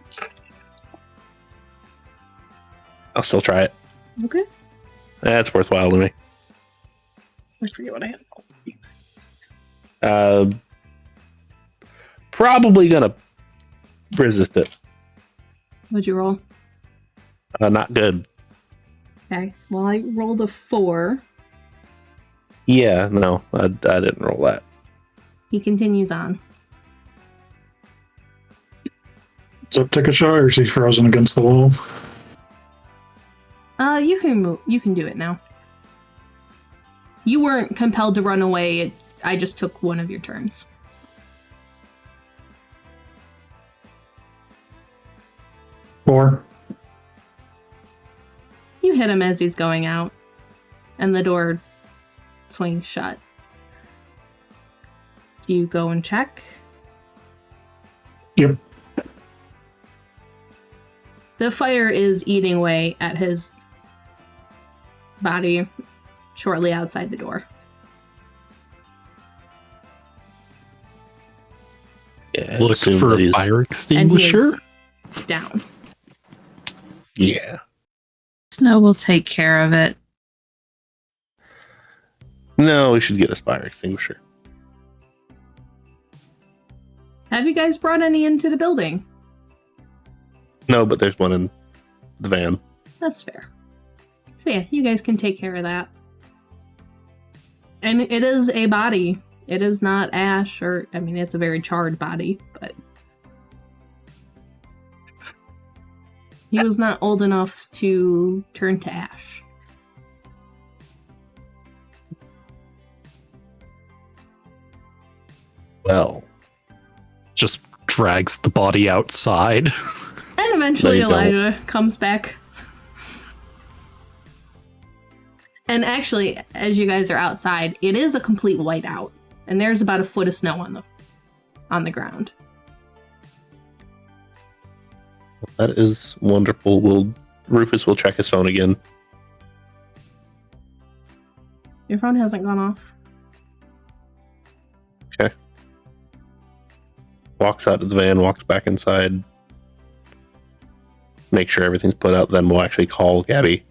I'll still try it. Okay. That's worthwhile to me. I forget what I had. Probably gonna resist it. What'd you roll? Not good. Okay. Well, I rolled a 4. Yeah, no, I didn't roll that. He continues on. Does it take a shot, or is he frozen against the wall? You can move. You can do it now. You weren't compelled to run away. I just took one of your turns. Four. You hit him as he's going out, and the door swings shut. Do you go and check? Yep. The fire is eating away at his body shortly outside the door. Yeah, Looks assume for that a he's- fire And he extinguisher. is down. Yeah. Snow will take care of it. No, we should get a fire extinguisher. Have you guys brought any into the building? No, but there's one in the van. That's fair. So yeah, you guys can take care of that. And it is a body. It is not ash, or, I mean, it's a very charred body, but he was not old enough to turn to ash. Well, Just drags the body outside. And eventually No, you don't. Elijah comes back. And actually, as you guys are outside, it is a complete whiteout. And there's about a foot of snow on the ground. that is wonderful. Rufus will check his phone again. Your phone hasn't gone off. Walks out of the van, walks back inside. Make sure everything's put out, then we'll actually call Gabby.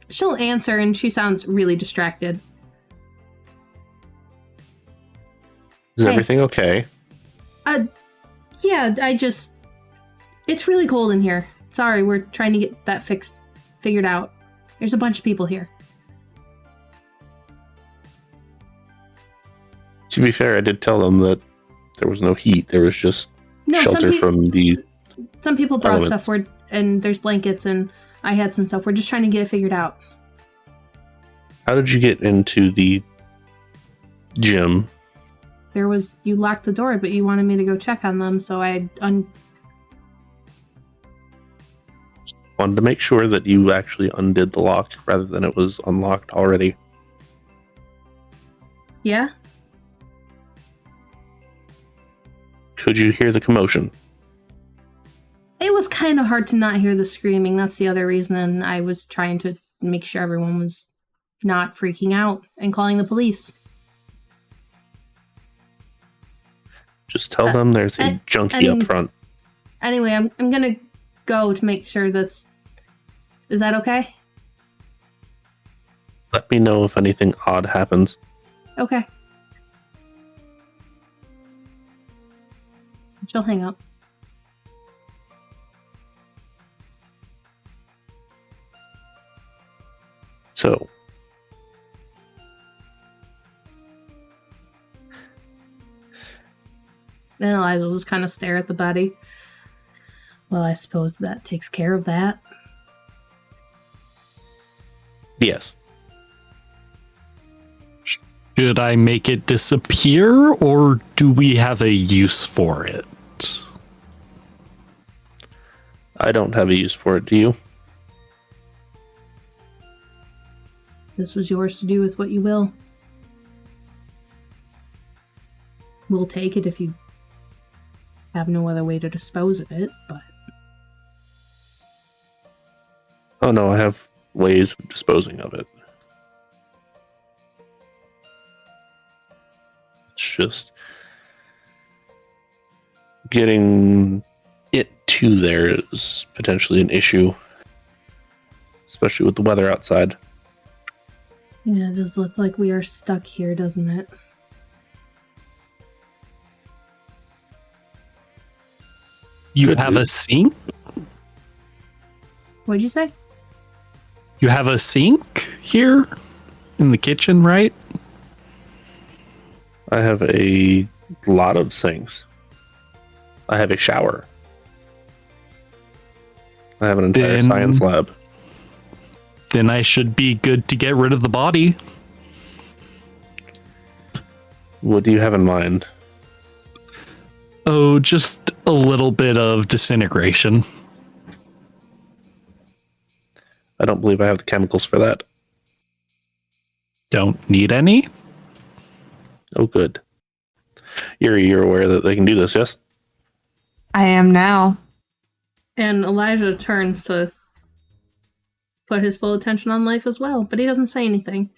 She'll answer, and she sounds really distracted. Is Hey. everything okay? Yeah, it's really cold in here. Sorry, we're trying to get that figured out. There's a bunch of people here. To be fair, I did tell them that there was no heat. There was just No, shelter from the... some people brought elements. stuff, and there's blankets, and I had some stuff. We're just trying to get it figured out. How did you get into the gym? You locked the door, but you wanted me to go check on them, so Wanted to make sure that you actually undid the lock rather than it was unlocked already. yeah? Could you hear the commotion? It was kind of hard to not hear the screaming. That's the other reason, and I was trying to make sure everyone was not freaking out and calling the police. Just tell them there's a junkie up front. Anyway, I'm gonna go to make sure that's... Is that okay? Let me know if anything odd happens. Okay. She'll hang up. So, Then Eliza will just kind of stare at the body. Well, I suppose that takes care of that. yes. Should I make it disappear, or do we have a use for it? I don't have a use for it, do you? This was yours to do with what you will. We'll take it if you have no other way to dispose of it, but... Oh no, I have ways of disposing of it. It's just getting it to there is potentially an issue, especially with the weather outside. Yeah, it does look like we are stuck here, doesn't it? You Could have do. a sink? What'd you say? You have a sink here in the kitchen, right? I have a lot of things. I have a shower. I have an entire Then- science lab. Then I should be good to get rid of the body. What do you have in mind? Oh, just a little bit of disintegration. I don't believe I have the chemicals for that. Don't need any? Oh, good. Yuri, you're aware that they can do this, yes? I am now. And Elijah turns to put his full attention on life as well, but he doesn't say anything.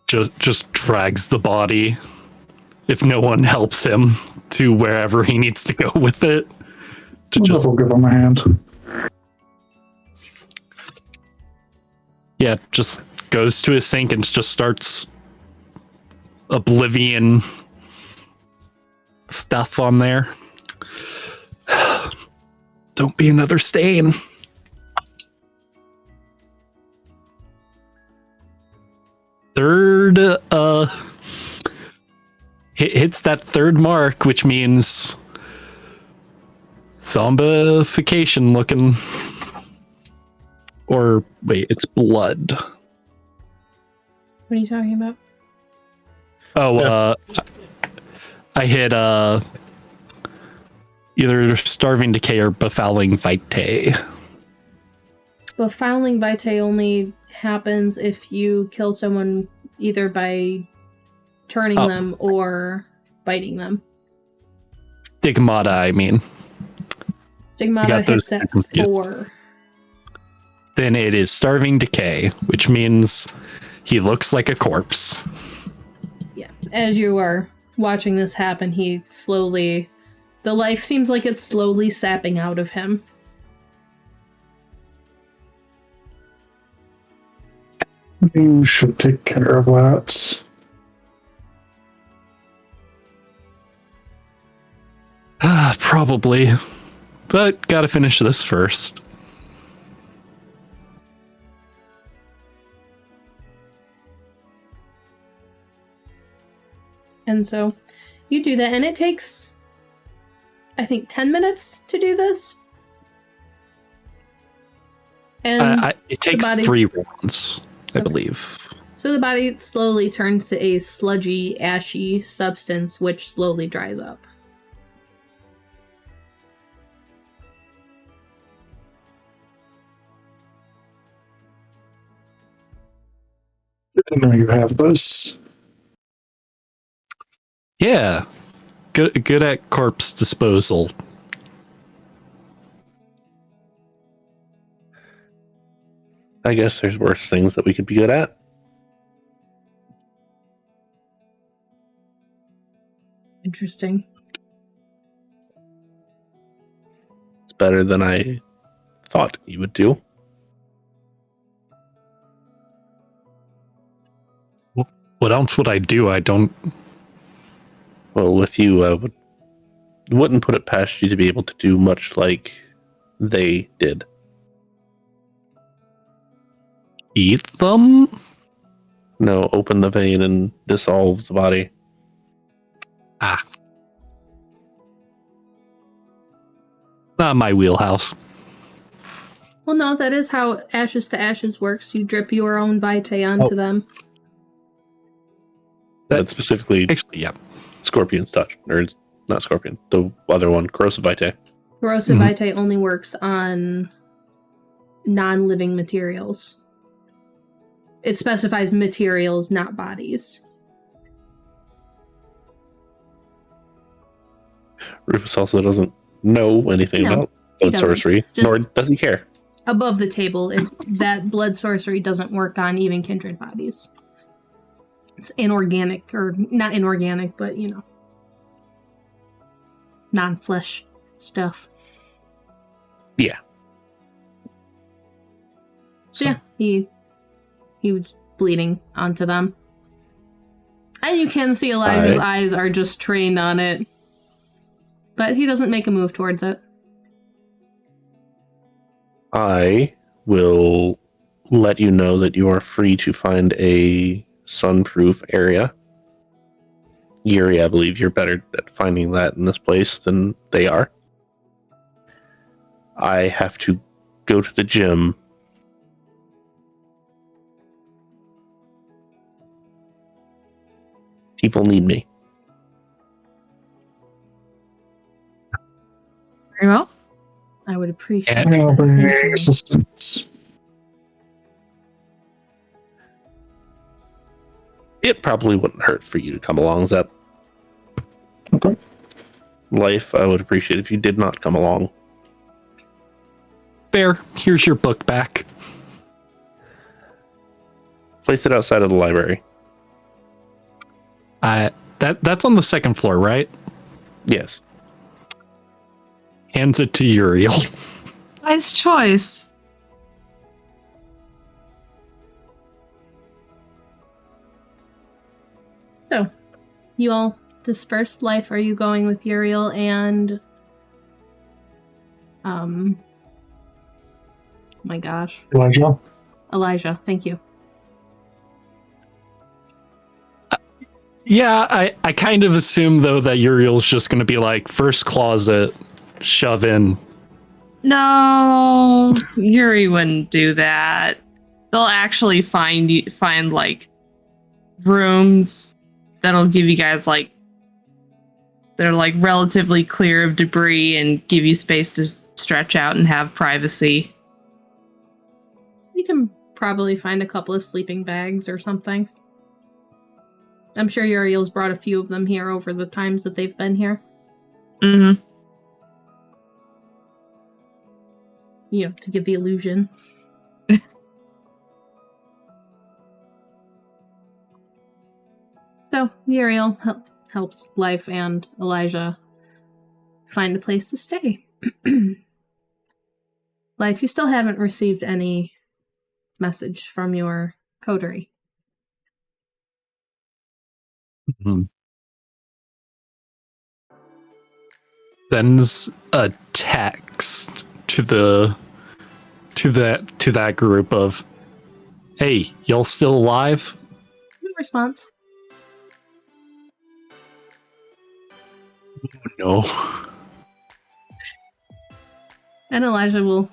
Just drags the body, if no one helps him, to wherever he needs to go with it. To just We'll give him a hand. Yeah, just goes to his sink and just starts oblivion stuff on there. Don't be another stain. Third, hits that third mark, which means zombification looking. Or wait, it's blood. What are you talking about? Oh, I hit either starving decay or befouling vitae. Befouling vitae only happens if you kill someone either by turning them or biting them. Stigmata, I mean. Stigmata got those hits at confused. 4. Then it is starving decay, which means he looks like a corpse. Yeah. As you are watching this happen, he slowly... The life seems like it's slowly sapping out of him. You should take care of that. Probably. But gotta finish this first. And so you do that, and it takes, I think, 10 minutes to do this. And It takes body- 3 rounds, I Okay. believe. so the body slowly turns to a sludgy, ashy substance, which slowly dries up. I know you have this. Yeah. Good at corpse disposal. I guess there's worse things that we could be good at. Interesting. It's better than I thought you would do. What else would I do? I don't... Well, with you, I wouldn't put it past you to be able to do much like they did. Eat them? No, open the vein and dissolve the body. Ah. Not my wheelhouse. Well, no, that is how Ashes to Ashes works. You drip your own vitae onto them. That's specifically Actually, yeah. Scorpion's touch. Or it's not Scorpion. The other one, Corrosive Vitae. Corrosive vitae only works on non-living materials. It specifies materials, not bodies. Rufus also doesn't know anything about blood sorcery, nor does he care. Above the table, that blood sorcery doesn't work on even kindred bodies. It's inorganic, or not inorganic, but, you know, non-flesh stuff. Yeah. So yeah, he was bleeding onto them. And you can see Elijah's eyes are just trained on it. But he doesn't make a move towards it. I will let you know that you are free to find a sunproof area. Yuri, I believe you're better at finding that in this place than they are. I have to go to the gym. People need me. Very well. I would appreciate And I'll that. bring Thank you. assistance. It probably wouldn't hurt for you to come along, Zep. Okay. Life, I would appreciate if you did not come along. Bear, here's your book back. Place it outside of the library. That's on the second floor, right? Yes. Hands it to Uriel. Nice choice. So, you all disperse. Life, are you going with Uriel and... oh my gosh. Elijah, thank you. Yeah, I kind of assume, though, that Uriel's just going to be like, first closet, shove in. No, Yuri wouldn't do that. They'll actually find like rooms that'll give you guys like they're like relatively clear of debris and give you space to stretch out and have privacy. You can probably find a couple of sleeping bags or something. I'm sure Uriel's brought a few of them here over the times that they've been here. Mm-hmm. You know, to give the illusion. So, Uriel helps Life and Elijah find a place to stay. Life, you still haven't received any message from your coterie. Mm-hmm. Sends a text to that group of, hey, y'all still alive? No response. No. And Elijah will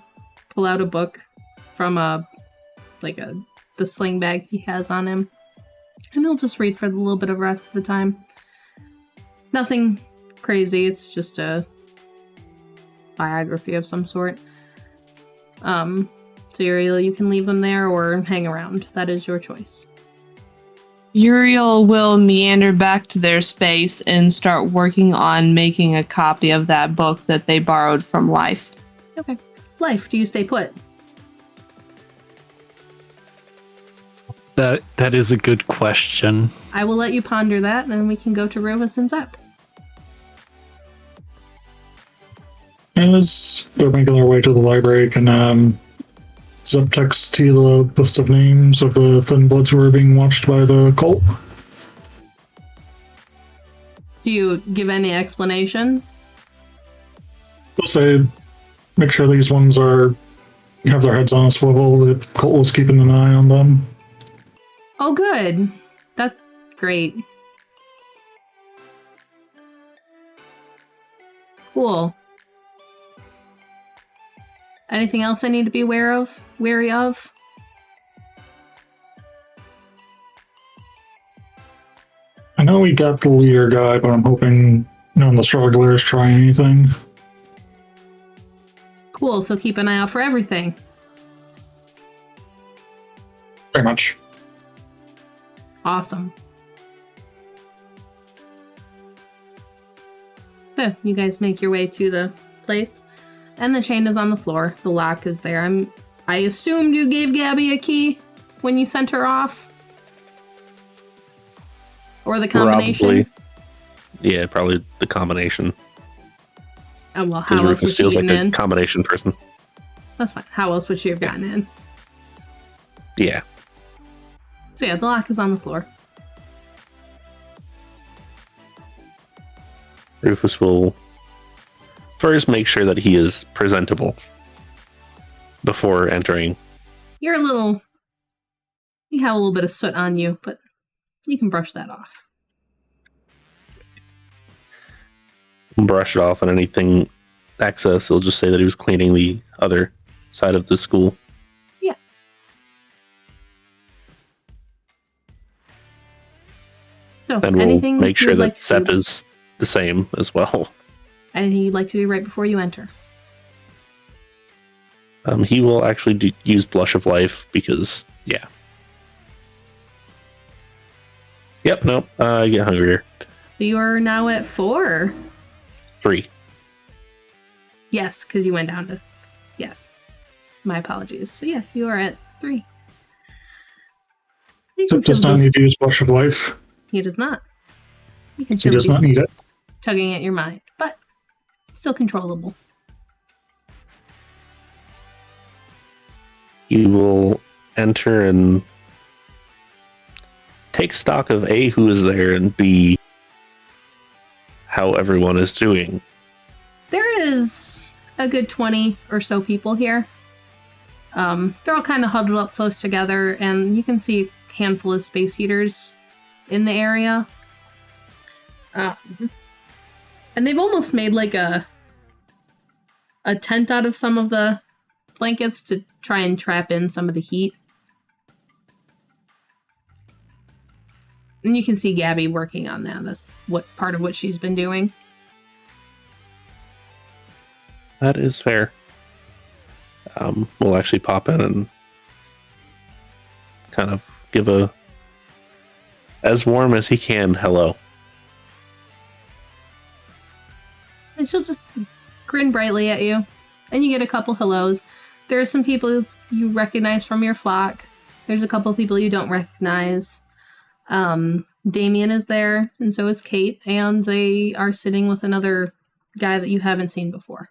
pull out a book from the sling bag he has on him. And he'll just read for a little bit of rest of the time. Nothing crazy, it's just a biography of some sort. So Uriel, you can leave them there or hang around. That is your choice. Uriel will meander back to their space and start working on making a copy of that book that they borrowed from Life. Okay. Life, do you stay put? That is a good question. I will let you ponder that, and then we can go to Rufus and Zep. As they're making their way to the library, can Zep text to the list of names of the Thin Bloods who are being watched by the cult? Do you give any explanation? We'll say, make sure these ones have their heads on a swivel. The cult was keeping an eye on them. Oh, good. That's great. Cool. Anything else I need to be wary of? I know we got the leader guy, but I'm hoping none of the strugglers try anything. Cool, so keep an eye out for everything. Very much. Awesome. So, you guys make your way to the place, and the chain is on the floor. The lock is there. I assumed you gave Gabby a key when you sent her off? Or the combination? Probably. Yeah, probably the combination. Oh, well, Because how else would Rufus she feels get like a in? combination person. That's fine. How else would she have gotten in? Yeah. So yeah, the lock is on the floor. Rufus will first make sure that he is presentable before entering. You have a little bit of soot on you, but you can brush that off. Brush it off, and anything excess, he'll just say that he was cleaning the other side of the school. Yeah. So, And we'll anything make sure you'd that like to Sep do- is the same as well. Anything you'd like to do right before you enter? He will actually use Blush of Life because, yeah. Yep, nope, I get hungrier. So you are now at 4. 3. Yes, because you went down to... Yes. My apologies. So yeah, you are at 3. You So can does feel not this- need to use Blush of Life. He does not. You can He feel does these not need it. tugging at your mind, but still controllable. You will enter and take stock of A, who is there, and B, how everyone is doing. There is a good 20 or so people here. They're all kind of huddled up close together, and you can see a handful of space heaters in the area. And they've almost made like a tent out of some of the blankets to try and trap in some of the heat. And you can see Gabby working on that. That's part of what she's been doing. That is fair. We'll actually pop in and kind of give a as warm as he can hello. And she'll just grin brightly at you. And you get a couple hellos. There are some people you recognize from your flock. There's a couple people you don't recognize. Damien is there, and so is Kate, and they are sitting with another guy that you haven't seen before.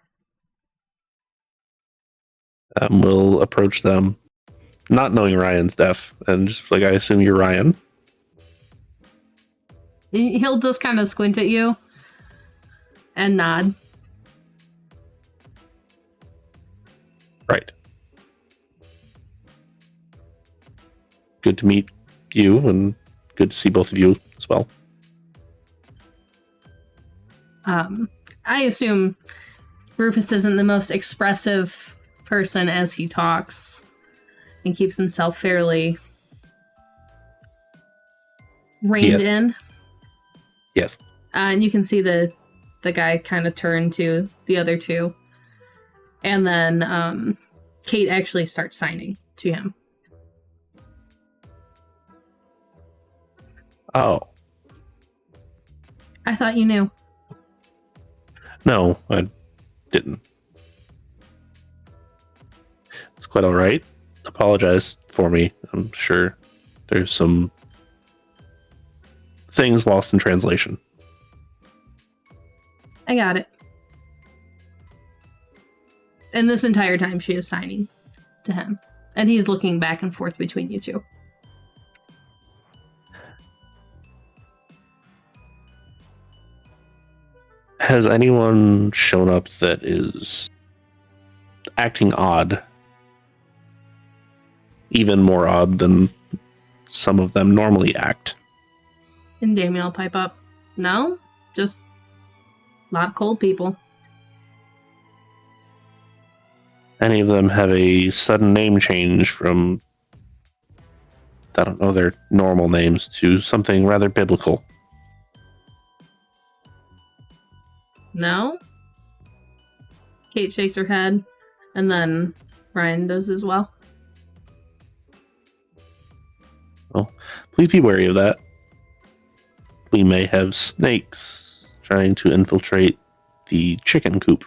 We'll approach them, not knowing Ryan's deaf, and just like, I assume you're Ryan. He'll just kind of squint at you and nod. Right. Good to meet you, and good to see both of you as well. I assume Rufus isn't the most expressive person as he talks and keeps himself fairly reined in. Yes. And you can see the guy kind of turn to the other two. And then Kate actually starts signing to him. Oh. I thought you knew. No, I didn't. It's quite all right. Apologize for me. I'm sure there's some things lost in translation. I got it. And this entire time she is signing to him. And he's looking back and forth between you two. Has anyone shown up that is acting odd? Even more odd than some of them normally act. And Damien will pipe up. No, just a lot of cold people. Any of them have a sudden name change from, I don't know, their normal names to something rather biblical? No? Kate shakes her head, and then Ryan does as well. Well, please be wary of that. We may have snakes trying to infiltrate the chicken coop.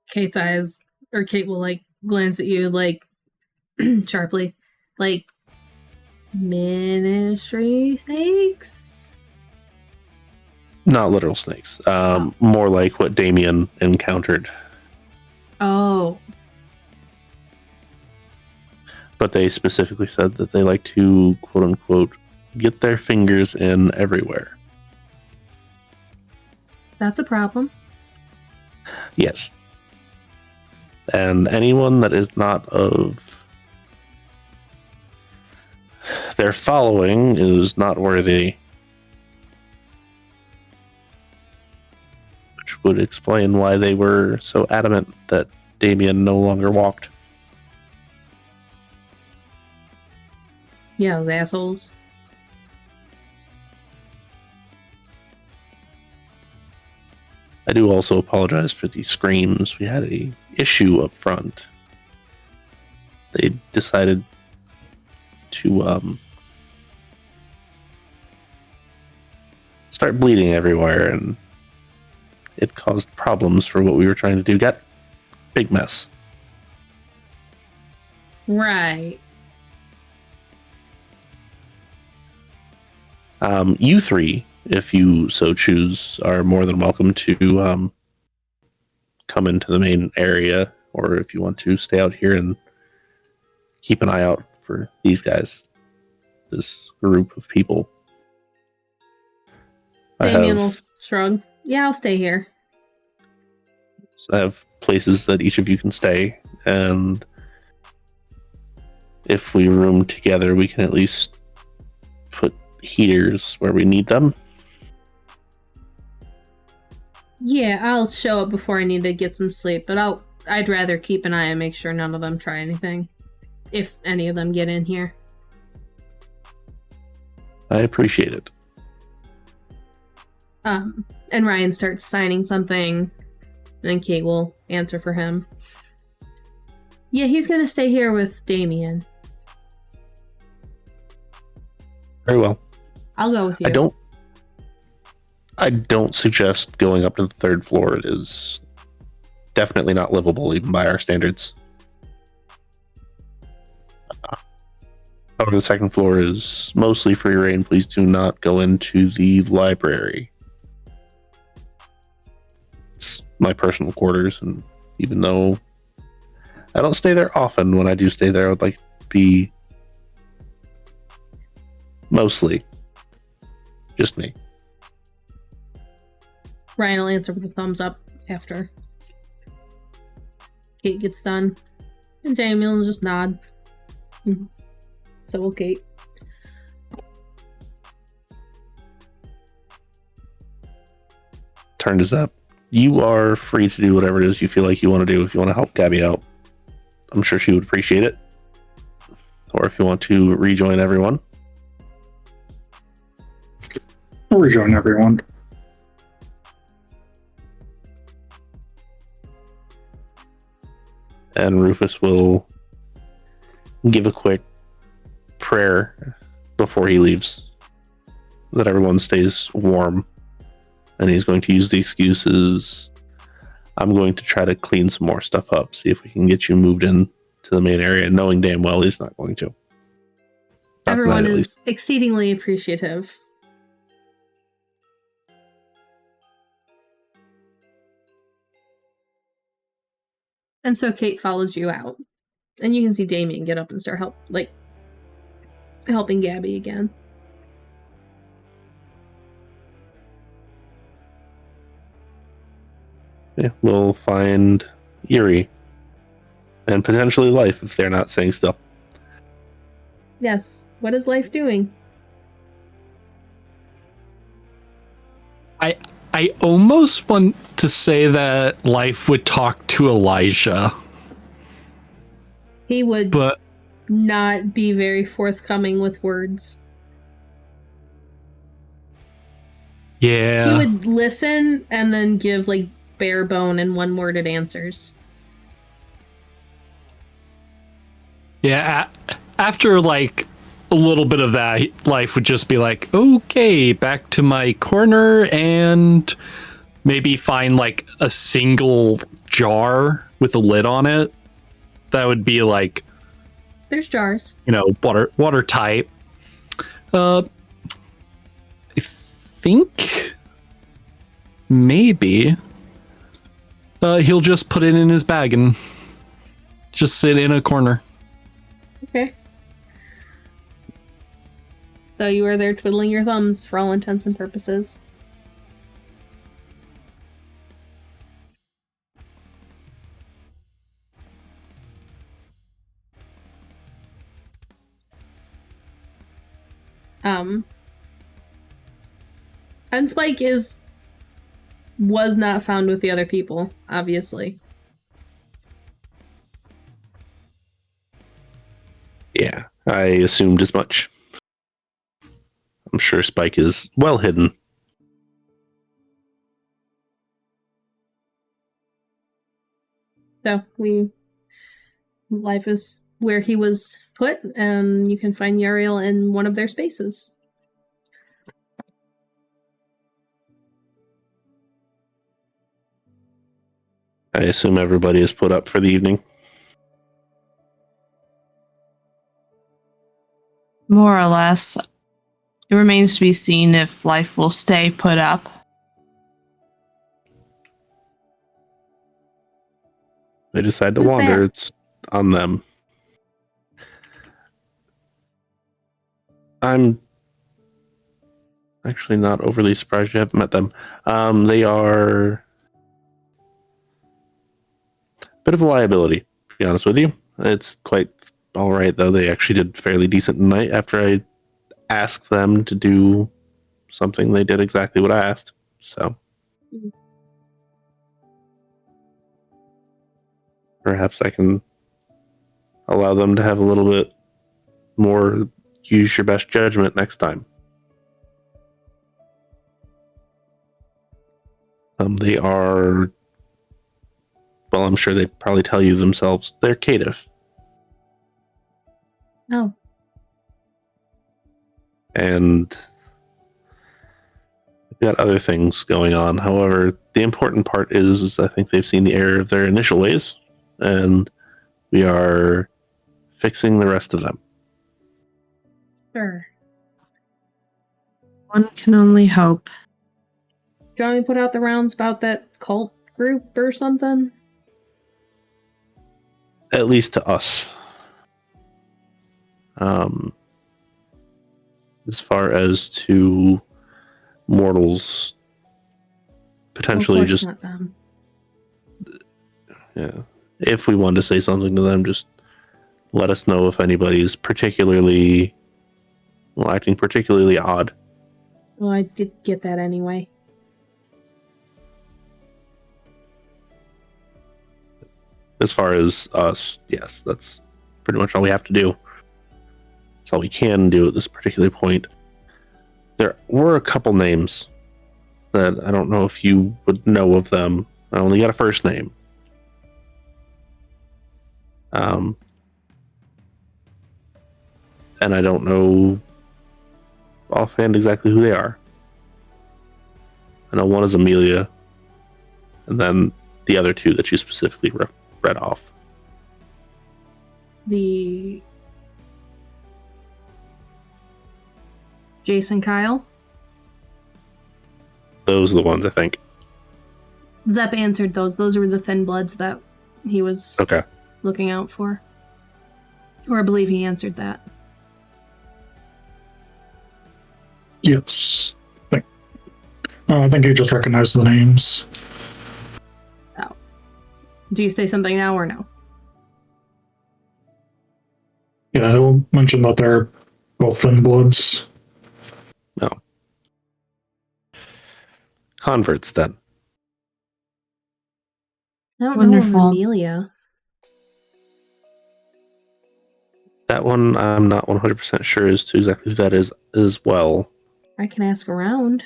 Kate's eyes, or Kate will like glance at you like sharply, like ministry snakes. Not literal snakes. More like what Damien encountered. Oh, But they specifically said that they like to, quote unquote, get their fingers in everywhere. that's a problem. Yes. And anyone that is not of their following is not worthy. Which would explain why they were so adamant that Damien no longer walked. Yeah, those assholes. I do also apologize for the screams. We had a issue up front. They decided to start bleeding everywhere, and it caused problems for what we were trying to do. Got big mess. Right. You three, if you so choose, are more than welcome to come into the main area, or if you want to stay out here and keep an eye out for these guys, this group of people. Damien will shrug. Yeah, I'll stay here. I have places that each of you can stay, and if we room together, we can at least put heaters where we need them. Yeah, I'll show up before I need to get some sleep, but I'd rather keep an eye and make sure none of them try anything. If any of them get in here. I appreciate it. And Ryan starts signing something, and then Kate will answer for him. Yeah, he's gonna stay here with Damien. Very well. I'll go with you. I don't suggest going up to the third floor. It is definitely not livable, even by our standards. However, the second floor is mostly free reign. Please do not go into the library. It's my personal quarters, and even though I don't stay there often, when I do stay there, I would like to be mostly just me. Ryan will answer with a thumbs up after Kate gets done. And Damien will just nod. So will Kate. Turn is up. You are free to do whatever it is you feel like you want to do. If you want to help Gabby out, I'm sure she would appreciate it. Or if you want to rejoin everyone. I'll rejoin everyone. And Rufus will give a quick prayer before he leaves, that everyone stays warm. And he's going to use the excuses. I'm going to try to clean some more stuff up, see if we can get you moved in to the main area, knowing damn well he's not going to. Not Everyone tonight, at is least. exceedingly appreciative. And so Kate follows you out. And you can see Damien get up and start helping Gabby again. Yeah, we'll find Yuri and potentially Life if they're not staying still. Yes. What is Life doing? I almost want to say that Life would talk to Elijah. He would But not be very forthcoming with words. yeah. He would listen and then give like bare bone and one-worded answers. Yeah, after like a little bit of that, Life would just be like, okay, back to my corner, and maybe find like a single jar with a lid on it. That would be like, There's jars. watertight. I think maybe he'll just put it in his bag and just sit in a corner. Okay. So you were there twiddling your thumbs for all intents and purposes. And Spike was not found with the other people, obviously. Yeah, I assumed as much. I'm sure Spike is well hidden. So Life is where he was put, and you can find Uriel in one of their spaces. I assume everybody is put up for the evening. More or less. It remains to be seen if Life will stay put up. They decide to Who's wander. that? It's on them. I'm actually not overly surprised you haven't met them. They are a bit of a liability, to be honest with you. It's quite all right, though. They actually did fairly decent tonight. After I asked them to do something, they did exactly what I asked. So perhaps I can allow them to have a little bit more use your best judgment next time. They are, well, I'm sure they'd probably tell you themselves, they're caitiff. Oh. And they've got other things going on. However, the important part is I think they've seen the error of their initial ways, and we are fixing the rest of them. Sure. One can only hope. Do you want me to put out the rounds about that cult group or something? At least to us. As far as to mortals, potentially Of course just not them. yeah. If we wanted to say something to them, just let us know if anybody's particularly acting particularly odd. Well, I did get that anyway. As far as us, yes, that's pretty much all we have to do. That's all we can do at this particular point. There were a couple names that I don't know if you would know of them. I only got a first name. And I don't know offhand exactly who they are. I know one is Amelia, and then the other two that you specifically read off. The Jason Kyle. Those are the ones I think. Zep answered those. Those were the thin bloods that he was Okay. looking out for. Or I believe he answered that. Yes. I think you just recognized the names. Oh. Do you say something now or no? Yeah, he'll mention that they're both thin bloods. No. converts then. I don't Wonderful. know of Amelia. That one I'm not 100% sure as to exactly who that is as well. I can ask around.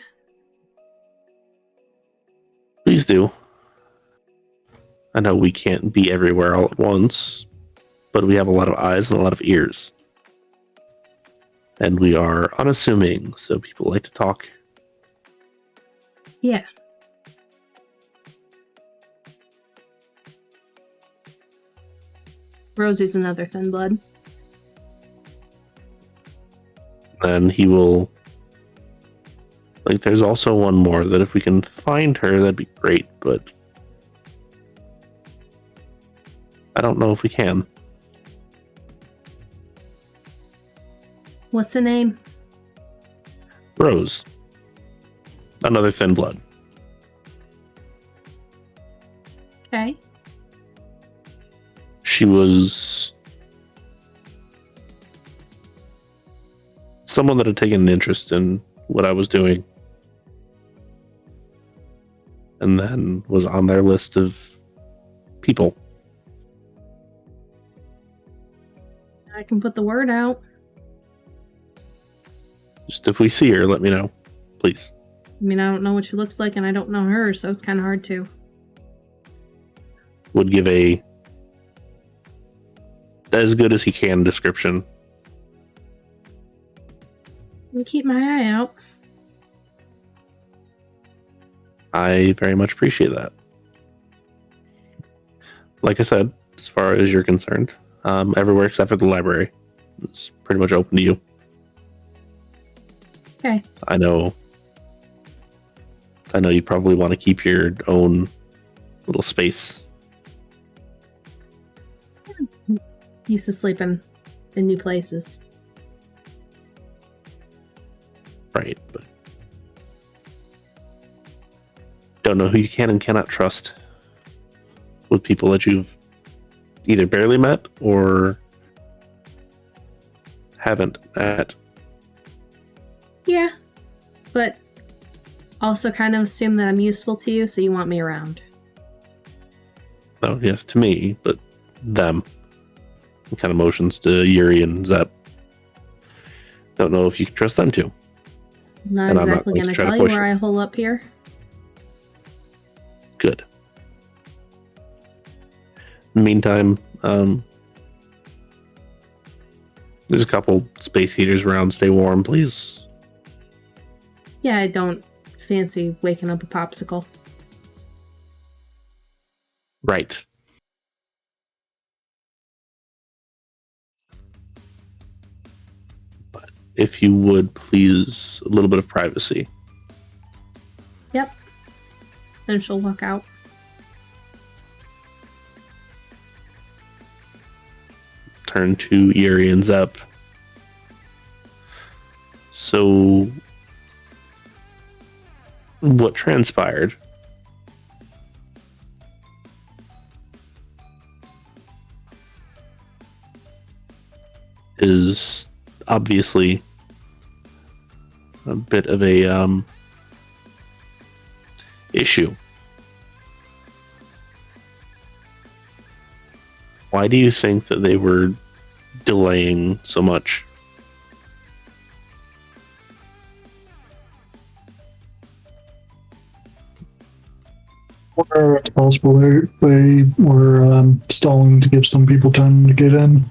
Please do. I know we can't be everywhere all at once, but we have a lot of eyes and a lot of ears. And we are unassuming, so people like to talk. Yeah. Rosie's another thin blood. And he will... Like, there's also one more that if we can find her, that'd be great, but... I don't know if we can. What's the name? Rose. Another thin blood. Okay. She was someone that had taken an interest in what I was doing. And then was on their list of people. I can put the word out. Just if we see her, let me know, please. I mean, I don't know what she looks like, and I don't know her, so it's kind of hard to. Would give a as good as he can description. I'll keep my eye out. I very much appreciate that. Like I said, as far as you're concerned, everywhere except for the library is pretty much open to you. Okay. I know you probably want to keep your own little space. Used to sleeping in new places. Right, but don't know who you can and cannot trust with people that you've either barely met or haven't met. Yeah, but also kind of assume that I'm useful to you, so you want me around. Oh, yes, to me, but them. Kind of motions to Yuri and Zep. Don't know if you can trust them too. Not And I'm not exactly going going to to try to tell you push where it. I hole up here. Good. In the meantime, there's a couple space heaters around. Stay warm, please. Yeah, I don't fancy waking up a popsicle. Right. But if you would, please, a little bit of privacy. Yep. Then she'll walk out. Turn to Yuri and Zep. So, what transpired? Is obviously a bit of a issue. Why do you think that they were delaying so much? Or it's possible they were stalling to give some people time to get in.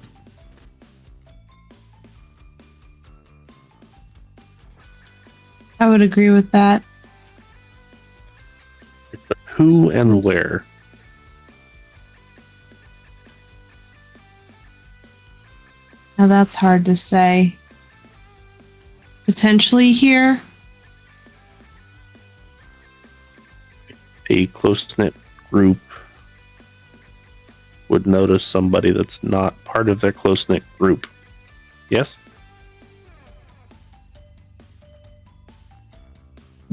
I would agree with that. But who and where? Now that's hard to say. Potentially here. A close-knit group would notice somebody that's not part of their close-knit group. Yes?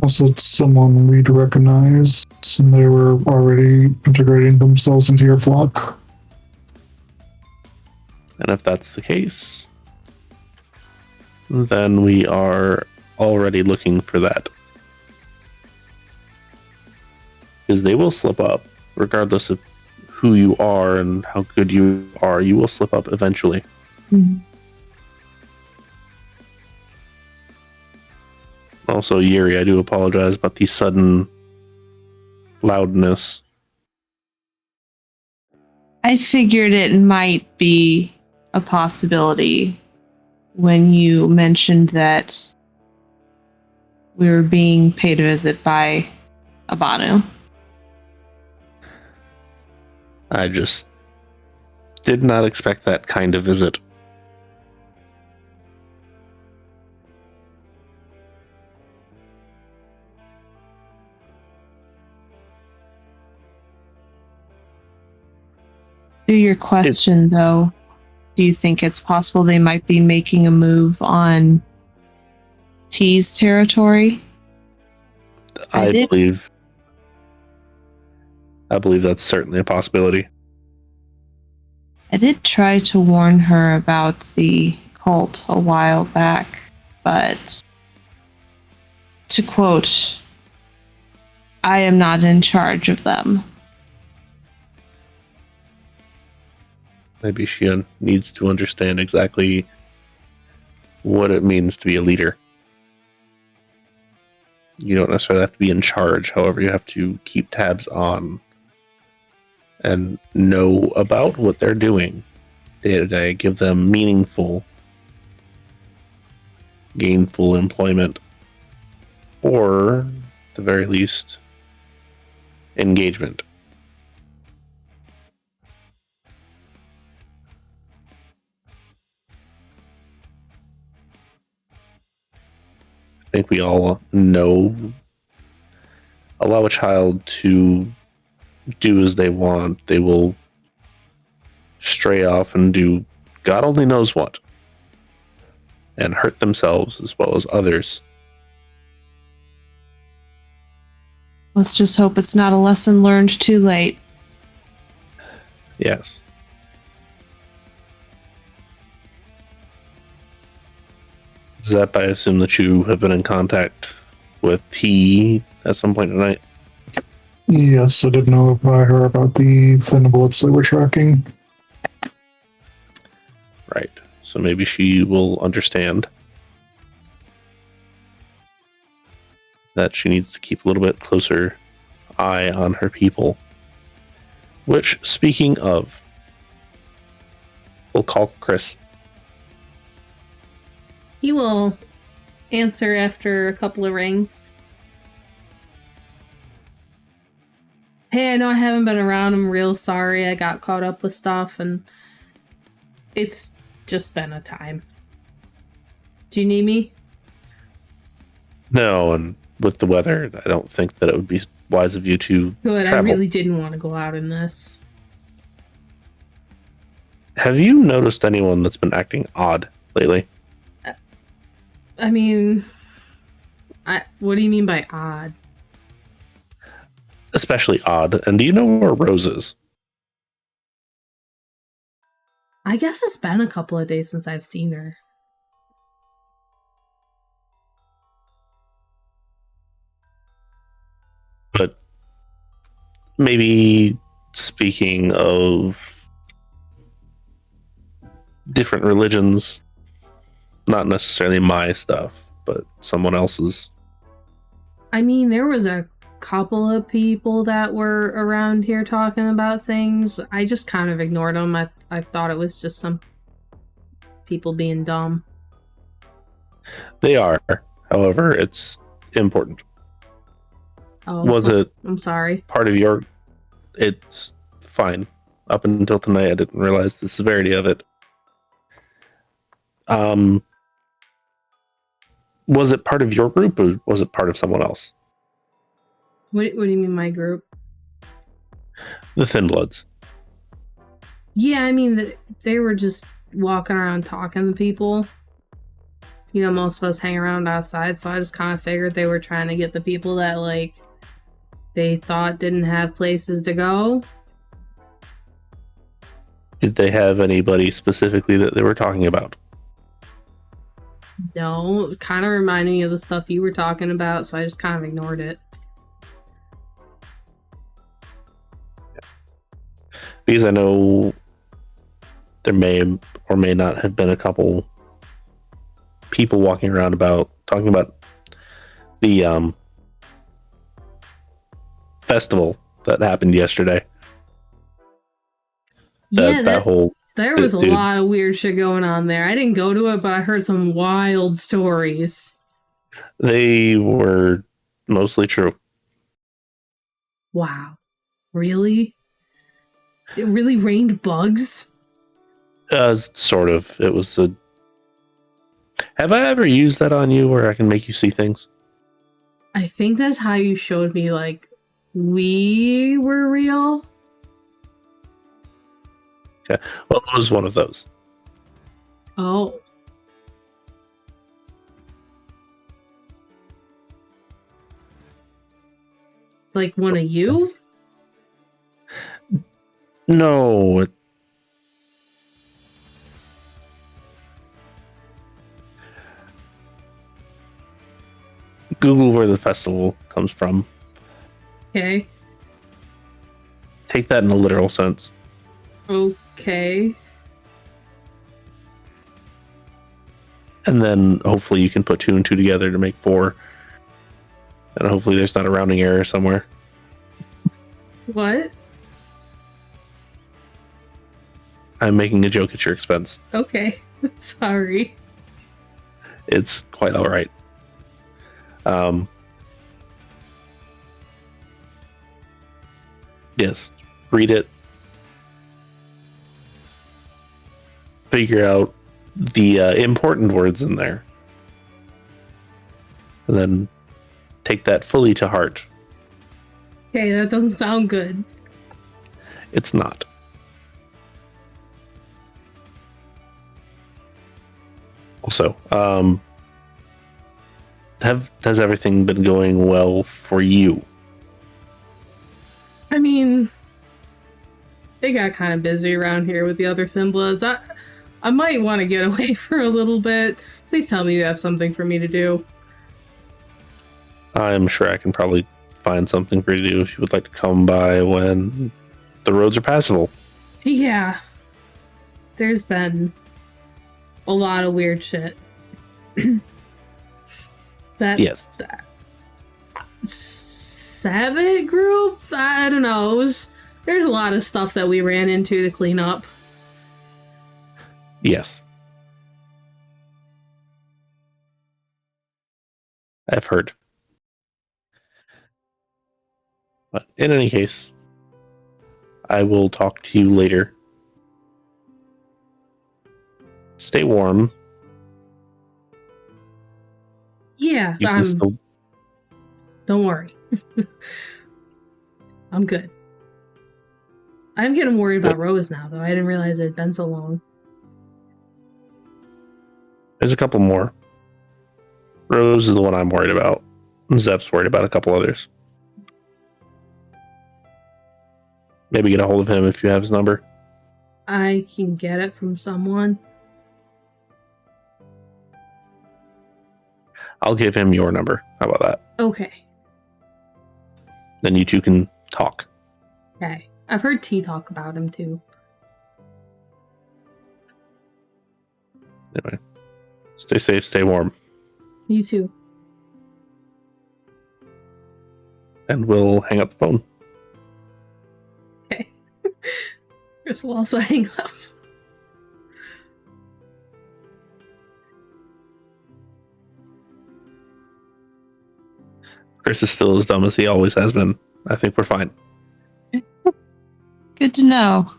Also, it's someone we'd recognize, and they were already integrating themselves into your flock. And if that's the case, then we are already looking for that. Because they will slip up, regardless of who you are and how good you are. You will slip up eventually. Mhm. Also, Yuri, I do apologize about the sudden loudness. I figured it might be a possibility when you mentioned that we were being paid a visit by Abanu. I just did not expect that kind of visit. To your question, though, do you think it's possible they might be making a move on T's territory? I believe that's certainly a possibility. I did try to warn her about the cult a while back, but to quote, I am not in charge of them. Maybe she needs to understand exactly what it means to be a leader. You don't necessarily have to be in charge. However, you have to keep tabs on and know about what they're doing day to day. Give them meaningful, gainful employment, or at the very least, engagement. I think we all know, allow a child to do as they want. They will stray off and do God only knows what, and hurt themselves as well as others. Let's just hope it's not a lesson learned too late. Yes. Zep, I assume that you have been in contact with T at some point tonight. Yes, I did notify her about the thin bullets they were tracking. Right. So maybe she will understand that she needs to keep a little bit closer eye on her people. Which, speaking of, we'll call Chris. He will answer after a couple of rings. Hey, I know I haven't been around. I'm real sorry. I got caught up with stuff, and it's just been a time. Do you need me? No, and with the weather, I don't think that it would be wise of you to Good, travel. I really didn't want to go out in this. Have you noticed anyone that's been acting odd lately? I mean, what do you mean by odd? Especially odd. And do you know where Rose is? I guess it's been a couple of days since I've seen her. But maybe speaking of different religions, not necessarily my stuff, but someone else's. I mean, there was a couple of people that were around here talking about things. I just kind of ignored them. I thought it was just some people being dumb. They are. However, it's important. Oh, Was it I'm sorry. part of your... It's fine. Up until tonight, I didn't realize the severity of it. Was it part of your group, or was it part of someone else? What do you mean, my group? The Thin Bloods. Yeah, I mean, they were just walking around talking to people. You know, most of us hang around outside, so I just kind of figured they were trying to get the people that, like, they thought didn't have places to go. Did they have anybody specifically that they were talking about? No, it kind of reminded me of the stuff you were talking about, so I just kind of ignored it. Because I know there may or may not have been a couple people walking around talking about the festival that happened yesterday. There was a lot of weird shit going on there. I didn't go to it, but I heard some wild stories. They were mostly true. Wow. Really? It really rained bugs? Sort of. It was a... Have I ever used that on you where I can make you see things? I think that's how you showed me, like, we were real. Okay. Well, it was one of those. Oh. Like one of you? No. Google where the festival comes from. Okay. Take that in a literal sense. Okay. And then hopefully you can put 2 and 2 together to make 4. And hopefully there's not a rounding error somewhere. What? I'm making a joke at your expense. Okay. Sorry. It's quite all right. Yes, read it. Figure out the important words in there. And then take that fully to heart. Okay, that doesn't sound good. It's not. Also, has everything been going well for you? I mean, they got kind of busy around here with the other Thin Bloods. I might want to get away for a little bit. Please tell me you have something for me to do. I'm sure I can probably find something for you to do if you would like to come by when the roads are passable. Yeah. There's been a lot of weird shit. Yes. Savage group? I don't know. There's a lot of stuff that we ran into to clean up. Yes. I've heard. But in any case, I will talk to you later. Stay warm. Yeah, don't worry. I'm good. I'm getting worried about Rose now, though. I didn't realize it had been so long. There's a couple more. Rose is the one I'm worried about. Zep's worried about a couple others. Maybe get a hold of him if you have his number. I can get it from someone. I'll give him your number. How about that? Okay. Then you two can talk. Okay. I've heard T talk about him, too. Anyway. Stay safe, stay warm. You too. And we'll hang up the phone. Okay. Chris will also hang up. Chris is still as dumb as he always has been. I think we're fine. Good to know.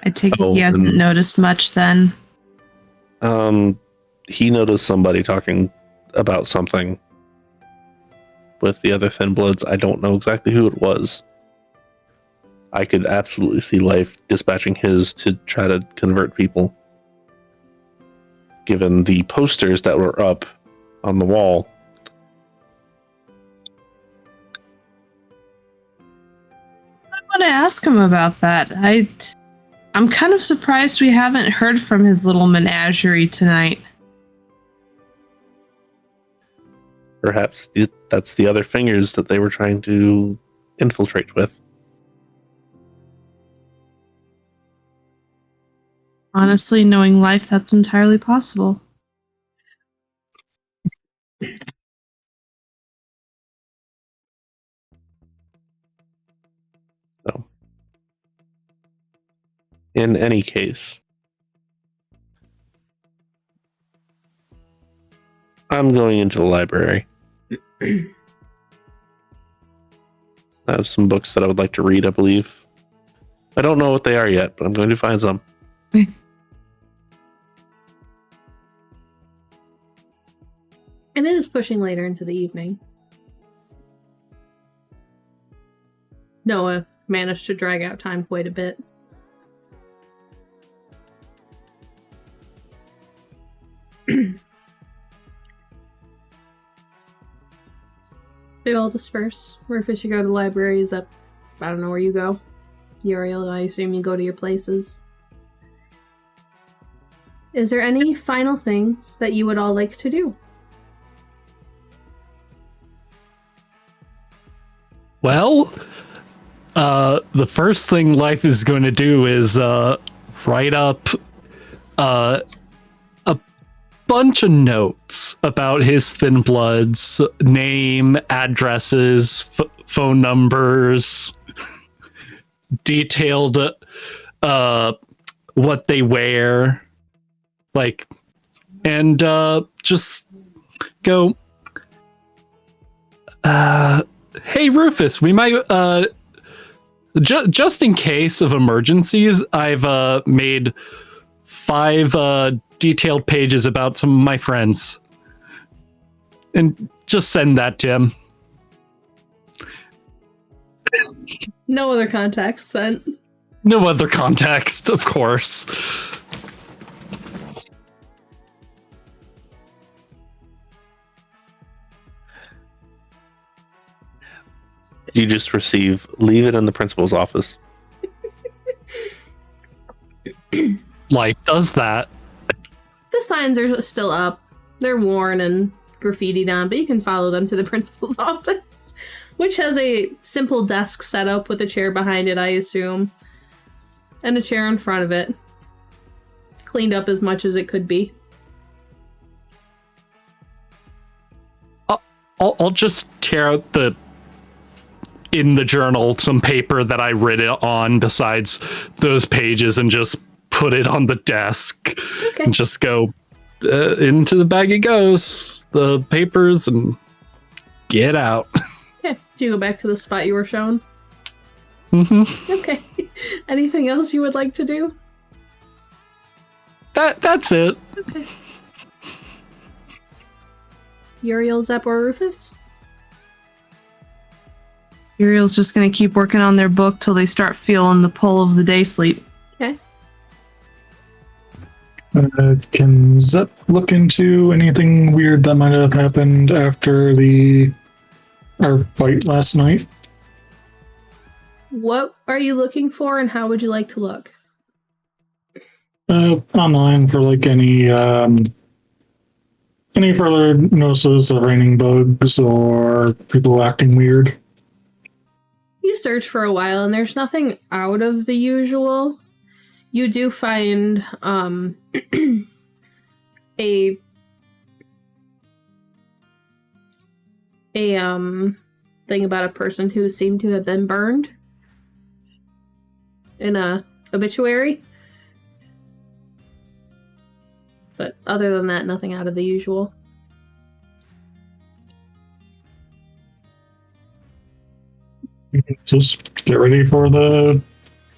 I take it he hasn't noticed much then. He noticed somebody talking about something with the other Thin Bloods. I don't know exactly who it was. I could absolutely see Life dispatching his to try to convert people. Given the posters that were up on the wall. I want to ask him about that. I'm kind of surprised we haven't heard from his little menagerie tonight. Perhaps that's the other fingers that they were trying to infiltrate with. Honestly, knowing life, that's entirely possible. So, in any case, I'm going into the library. I have some books that I would like to read, I believe. I don't know what they are yet, but I'm going to find some. And it is pushing later into the evening. Noah managed to drag out time quite a bit. They all disperse. Rufus, you go to the library. Is up. I don't know where you go. Uriel, I assume you go to your places. Is there any final things that you would all like to do? Well, the first thing Life is going to do is write up a bunch of notes about his Thin Bloods, name, addresses, phone numbers, detailed what they wear, like, and just go, hey Rufus, we might just in case of emergencies, I've made 5 detailed pages about some of my friends, and just send that to him. No other context sent. No other context, of course. You just receive, leave it in the principal's office. Life does that. The signs are still up. They're worn and graffitied on, but you can follow them to the principal's office, which has a simple desk set up with a chair behind it, I assume, and a chair in front of it. Cleaned up as much as it could be. I'll just tear out in the journal some paper that I writ it on besides those pages and just put it on the desk. Okay. And just go, into the bag it goes, the papers, and get out. Okay. Do you go back to the spot you were shown? Mm-hmm. Okay. Anything else you would like to do? That's it. Okay. Uriel, Zep, or Rufus? Uriel's just going to keep working on their book till they start feeling the pull of the day sleep. Okay. Can Zep look into anything weird that might have happened after our fight last night? What are you looking for, and how would you like to look? Online for like any further notices of raining bugs or people acting weird. You search for a while, and there's nothing out of the usual. You do find a thing about a person who seemed to have been burned in a obituary. But other than that, nothing out of the usual. Just get ready for the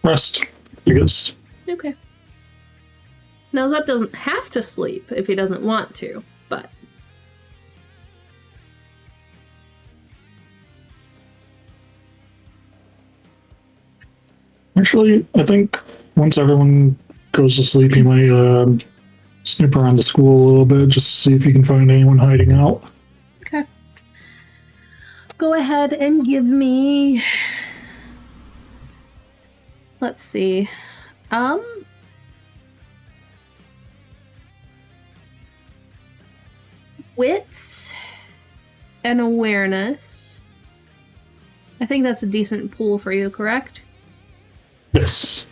rest, I guess. Okay. Now, Zep doesn't have to sleep if he doesn't want to, but... Actually, I think once everyone goes to sleep, he might snoop around the school a little bit just to see if he can find anyone hiding out. Okay. Go ahead and give me... Let's see. Wits and awareness. I think that's a decent pool for you, correct? Yes.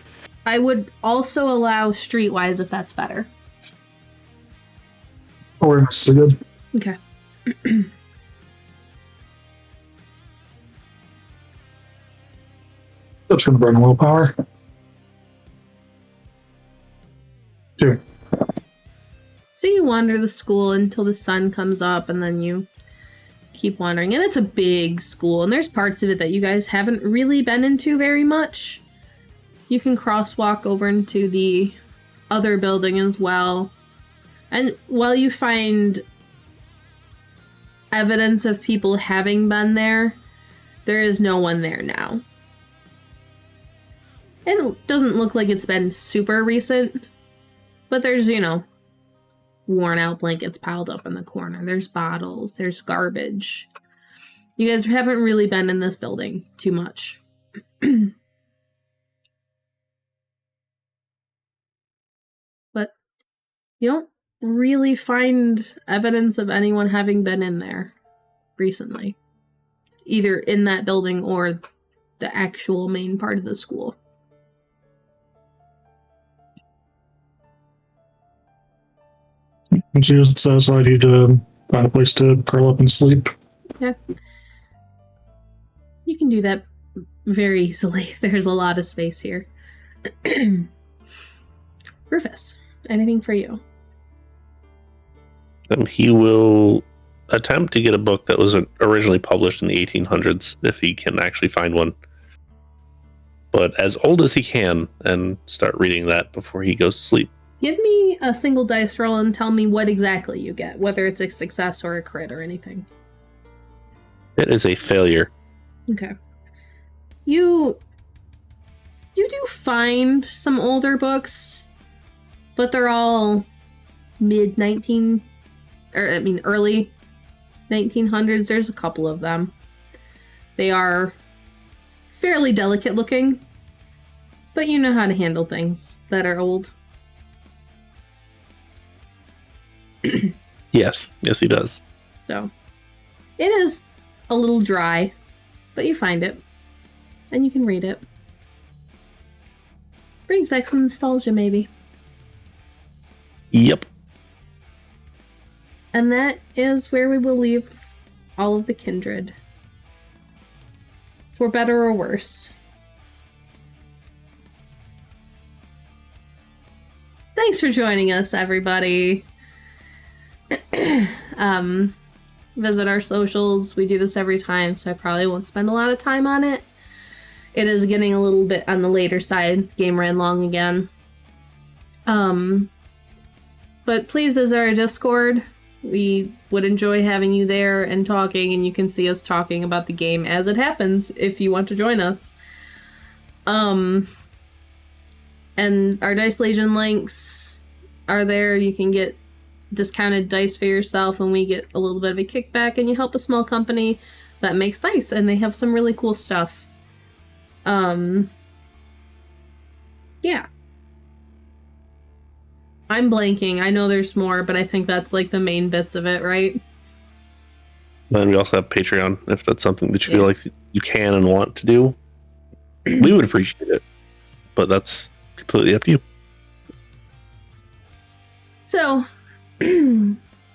I would also allow streetwise if that's better. Awareness is good. Okay. That's going to burn willpower. 2. So you wander the school until the sun comes up, and then you keep wandering. And it's a big school, and there's parts of it that you guys haven't really been into very much. You can crosswalk over into the other building as well. And while you find evidence of people having been there, there is no one there now. It doesn't look like it's been super recent, but there's, worn out blankets piled up in the corner. There's bottles, there's garbage. You guys haven't really been in this building too much. But you don't really find evidence of anyone having been in there recently, either in that building or the actual main part of the school. And so I need to find a place to curl up and sleep. Yeah. You can do that very easily. There's a lot of space here. Rufus, anything for you? He will attempt to get a book that was originally published in the 1800s, if he can actually find one. But as old as he can, and start reading that before he goes to sleep. Give me a single dice roll and tell me what exactly you get, whether it's a success or a crit or anything. It is a failure. Okay. You do find some older books, but they're all early 1900s. There's a couple of them. They are fairly delicate looking, but you know how to handle things that are old. Yes, he does. So, it is a little dry, but you find it, and you can read it. Brings back some nostalgia, maybe. Yep. And that is where we will leave all of the kindred. For better or worse. Thanks for joining us, everybody. Visit our socials. We do this every time, so I probably won't spend a lot of time on it. It is getting a little bit on the later side. Game ran long again. But please visit our Discord. We would enjoy having you there and talking, and you can see us talking about the game as it happens if you want to join us. And our Dice Legion links are there. You can get discounted dice for yourself, and we get a little bit of a kickback, and you help a small company that makes dice, and they have some really cool stuff. Yeah. I'm blanking. I know there's more, but I think that's like the main bits of it, right? Then we also have Patreon, if that's something that you feel like you can and want to do. We would appreciate it, but that's completely up to you. So,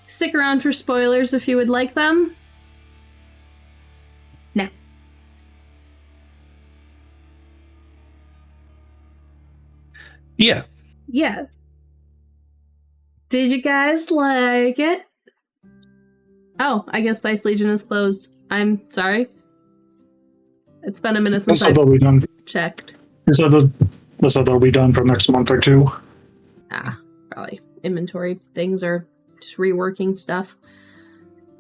stick around for spoilers if you would like them. Now. Yeah. Yeah. Did you guys like it? Oh, I guess Dice Legion is closed. I'm sorry. It's been a minute since I checked. They said they'll be done for next month or two. Probably inventory things or just reworking stuff.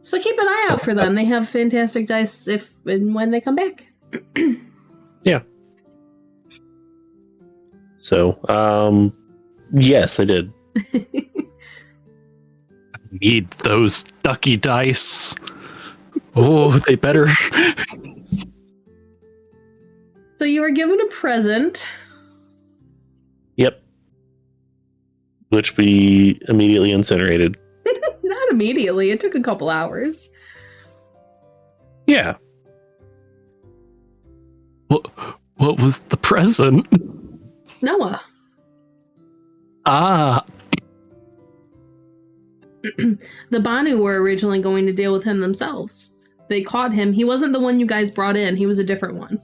So keep an eye out for them. They have fantastic dice if and when they come back. Yeah. So, yes, I did. Need those ducky dice. Oh, they better. So you were given a present. Yep. Which we immediately incinerated. Not immediately. It took a couple hours. Yeah. What was the present? Noah. Ah, The Banu were originally going to deal with him themselves. They caught him. He wasn't the one you guys brought in. He was a different one.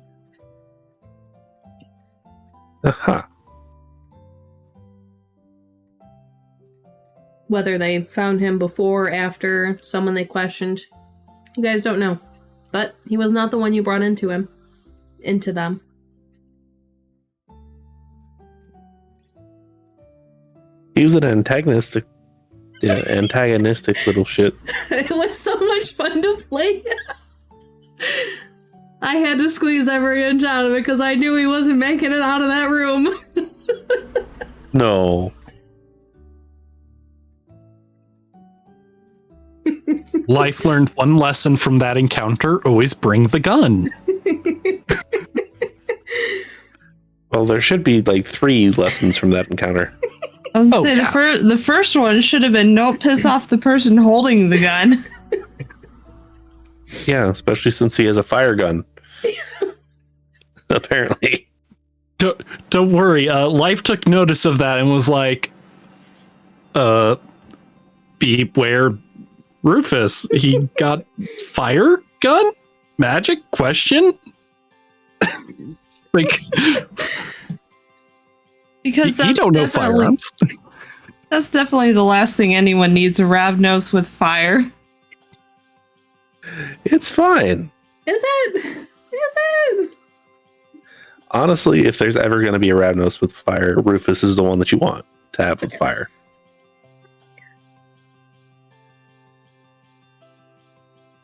Uh-huh. Whether they found him before or after someone they questioned, you guys don't know. But he was not the one you brought into them. He was an antagonistic little shit. It was so much fun to play. I had to squeeze every inch out of it because I knew he wasn't making it out of that room. No. life learned one lesson from that encounter: always bring the gun. Well, there should be like 3 lessons from that encounter. I was gonna say, the first one should have been don't piss off the person holding the gun. Yeah, especially since he has a fire gun. Apparently. Don't worry. Life took notice of that and was like, beware Rufus. He got fire gun? Magic? Question? Like, because you don't know firearms. That's definitely the last thing anyone needs, a Ravnos with fire. It's fine. Is it? Is it? Honestly, if there's ever going to be a Ravnos with fire, Rufus is the one that you want to have with fire.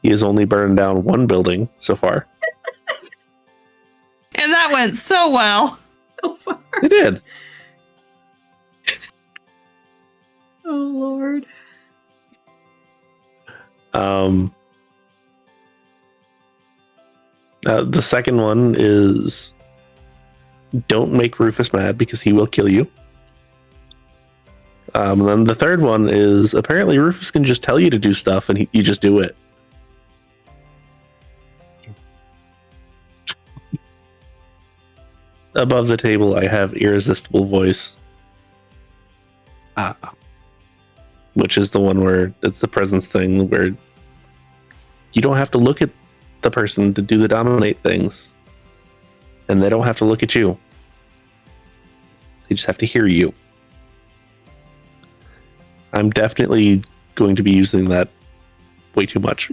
He has only burned down 1 building so far. And that went so well. So far. It did. Oh, Lord. The second one is don't make Rufus mad because he will kill you. And then the third one is apparently Rufus can just tell you to do stuff and you just do it. Above the table, I have irresistible voice. Which is the one where it's the presence thing where you don't have to look at the person to do the dominate things. And they don't have to look at you. They just have to hear you. I'm definitely going to be using that way too much.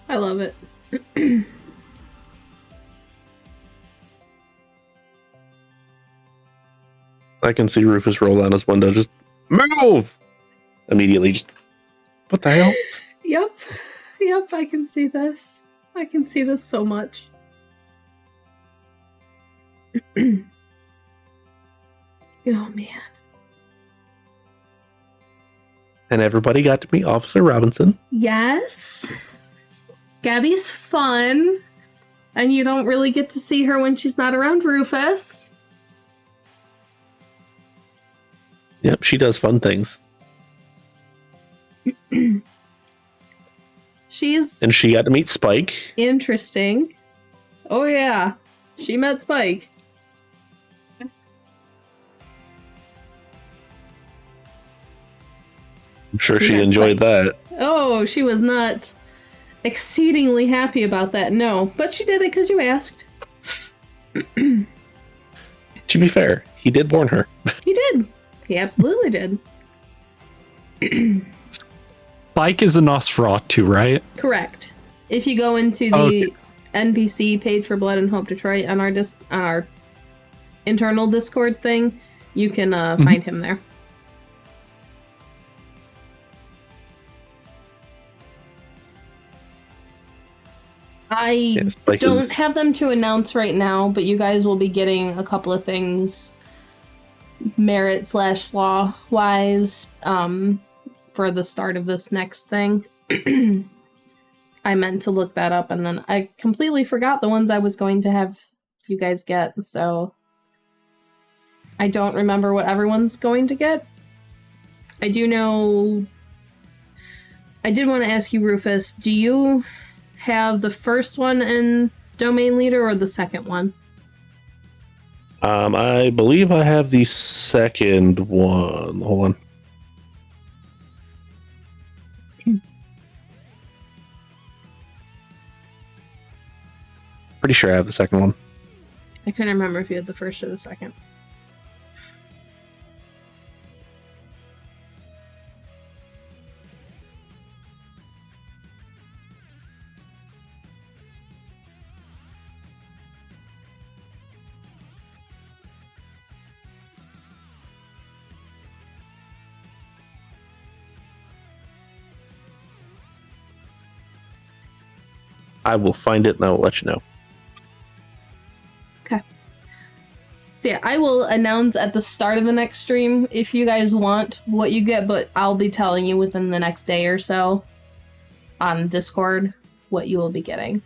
I love it. I can see Rufus roll down his window, just move! Immediately, just, what the hell? Yep, I can see this. I can see this so much. Oh, man. And everybody got to meet Officer Robinson. Yes. Gabby's fun. And you don't really get to see her when she's not around Rufus. Yep, she does fun things. And she got to meet Spike. Interesting. Oh, yeah. She met Spike. I'm sure she enjoyed that. Oh, she was not exceedingly happy about that, no. But she did it because you asked. To be fair, he did warn her. He did. He absolutely did. Spike is a Nosferatu, right? Correct. If you go into the NPC page for Blood and Hope Detroit on our internal Discord thing, you can find him there. I don't have them to announce right now, but you guys will be getting a couple of things merit/flaw wise for the start of this next thing. I meant to look that up and then I completely forgot the ones I was going to have you guys get, so I don't remember what everyone's going to get. I do know I did want to ask you, Rufus, do you have the first one in Domain Leader or the second one? I believe I have the second one. Hold on. Pretty sure I have the second one. I couldn't remember if you had the first or the second. I will find it and I will let you know. Okay. So yeah, I will announce at the start of the next stream if you guys want what you get, but I'll be telling you within the next day or so on Discord what you will be getting.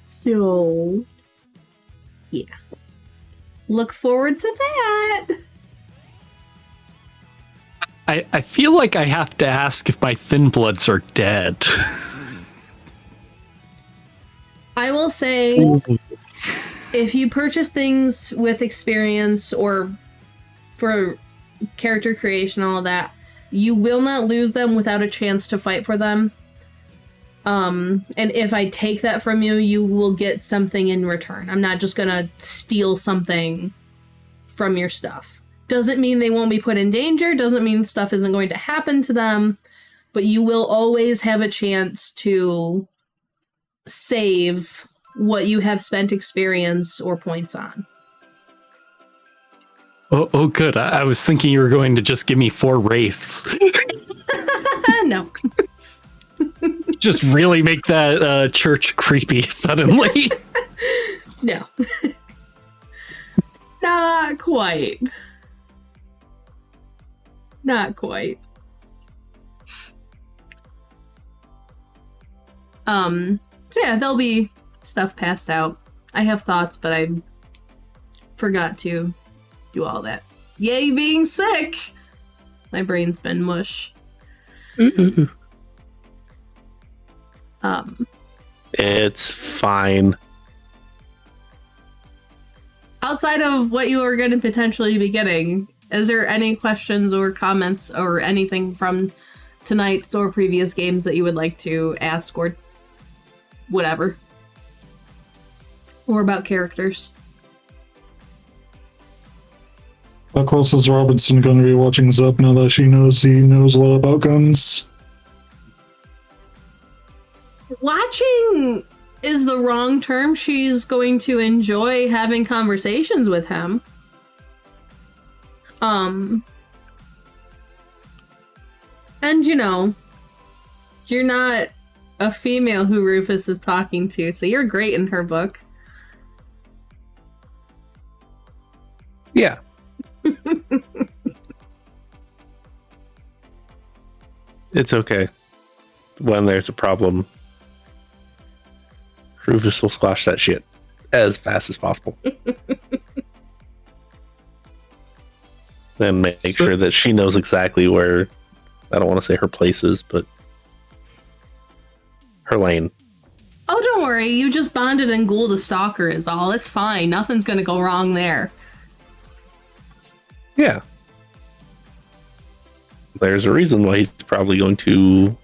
So, yeah. Look forward to that! I feel like I have to ask if my Thin Bloods are dead. I will say, if you purchase things with experience or for character creation, all of that, you will not lose them without a chance to fight for them. And if I take that from you, you will get something in return. I'm not just gonna steal something from your stuff. Doesn't mean they won't be put in danger, doesn't mean stuff isn't going to happen to them, but you will always have a chance to save what you have spent experience or points on. Oh, good. I was thinking you were going to just give me 4 wraiths. No. Just really make that church creepy suddenly. No. Not quite. Not quite. So yeah, there'll be stuff passed out. I have thoughts, but I forgot to do all that. Yay, being sick! My brain's been mush. It's fine. Outside of what you are going to potentially be getting, is there any questions or comments or anything from tonight's or previous games that you would like to ask or whatever? Or about characters? How close is Robinson going to be watching Zup now that he knows a lot about guns? Watching is the wrong term. She's going to enjoy having conversations with him. And you know, you're not a female who Rufus is talking to, so you're great in her book. Yeah. It's okay. When there's a problem, Rufus will squash that shit as fast as possible. Then make sure that she knows exactly where, I don't want to say her place is, but her lane. Oh, don't worry. You just bonded and ghouled a stalker is all. It's fine. Nothing's gonna go wrong there. Yeah. There's a reason why he's probably going to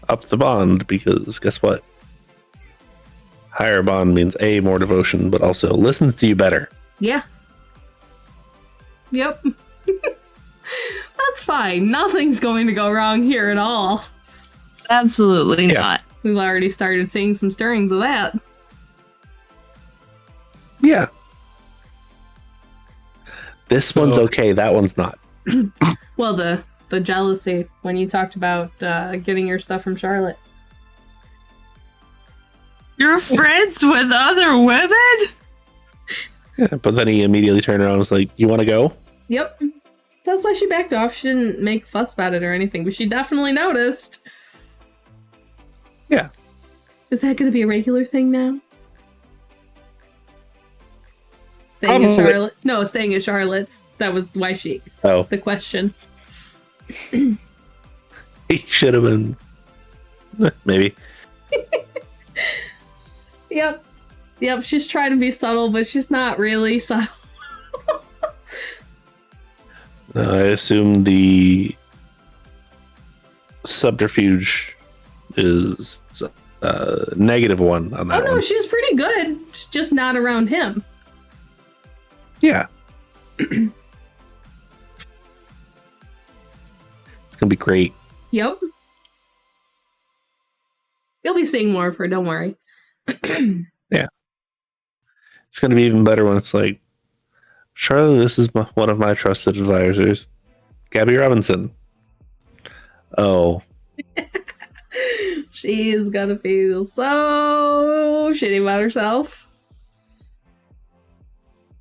up the bond, because guess what? Higher bond means A, more devotion, but also listens to you better. Yeah. Yep. That's fine. Nothing's going to go wrong here at all. Absolutely not. We've already started seeing some stirrings of that. Yeah. This one's okay, that one's not. Well, the jealousy when you talked about getting your stuff from Charlotte. You're friends with other women? Yeah, but then he immediately turned around and was like, you want to go? Yep. That's why she backed off. She didn't make a fuss about it or anything, but she definitely noticed. Yeah. Is that going to be a regular thing now? Staying at Charlotte? No, staying at Charlotte's. That was why she... Oh. The question. He should have been. Maybe. Yep. She's trying to be subtle, but she's not really subtle. I assume the subterfuge is -1 on that Oh no, one. she's pretty good. She's just not around him. Yeah. It's gonna be great. Yep. You'll be seeing more of her, don't worry. Yeah. It's gonna be even better when it's like, Charlie, this is one of my trusted advisors, Gabby Robinson. Oh. She's gonna feel so shitty about herself.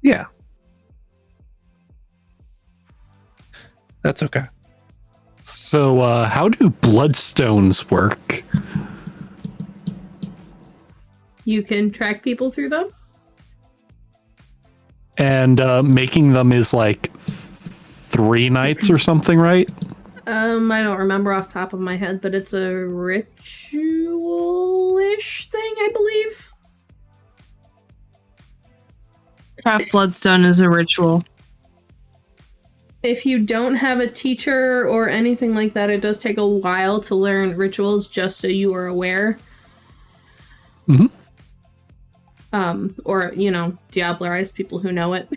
Yeah. That's okay. So, how do bloodstones work? You can track people through them. And making them is like 3 nights or something, right? I don't remember off the top of my head, but it's a ritual-ish thing, I believe. Craft bloodstone is a ritual. If you don't have a teacher or anything like that, it does take a while to learn rituals, just so you are aware. Mm-hmm. Or, diablerize people who know it.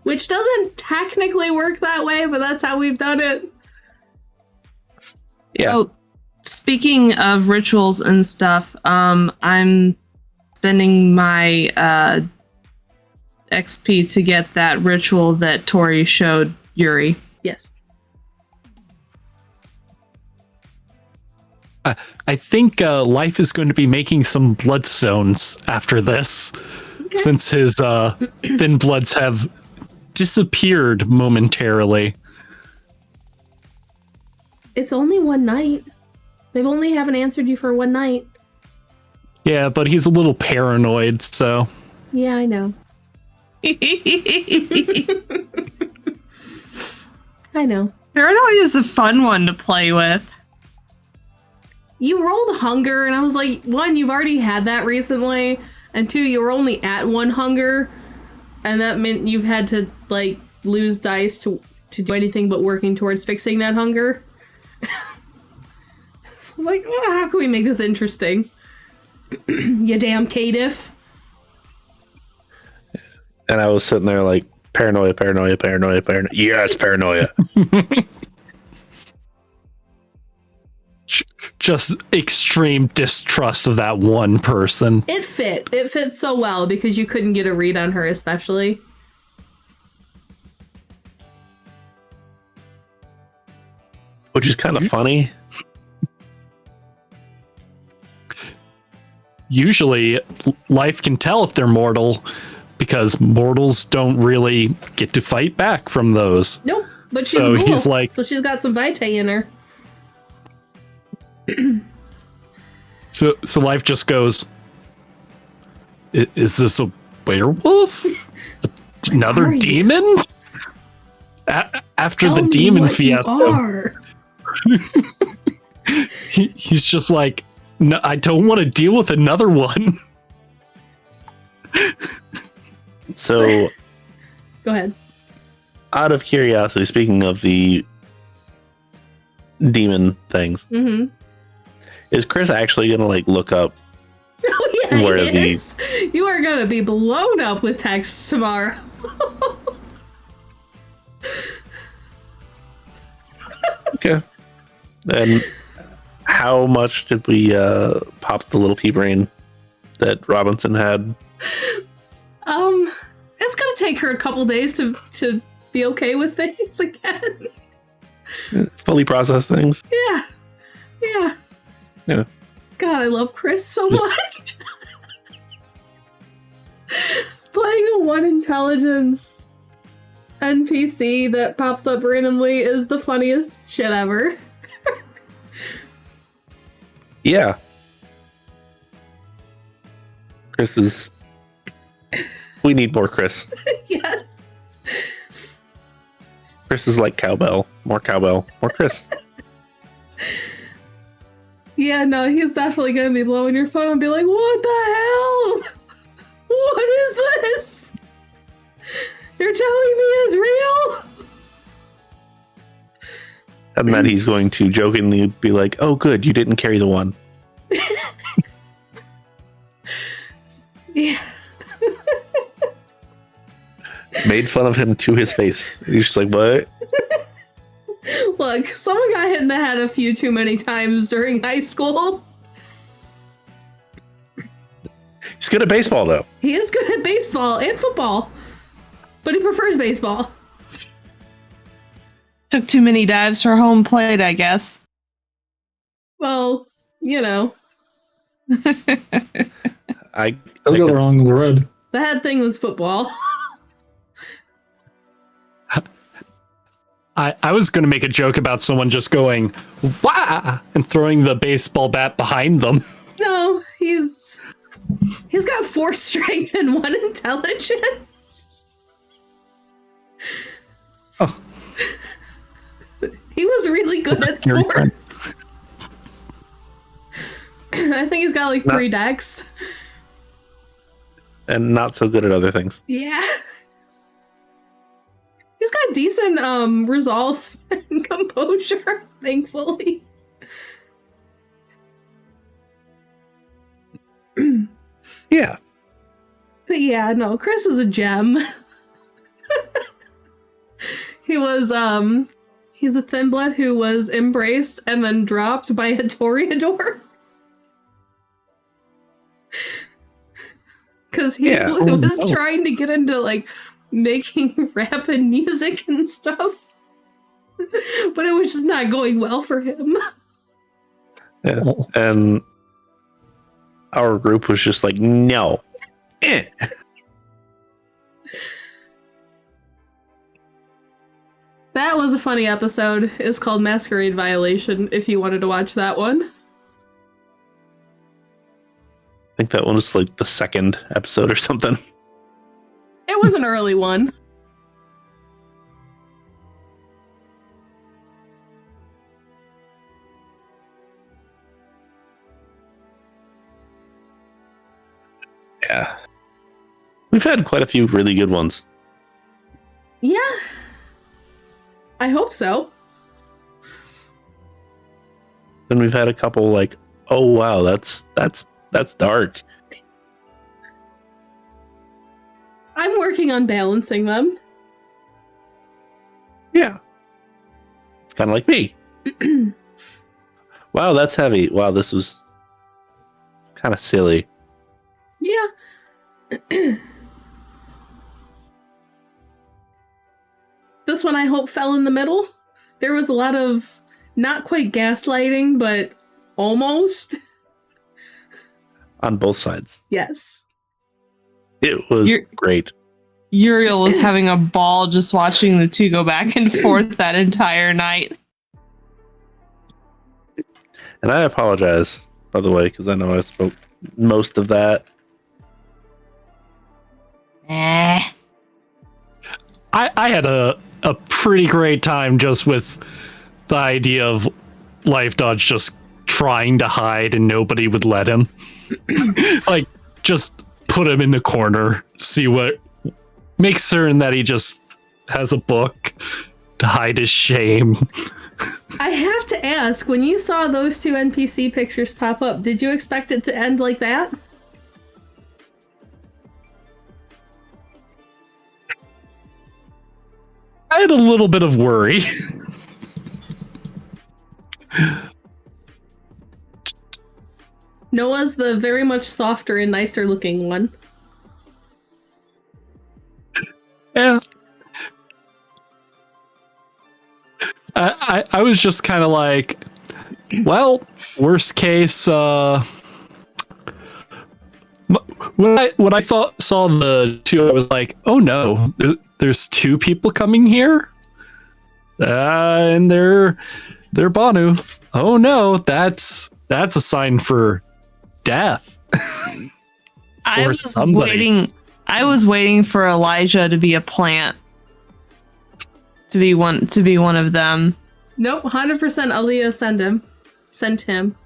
Which doesn't technically work that way, but that's how we've done it. Yeah. Oh, speaking of rituals and stuff, I'm spending my XP to get that ritual that Tori showed Yuri. Yes. I think Life is going to be making some bloodstones after this, since his thin bloods have disappeared momentarily. It's only one night. They've only haven't answered you for one night. Yeah, but he's a little paranoid, so... Yeah, I know. I know. Paranoid is a fun one to play with. You rolled hunger, and I was like, 1, you've already had that recently, and 2, you were only at 1 hunger, and that meant you've had to, lose dice to do anything but working towards fixing that hunger. I was like, how can we make this interesting? You damn caitiff. And I was sitting there like, paranoia. Yes, paranoia. Just extreme distrust of that one person. It fit so well because you couldn't get a read on her, especially. Which is kind of funny. Usually, Life can tell if they're mortal, because mortals don't really get to fight back from those. Nope, but she's So a ghoul, he's like- so she's got some vitae in her. So Life just goes, is this a werewolf? Another are you? demon? After Tell the me demon what you fiasco, are. he's just like, no, I don't want to deal with another one. So, Go ahead. out of curiosity, speaking of the demon things, Mm-hmm. is Chris actually gonna look up Oh yeah, Where it the- is. You are gonna be blown up with texts tomorrow. Okay. And how much did we pop the little pea brain that Robinson had? It's gonna take her a couple days to be okay with things again. Fully process things? Yeah. Yeah. God, I love Chris so Just- much. Playing a 1 intelligence NPC that pops up randomly is the funniest shit ever. Yeah. Chris is... We need more Chris. Yes. Chris is like cowbell. More Chris. Yeah, no, he's definitely gonna be blowing your phone and be like, what the hell? What is this? You're telling me it's real? And then he's going to jokingly be like, oh, good, you didn't carry the one. Yeah. Made fun of him to his face. He's just like, what? Look, someone got hit in the head a few too many times during high school. He's good at baseball, though. He is good at baseball and football, but he prefers baseball. Took too many dives for home plate, I guess. Well, you know. I I'll go wrong with the red. The head thing was football. I was going to make a joke about someone just going, wah, and throwing the baseball bat behind them. No, he's got 4 strength and 1 intelligence. Oh. He was really good at sports. I think he's got like 3 decks. And not so good at other things. Yeah. He's got decent resolve and composure, thankfully. Yeah. But yeah, no, Chris is a gem. He's a thin blood who was embraced and then dropped by a Toreador. Because he was trying to get into, like, making rap and music and stuff. But it was just not going well for him. Yeah. And our group was just like, no. That was a funny episode. It's called Masquerade Violation, if you wanted to watch that one. I think that one was like the 2nd episode or something. It was an early one. Yeah. We've had quite a few really good ones. Yeah. I hope so. Then we've had a couple like, oh wow, that's dark. I'm working on balancing them. Yeah. It's kind of like me. Wow, that's heavy. Wow, this was kind of silly. Yeah. This one I hope fell in the middle. There was a lot of not quite gaslighting, but almost. On both sides. Yes. It was great. Uriel was having a ball just watching the two go back and forth that entire night. And I apologize, by the way, because I know I spoke most of that. I had a pretty great time just with the idea of Life Dodge just trying to hide and nobody would let him. Like, just put him in the corner, make certain that he just has a book to hide his shame. I have to ask, when you saw those 2 NPC pictures pop up, did you expect it to end like that? I had a little bit of worry. Noah's the very much softer and nicer looking one. Yeah. I was just kind of like, well, worst case, when I saw the 2, I was like, oh no, there's 2 people coming here, and they're Banu. Oh no, that's a sign for death. I was waiting for Elijah to be a plant. to be one of them. Nope, 100% Aaliyah sent him.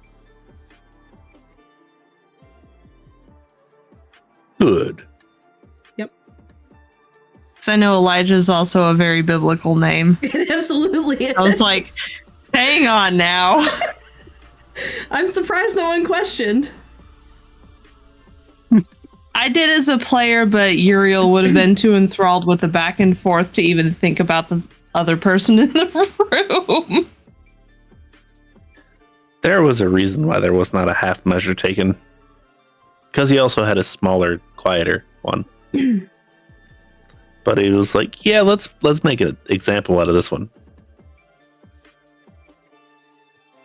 Good. Yep. Because I know Elijah is also a very biblical name. It absolutely is. I was like, hang on now. I'm surprised no one questioned. I did as a player, but Uriel would have been too enthralled with the back and forth to even think about the other person in the room. There was a reason why there was not a half measure taken. Because he also had a smaller, quieter one. But he was like, yeah, let's make an example out of this one.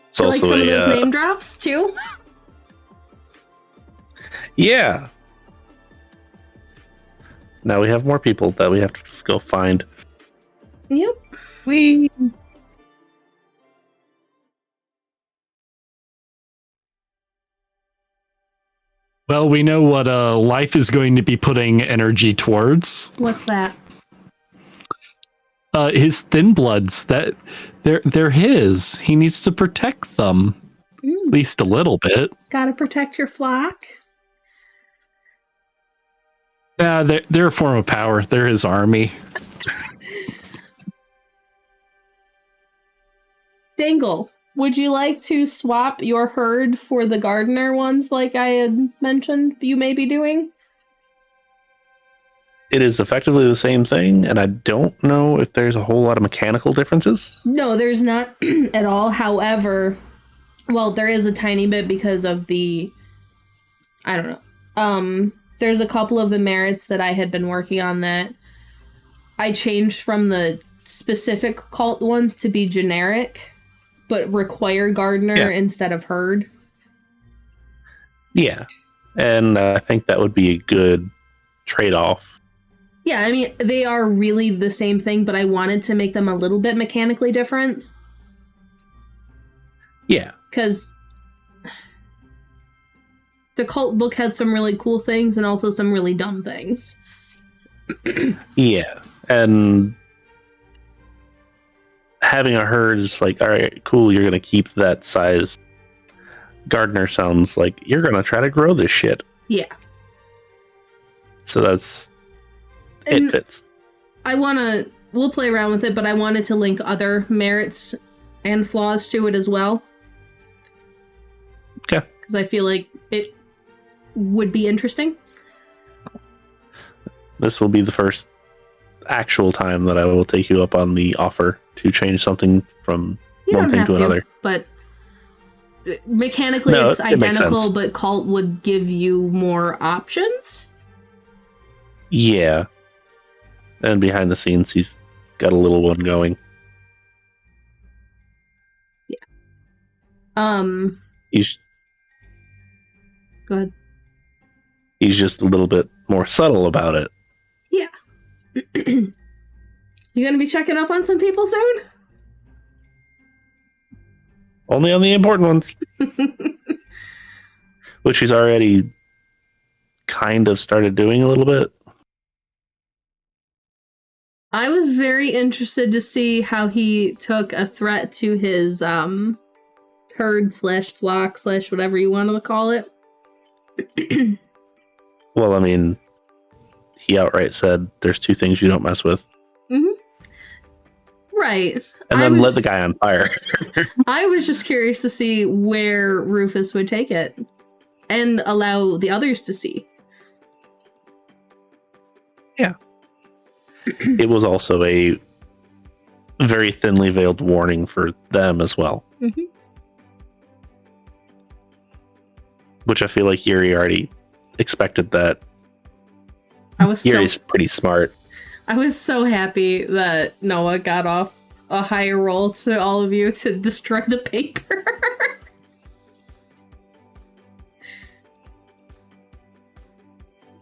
It's You like also some of those name drops too? Yeah. Now we have more people that we have to go find. Yep. We Well, we know what life is going to be putting energy towards. What's that? His thin bloods. That they're his. He needs to protect them, at least a little bit. Gotta protect your flock. Yeah, they're a form of power. They're his army. Dengle, would you like to swap your herd for the gardener ones like I had mentioned you may be doing? It is effectively the same thing, and I don't know if there's a whole lot of mechanical differences. No, there's not at all. However, well, there is a tiny bit because of the... I don't know. There's a couple of the merits that I had been working on that I changed from the specific cult ones to be generic, but require gardener instead of herd. Yeah, and I think that would be a good trade-off. Yeah, I mean, they are really the same thing, but I wanted to make them a little bit mechanically different. Yeah. Because the cult book had some really cool things and also some really dumb things. Yeah, and having a herd is like, all right, cool, you're going to keep that size. Gardener sounds like you're going to try to grow this shit. Yeah. So that's... And it fits. we'll play around with it, but I wanted to link other merits and flaws to it as well. Okay. Because I feel like it would be interesting. This will be the first actual time that I will take you up on the offer to change something from one thing to another. But mechanically it's identical, but cult would give you more options. Yeah. And behind the scenes, he's got a little one going. Yeah. He's... Go ahead. He's just a little bit more subtle about it. Yeah. You gonna be checking up on some people soon? Only on the important ones. Which he's already kind of started doing a little bit. I was very interested to see how he took a threat to his herd / flock / whatever you want to call it. Well, I mean, he outright said there's two things you don't mess with. Mm-hmm. Right. And then lit the guy on fire. I was just curious to see where Rufus would take it and allow the others to see. Yeah. It was also a very thinly veiled warning for them as well. Mm-hmm. Which I feel like Yuri already expected that. Yuri's pretty smart. I was so happy that Noah got off a higher roll to all of you to destroy the paper.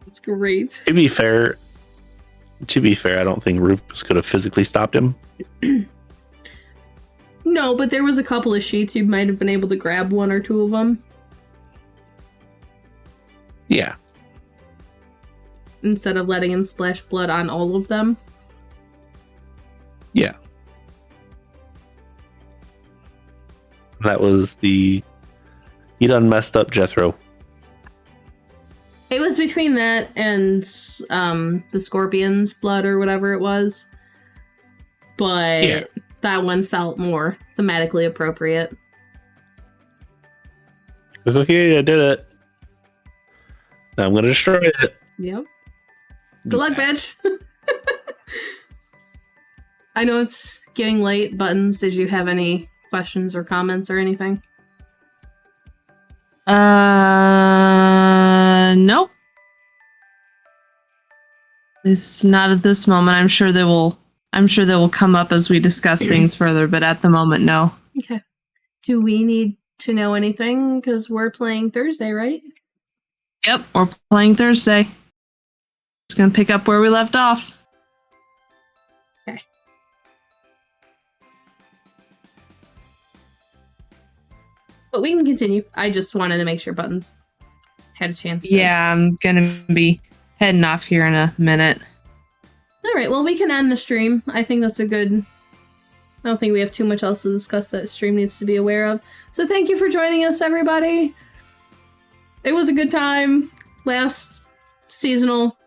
It's great. To be fair, I don't think Rufus could have physically stopped him. No, but there was a couple of sheets. You might have been able to grab one or two of them. Yeah. Instead of letting him splash blood on all of them. Yeah. That was the you done messed up Jethro. It was between that and the scorpion's blood or whatever it was. But that one felt more thematically appropriate. Okay, I did it. Now I'm gonna destroy it. Yep. Good luck, bitch. I know it's getting late. Buttons, did you have any questions or comments or anything? Nope. It's not at this moment. I'm sure they will come up as we discuss things further, but at the moment, no. Okay. Do we need to know anything? Because we're playing Thursday, right? Yep, we're playing Thursday. Just gonna pick up where we left off. Okay. But we can continue. I just wanted to make sure Buttons had a chance to... Yeah, I'm gonna be heading off here in a minute. Alright, well, we can end the stream. I think that's a good... I don't think we have too much else to discuss that stream needs to be aware of. So thank you for joining us, everybody. It was a good time. Last seasonal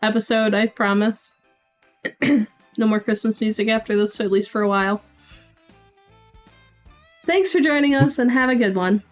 episode, I promise. No more Christmas music after this, at least for a while. Thanks for joining us, and have a good one.